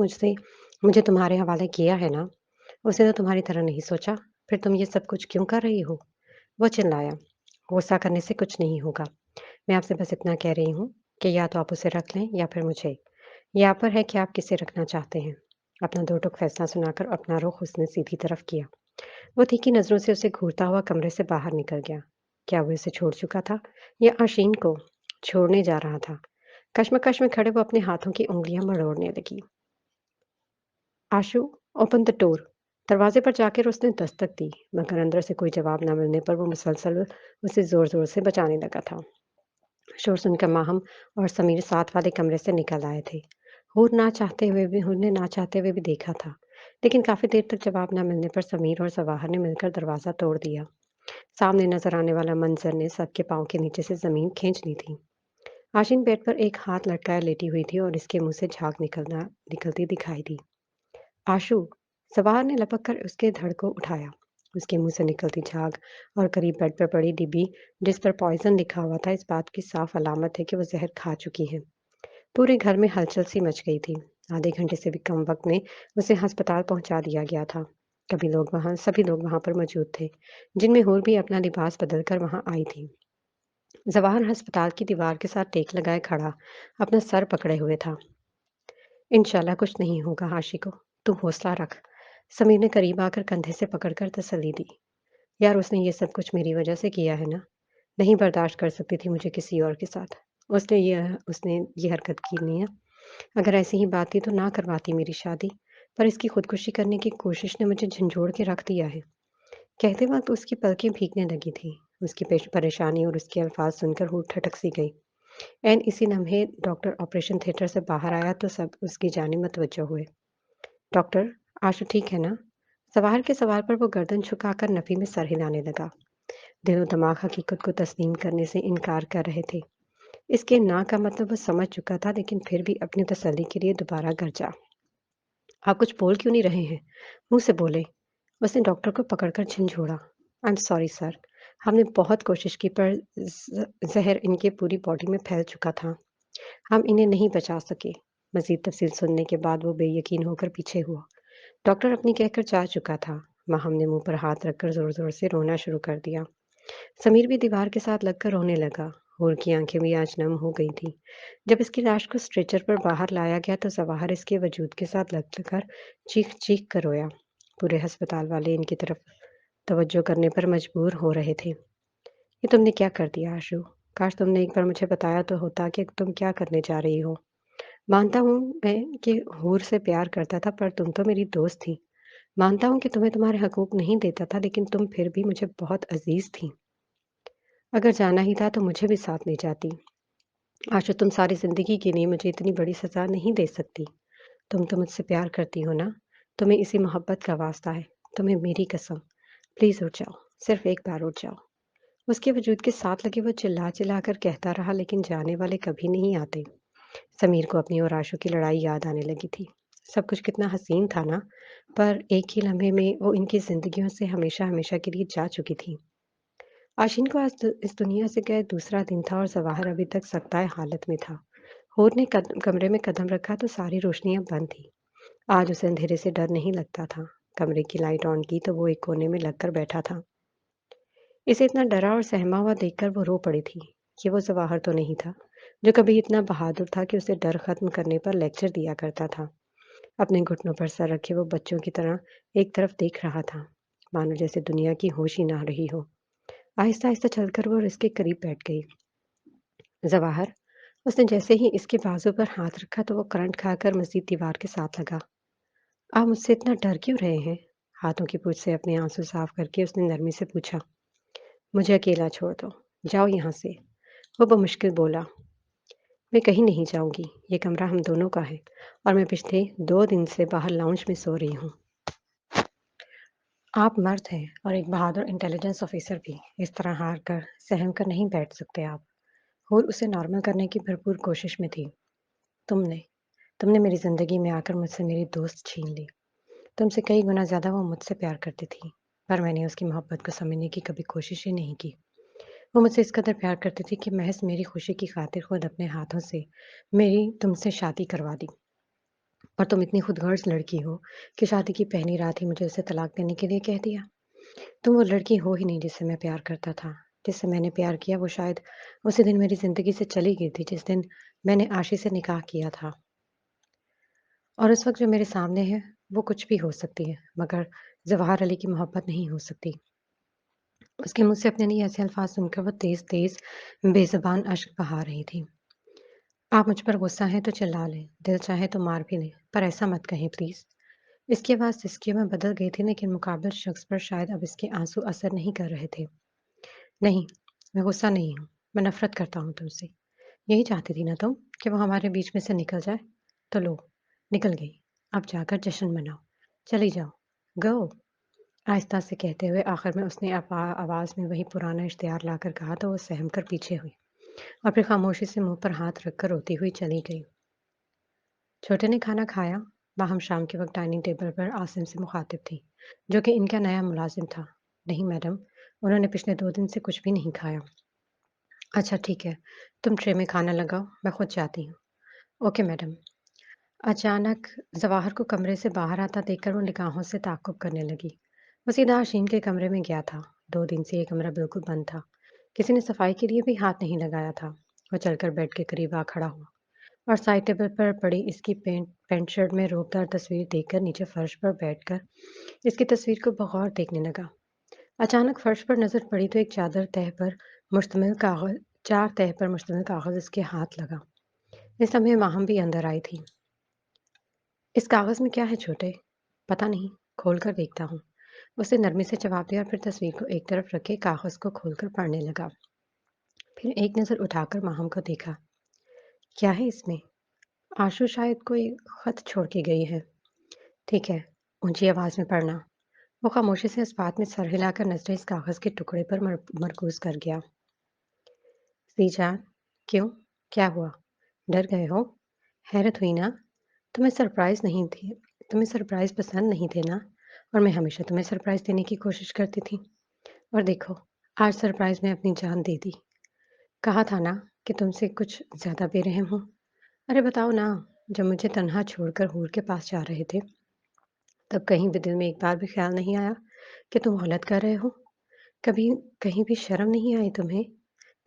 मुझे तुम्हारे हवाले किया है ना? उसने तो तुम्हारी तरह नहीं सोचा। फिर तुम ये सब कुछ क्यों कर रही हो? वो चिल्लाया। गुस्सा करने से कुछ नहीं होगा। मैं आपसे बस इतना कह रही हूँ कि या तो आप उसे रख लें या फिर मुझे। ये आप पर है कि आप किसे रखना चाहते हैं। अपना दो टूक फैसला सुनाकर अपना रुख उसने सीधी तरफ किया। वो तीखी नजरों से उसे घूरता हुआ कमरे से बाहर निकल गया। क्या वो इसे छोड़ चुका था या आशीन को छोड़ने जा रहा था? कश्मकश में खड़े वो अपने हाथों की उंगलियां मरोड़ने लगी। आशु, ओपन द डोर। दरवाजे पर जाकर उसने दस्तक दी, मगर अंदर से कोई जवाब न मिलने पर वो मुसलसल उसे जोर जोर से बचाने लगा था। शोर सुनकर माहम और समीर साथ वाले कमरे से निकल आए थे। हूर ने ना चाहते हुए भी देखा था, लेकिन काफी देर तक जवाब न मिलने पर समीर और जवाहर ने मिलकर दरवाजा तोड़ दिया। सामने नजर आने वाला मंजर ने सबके पांव के नीचे से जमीन खींच ली थी। आशीन बेड पर एक हाथ लटकाए लेटी हुई थी और इसके मुंह से झाग निकलती दिखाई दी। आशु, जवाहर ने लपक कर उसके धड़ को उठाया। उसके मुंह से निकलती झाग और करीब बेड पर पड़ी डिब्बी जिस पर पॉइजन लिखा हुआ था इस बात की साफ अलामत है कि वो जहर खा चुकी है। पूरे घर में हलचल सी मच गई थी। आधे घंटे से भी कम वक्त में उसे अस्पताल पहुंचा दिया गया था। सभी लोग वहां पर मौजूद थे, जिनमें हूर भी अपना लिबास बदलकर वहां आई थी। जवाहर अस्पताल की दीवार के साथ टेक लगाए खड़ा अपना सर पकड़े हुए था। इंशाल्लाह कुछ नहीं होगा हाशी को। तू हौसला रख। समीर ने करीब आकर कंधे से पकड़कर तसल्ली दी। यार, उसने ये सब कुछ मेरी वजह से किया है ना? नहीं बर्दाश्त कर सकती थी मुझे किसी और के साथ। उसने ये हरकत की नहीं है। अगर ऐसी ही बात थी तो ना करवाती मेरी शादी। पर इसकी खुदकुशी करने की कोशिश ने मुझे झंझोड़ के रख दिया है। कहते वक्त उसकी पलकें भीगने लगी थी। उसकी परेशानी और उसके अल्फाज सुनकर वो ठटक सी गई। एन इसी लम्हे डॉक्टर ऑपरेशन थिएटर से बाहर आया तो सब उसकी जाने मतवज्जो हुए। डॉक्टर, आशु ठीक है ना? जवाहर के सवाल पर वो गर्दन झुकाकर नफी में सर हिलाने लगा। दिलो दिमाग हकीकत को तस्लीम करने से इनकार कर रहे थे। इसके ना का मतलब वो समझ चुका था, लेकिन फिर भी अपनी तसल्ली के लिए दोबारा गरजा। आप कुछ बोल क्यों नहीं रहे हैं? मुंह से बोले। उसने डॉक्टर को पकड़कर झिंझोड़ा। I am sorry sir. हमने बहुत कोशिश की पर जहर इनके पूरी बॉडी में फैल चुका था। हम इन्हें नहीं बचा सके। मजीद तफसील सुनने के बाद वो बेयकीन होकर पीछे हुआ। डॉक्टर अपनी कहकर जा चुका था। माहम ने मुंह पर हाथ रखकर जोर जोर से रोना शुरू कर दिया। समीर भी दीवार के साथ लगकर रोने लगा। हूर की आंखें भी आज नम हो गई थी। जब इसकी लाश को स्ट्रेचर पर बाहर लाया गया तो जवाहर इसके वजूद के साथ लगकर चीख चीख कर रोया। पूरे अस्पताल वाले इनकी तरफ तवज्जो करने पर मजबूर हो रहे थे। ये तुमने क्या कर दिया आशु? काश तुमने एक बार मुझे बताया तो होता कि तुम क्या करने जा रही हो। मानता हूँ मैं कि हूर से प्यार करता था, पर तुम तो मेरी दोस्त थी। मानता हूँ कि तुम्हें तुम्हारे हकूक नहीं देता था, लेकिन तुम फिर भी मुझे बहुत अजीज थी। अगर जाना ही था तो मुझे भी साथ ले जाती। आशा, तुम सारी जिंदगी के लिए मुझे इतनी बड़ी सजा नहीं दे सकती। तुम तो मुझसे प्यार करती हो ना? तुम्हें इसी मोहब्बत का वास्ता है। तुम्हें मेरी कसम। प्लीज़ उठ जाओ, सिर्फ़ एक बार उठ जाओ। उसके वजूद के साथ लगे वो चिल्ला-चिल्ला कर कहता रहा लेकिन जाने वाले कभी नहीं आते। समीर को अपनी और आशु की लड़ाई याद आने लगी थी। सब कुछ कितना हसीन था ना, पर एक ही लम्हे में वो इनकी ज़िंदगियों से हमेशा-हमेशा के लिए जा चुकी थी। आशीन को आज इस दुनिया से गए दूसरा दिन था और ज़वाहर अभी तक सख्ताए हालत में था। हूर ने कमरे में कदम रखा तो सारी रोशनियाँ बंद थी। आज उसे अंधेरे से डर नहीं लगता था। कमरे की लाइट ऑन की तो वो एक कोने में लगकर बैठा था। इसे इतना डरा और सहमा हुआ देखकर वो रो पड़ी थी। ये वो जवाहर तो नहीं था, जो कभी इतना बहादुर था कि उसे डर खत्म करने पर लेक्चर दिया करता था। अपने घुटनों पर सर रखे वो बच्चों की तरह एक तरफ देख रहा था, मानो जैसे दुनिया की होश ही ना रही हो। आहिस्ता-आहिस्ता चलकर वो इसके करीब बैठ गई। जवाहर, उसने जैसे ही इसके बाजू पर हाथ रखा तो वो करंट खाकर मज़ीद दीवार के साथ लगा। आप मुझसे इतना डर क्यों रहे हैं? हाथों की पूँछ से अपने आँसू साफ करके उसने नरमी से पूछा। मुझे अकेला छोड़ दो, जाओ यहाँ से। वो बमुश्किल बोला, मैं कहीं नहीं जाऊँगी, ये कमरा हम दोनों का है और मैं पिछले 2 दिन से बाहर लाउंज में सो रही हूँ। आप मर्द हैं और एक बहादुर इंटेलिजेंस ऑफिसर भी। इस तरह हार कर, सहम कर नहीं बैठ सकते आप। हूर उसे नॉर्मल करने की भरपूर कोशिश में थी। तुमने तुमने मेरी ज़िंदगी में आकर मुझसे मेरी दोस्त छीन ली। तुमसे कई गुना ज़्यादा वो मुझसे प्यार करती थी, पर मैंने उसकी मोहब्बत को समझने की कभी कोशिश ही नहीं की। वो मुझसे इस कदर प्यार करती थी कि महज़ मेरी खुशी की खातिर खुद अपने हाथों से मेरी तुमसे शादी करवा दी। और तुम इतनी खुदगर्ज़ लड़की हो कि शादी की पहली रात ही मुझे उसे तलाक देने के लिए कह दिया। तुम वो लड़की हो ही नहीं जिससे मैं प्यार करता था। जिससे मैंने प्यार किया वो शायद उसी दिन मेरी ज़िंदगी से चली गई थी जिस दिन मैंने आशी से निकाह किया था। और उस वक़्त जो मेरे सामने है वो कुछ भी हो सकती है, मगर ज़वाहर अली की मोहब्बत नहीं हो सकती। उसके मुँह से अपने लिए ऐसे अल्फ़ाज़ सुनकर वो तेज़-तेज़ बेज़ुबान अश्क बहा रही थी। आप मुझ पर गुस्सा हैं तो चिल्ला लें, दिल चाहे तो मार भी लें, पर ऐसा मत कहें प्लीज़। इसकी आवाज़ सिसकियों में बदल गई थी लेकिन मुक़ाबिल शख़्स पर शायद अब इसके आँसू असर नहीं कर रहे थे। नहीं, मैं गुस्सा नहीं हूँ, मैं नफ़रत करता हूँ तुमसे। यही चाहती थी ना तुम कि वो हमारे बीच में से निकल जाए? तो लो, निकल गई। अब जाकर जश्न मनाओ। चली जाओ। गो। आहिस्ता से कहते हुए आखिर में उसने आवाज़ में वही पुराना इश्तिहार लाकर कहा तो वो सहम कर पीछे हुई और फिर खामोशी से मुँह पर हाथ रखकर रोती हुई चली गई। छोटे ने खाना खाया? माहम शाम के वक़्त डाइनिंग टेबल पर आसिम से मुखातिब थी, जो कि इनका नया मुलाज़िम था। नहीं मैडम, उन्होंने पिछले 2 दिन से कुछ भी नहीं खाया। अच्छा ठीक है, तुम ट्रे में खाना लगाओ, मैं खुद जाती हूँ। Okay madam. अचानक जवाहर को कमरे से बाहर आता देखकर वो निगाहों से ताक़ुब करने लगी। वो सीधा आशीन के कमरे में गया था। 2 दिन से ये कमरा बिल्कुल बंद था। किसी ने सफाई के लिए भी हाथ नहीं लगाया था। वो चलकर बेड के करीब आ खड़ा हुआ और साइड टेबल पर पड़ी इसकी पैंट शर्ट में रोबदार तस्वीर देखकर नीचे फर्श पर बैठकर इसकी तस्वीर को बगौर देखने लगा। अचानक फर्श पर नज़र पड़ी तो एक मुश्तमिल कागज़ 4 तह पर मुश्तमिल कागज़ इसके हाथ लगा। इस समय माहम भी अंदर आई थी। इस कागज़ में क्या है छोटे? पता नहीं, खोल कर देखता हूँ। उसने नरमी से जवाब दिया और फिर तस्वीर को एक तरफ रखे कागज़ को खोलकर पढ़ने लगा। फिर एक नज़र उठाकर माहम को देखा। क्या है इसमें? आशु शायद कोई खत छोड़ के गई है। ठीक है, ऊँची आवाज़ में पढ़ना। वो खामोशी से इस बात में सर हिलाकर नज़रें इस कागज़ के टुकड़े पर मरकूज़ कर गया। ज़ीजान, क्यों? क्या हुआ? डर गए हो? हैरत हुई ना? तुम्हें सरप्राइज़ नहीं थी तुम्हें सरप्राइज़ पसंद नहीं थे ना? और मैं हमेशा तुम्हें सरप्राइज़ देने की कोशिश करती थी। और देखो, आज सरप्राइज़ में अपनी जान दे दी। कहा था ना कि तुमसे कुछ ज़्यादा बेरहम हूँ। अरे बताओ ना, जब मुझे तन्हा छोड़कर हूर के पास जा रहे थे, तब कहीं भी दिल में एक बार भी ख़्याल नहीं आया कि तुम गलत कर रहे हो? कभी कहीं भी शर्म नहीं आई तुम्हें?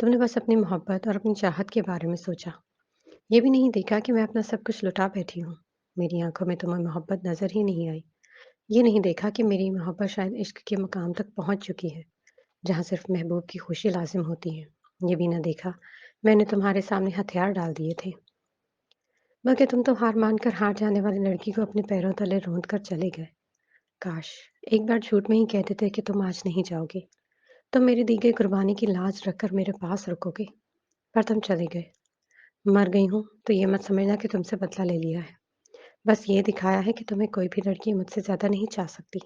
तुमने बस अपनी मोहब्बत और अपनी चाहत के बारे में सोचा। ये भी नहीं देखा कि मैं अपना सब कुछ लुटा बैठी हूँ। मेरी आँखों में तुम्हें मोहब्बत नज़र ही नहीं आई। ये नहीं देखा कि मेरी मोहब्बत शायद इश्क के मकाम तक पहुँच चुकी है, जहाँ सिर्फ़ महबूब की खुशी लाज़िम होती है। ये भी ना देखा, मैंने तुम्हारे सामने हथियार डाल दिए थे। बल्कि तुम तो हार मानकर हार जाने वाली लड़की को अपने पैरों तले रौंद कर चले गए। काश! एक बार झूठ में ही कह देते कि तुम आज नहीं जाओगे। तुम मेरी दी गई कुर्बानी की लाज रखकर मेरे पास रुकोगे। पर तुम चले गए। मर गई हूँ तो ये मत समझना कि तुमसे बदला ले लिया है। बस ये दिखाया है कि तुम्हें कोई भी लड़की मुझसे ज़्यादा नहीं चाह सकती।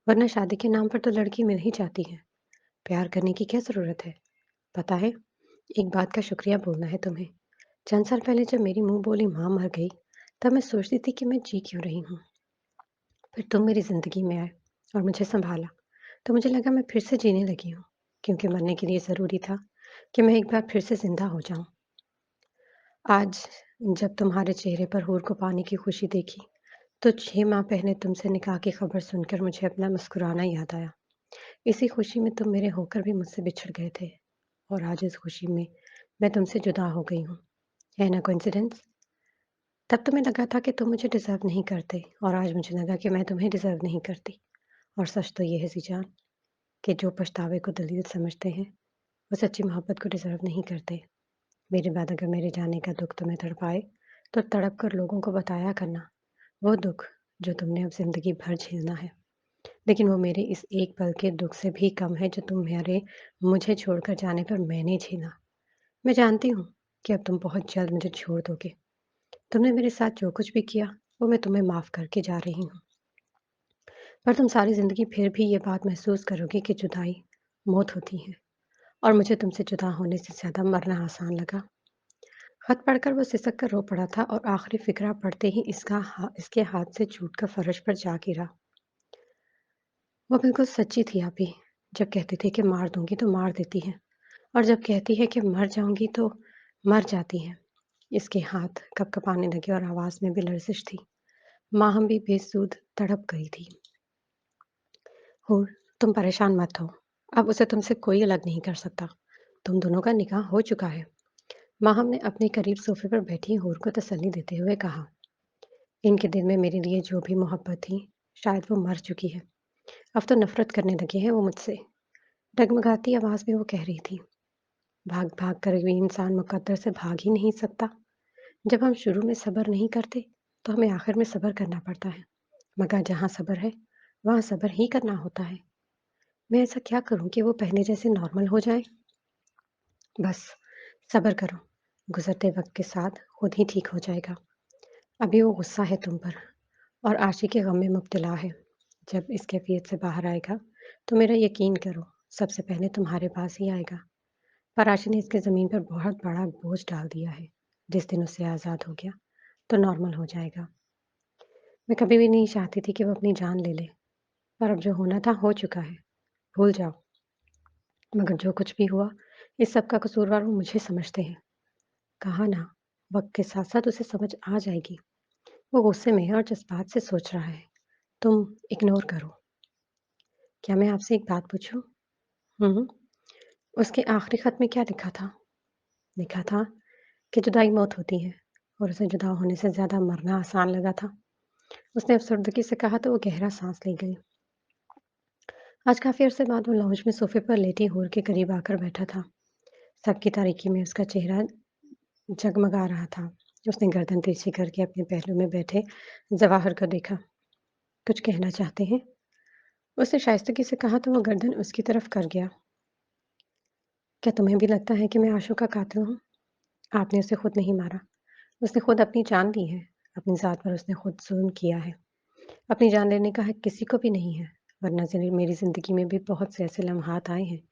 वरना शादी के नाम पर तो लड़की मिल ही जाती है। प्यार करने की क्या ज़रूरत है? पता है, एक बात का शुक्रिया बोलना है तुम्हें। चंद साल पहले जब मेरी मुँह बोली माँ मर गई, तब मैं सोचती थी कि मैं जी क्यों रही हूँ। फिर तुम मेरी ज़िंदगी में आए और मुझे सँभाला, तो मुझे लगा मैं फिर से जीने लगी हूँ, क्योंकि मरने के लिए ज़रूरी था कि मैं एक बार फिर से ज़िंदा हो जाऊँ। आज जब तुम्हारे चेहरे पर हूर को पाने की खुशी देखी, तो 6 माह पहले तुमसे निकाह की खबर सुनकर मुझे अपना मुस्कुराना याद आया। इसी खुशी में तुम मेरे होकर भी मुझसे बिछड़ गए थे और आज इस खुशी में मैं तुमसे जुदा हो गई हूँ। है ना कोइंसिडेंस? तब तुम्हें लगा था कि तुम मुझे डिज़र्व नहीं करते और आज मुझे लगा कि मैं तुम्हें डिज़र्व नहीं करती। और सच तो ये है ज़ीजान कि जो पछतावे को दलील समझते हैं, वो सच्ची मोहब्बत को डिज़र्व नहीं करते। मेरे बाद अगर मेरे जाने का दुःख तुम्हें तड़पाए, तो तड़प कर लोगों को बताया करना, वो दुःख जो तुमने अब ज़िंदगी भर झेलना है। लेकिन वो मेरे इस एक पल के दुःख से भी कम है जो तुम्हारे मुझे छोड़कर जाने पर मैंने झेला। मैं जानती हूँ कि अब तुम बहुत जल्द मुझे छोड़ दोगे। तुमने मेरे साथ जो कुछ भी किया, वो मैं तुम्हें माफ़ करके जा रही हूँ। पर तुम सारी ज़िंदगी फिर भी ये बात महसूस करोगे कि जुदाई मौत होती है और मुझे तुमसे जुदा होने से ज़्यादा मरना आसान लगा। खत पढ़कर वो सिसक कर रो पड़ा था और आखिरी फ़िकरा पढ़ते ही इसके हाथ से छूटकर फ़र्श पर जा गिरा। वो बिल्कुल सच्ची थी आप ही, जब कहती थी कि मार दूँगी तो मार देती है और जब कहती है कि मर जाऊँगी तो मर जाती है। इसके हाथ कँपकँपाने लगे और आवाज़ में भी लर्ज़िश थी। माँ भी बेसुध तड़प गई थी। हूर, तुम परेशान मत हो। अब उसे तुमसे कोई अलग नहीं कर सकता। तुम दोनों का निकाह हो चुका है। माहम ने अपने करीब सोफे पर बैठी हूर को तसल्ली देते हुए कहा। इनके दिल में मेरे लिए जो भी मोहब्बत थी, शायद वो मर चुकी है। अब तो नफ़रत करने लगे हैं वो मुझसे। डगमगाती आवाज़ में वो कह रही थी, भाग-भाग कर भी इंसान मुकद्दर से भाग ही नहीं सकता। जब हम शुरू में सब्र नहीं करते, तो हमें आखिर में सब्र करना पड़ता है। मगर जहाँ सब्र है, वहाँ सब्र ही करना होता है। मैं ऐसा क्या करूँ कि वो पहले जैसे नॉर्मल हो जाएँ? बस सब्र करो, गुज़रते वक़्त के साथ खुद ही ठीक हो जाएगा। अभी वो गुस्सा है तुम पर और आशी के गम में मुब्तला है। जब इस कैफ़ियत से बाहर आएगा, तो मेरा यकीन करो, सबसे पहले तुम्हारे पास ही आएगा। पर आशी ने इसकी ज़मीन पर बहुत बड़ा बोझ डाल दिया है। जिस दिन उससे आज़ाद हो गया, तो नॉर्मल हो जाएगा। मैं कभी भी नहीं चाहती थी कि वो अपनी जान ले ले, पर अब जो होना था हो चुका है, भूल जाओ। मगर जो कुछ भी हुआ, इस सब का कसूरवार वो मुझे समझते हैं। कहा ना, वक़्त के साथ-साथ उसे समझ आ जाएगी। वो गुस्से में है और जज़्बात से सोच रहा है। तुम इग्नोर करो। क्या मैं आपसे एक बात पूछूँ? हुँ। उसके आखिरी खत में क्या लिखा था? लिखा था कि जुदाई मौत होती है और उसे जुदा होने से ज़्यादा मरना आसान लगा था। उसने अफ़सरदगी से कहा तो वो गहरा साँस ले गई। आज काफ़ी अरसे बाद वो लाउंज में सोफ़े पर लेटी हूर के करीब आकर बैठा था। सबकी तारीकी में उसका चेहरा जगमगा रहा था। उसने गर्दन तिरछी करके अपने पहलू में बैठे जवाहर को देखा। कुछ कहना चाहते हैं? उसने शाइस्तगी से कहा तो वो गर्दन उसकी तरफ कर गया। क्या तुम्हें भी लगता है कि मैं आशु का कातिल हूँ? आपने उसे खुद नहीं मारा। उसने खुद अपनी जान ली है। अपनी ज़ात पर उसने खुद ज़ुल्म किया है। अपनी जान लेने का हक किसी को भी नहीं है। वरना मेरी ज़िंदगी में भी बहुत से ऐसे लम्हात आए हैं,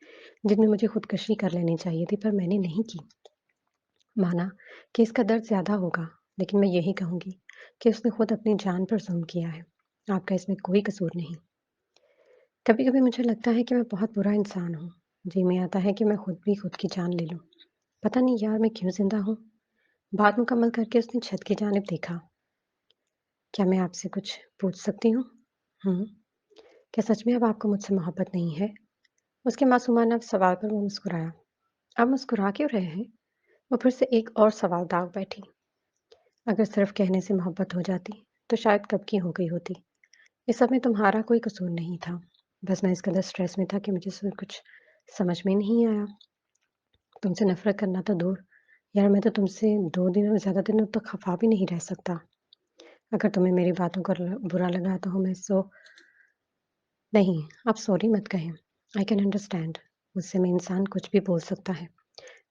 जिनमें मुझे खुदकुशी कर लेनी चाहिए थी पर मैंने नहीं की। माना कि इसका दर्द ज़्यादा होगा, लेकिन मैं यही कहूँगी कि उसने खुद अपनी जान पर ज़ुल्म किया है। आपका इसमें कोई कसूर नहीं। कभी-कभी मुझे लगता है कि मैं बहुत बुरा इंसान हूँ। जी में आता है कि मैं खुद भी खुद की जान ले लूँ। पता नहीं यार मैं क्यों ज़िंदा हूँ? बात मुकम्मल करके उसने छत की जानिब देखा। क्या मैं आपसे कुछ पूछ सकती हूँ? हुँ। क्या सच में अब आपको मुझसे मोहब्बत नहीं है? उसके मासूमाना सवाल पर वो मुस्कुराया। आप मुस्कुरा क्यों रहे हैं? वो फिर से एक और सवाल दाग बैठी। अगर सिर्फ कहने से मोहब्बत हो जाती, तो शायद कब की हो गई होती। इस सब में तुम्हारा कोई कसूर नहीं था। बस मैं इस कदर स्ट्रेस में था कि मुझे सब कुछ समझ में नहीं आया। तुमसे नफ़रत करना तो दूर, यार मैं तो तुमसे 2 दिनों ज़्यादा दिनों तक खफ़ा भी नहीं रह सकता। अगर तुम्हें मेरी बातों का बुरा लगा तो मैं सो नहीं, आप सॉरी मत कहें। I can understand. मुझसे में इंसान कुछ भी बोल सकता है।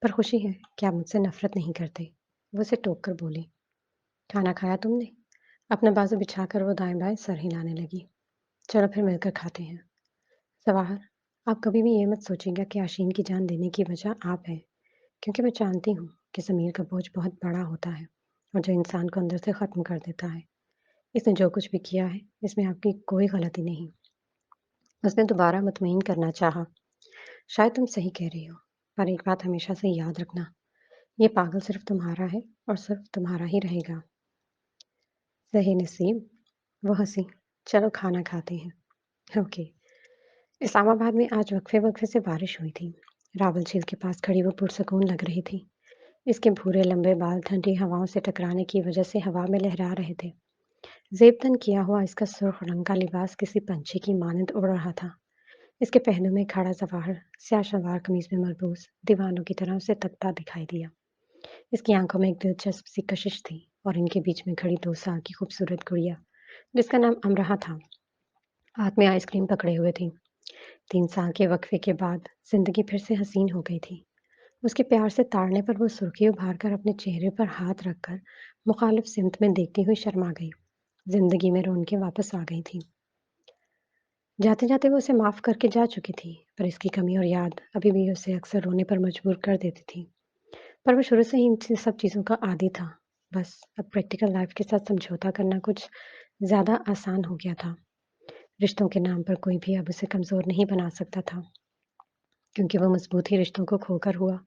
पर खुशी है कि आप मुझसे नफ़रत नहीं करते। वो उसे टोक कर बोली। खाना खाया तुमने? अपना बाजू बिछाकर वो दाएँ-बाएँ सर हिलाने लगी। चलो फिर मिलकर खाते हैं। जवाहर, आप कभी भी ये मत सोचिएगा कि आशीन की जान देने की वजह आप हैं, क्योंकि मैं जानती हूँ कि ज़मीर का बोझ बहुत बड़ा होता है और जो इंसान को अंदर से ख़त्म कर देता है। इसने जो कुछ भी किया है, इसमें आपकी कोई गलती नहीं। उसने दोबारा मुतमईन करना चाहा। शायद तुम सही कह रही हो, पर एक बात हमेशा से याद रखना, ये पागल सिर्फ़ तुम्हारा है और सिर्फ़ तुम्हारा ही रहेगा। सही नसीब, वो हँसी। चलो खाना खाते हैं। ओके। इस्लामाबाद में आज वक्फे-वक्फे से बारिश हुई थी। रावल झील के पास खड़ी वो पुरसकून लग रही थी। इसके भूरे लंबे बाल ठंडी हवाओं से टकराने की वजह से हवा में लहरा रहे थे। ज़ेबतन किया हुआ इसका सुर्ख रंग का लिबास किसी पंछी की मानंद उड़ रहा था। इसके पहलू में खड़ा जवाहर स्याह सलवार कमीज में मलबूस दीवानों की तरह उसे तकता दिखाई दिया। इसकी आंखों में एक दिलचस्प सी कशिश थी और इनके बीच में खड़ी 2 साल की खूबसूरत गुड़िया, जिसका नाम अमरहा था, हाथ में आइसक्रीम पकड़े हुए थी। 3 साल के वक्फे के बाद जिंदगी फिर से हसीन हो गई थी। उसके प्यार से ताड़ने पर वो सुर्खी उभार कर अपने चेहरे पर हाथ रखकर मुखालिफ सिमत में देखती हुई शर्मा गई। जिंदगी में रौनकें वापस आ गई थी। जाते-जाते वो उसे माफ़ करके जा चुकी थी, पर इसकी कमी और याद अभी भी उसे अक्सर रोने पर मजबूर कर देती थी। पर वो शुरू से ही इन सब चीज़ों का आदी था। बस अब प्रैक्टिकल लाइफ के साथ समझौता करना कुछ ज़्यादा आसान हो गया था। रिश्तों के नाम पर कोई भी अब उसे कमज़ोर नहीं बना सकता था, क्योंकि वो मजबूत ही रिश्तों को खोकर हुआ।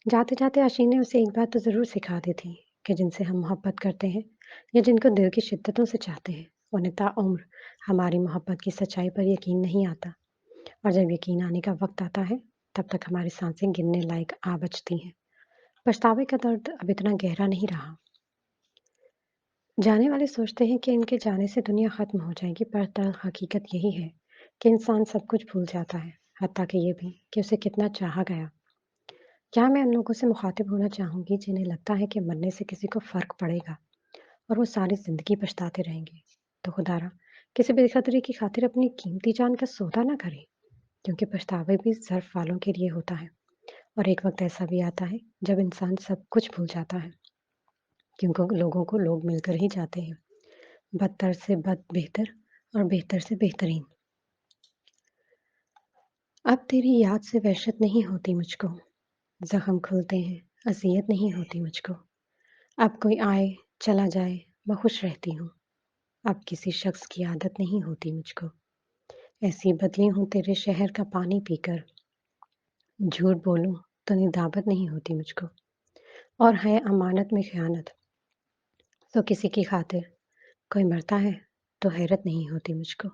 जाते-जाते आशीन ने उसे एक बात तो ज़रूर सिखा दी थी कि जिनसे हम मोहब्बत करते हैं या जिनको दिल की शिद्दतों से चाहते हैं, उन्हें ताउम्र हमारी मोहब्बत की सच्चाई पर यकीन नहीं आता। और जब यकीन आने का वक़्त आता है, तब तक हमारी सांसें गिनने लायक आ बचती हैं। पछतावे का दर्द अब इतना गहरा नहीं रहा। जाने वाले सोचते हैं कि इनके जाने से दुनिया ख़त्म हो जाएगी, पर हकीकत यही है कि इंसान सब कुछ भूल जाता है, हत्ता कि ये भी कि उसे कितना चाहा गया। यहाँ मैं उन लोगों से मुखातिब होना चाहूँगी जिन्हें लगता है कि मरने से किसी को फ़र्क पड़ेगा और वो सारी ज़िंदगी पछताते रहेंगे। तो खुदारा किसी बेखतरी की खातिर अपनी कीमती जान का सौदा ना करें, क्योंकि पछतावे भी ज़र्फ़ वालों के लिए होता है और एक वक़्त ऐसा भी आता है जब इंसान सब कुछ भूल जाता है, क्योंकि लोगों को लोग मिलकर ही जाते हैं। बदतर से बद बेहतर और बेहतर से बेहतरीन। अब तेरी याद से वहशत नहीं होती मुझको, ज़ख्म खुलते हैं, अज़ियत नहीं होती मुझको। अब कोई आए, चला जाए, मैं खुश रहती हूँ। अब किसी शख्स की आदत नहीं होती मुझको। ऐसी बदली हूँ तेरे शहर का पानी पीकर, झूठ बोलूँ तो निदावत नहीं होती मुझको। और है अमानत में ख़यानत, तो किसी की खातिर कोई मरता है तो हैरत नहीं होती मुझको।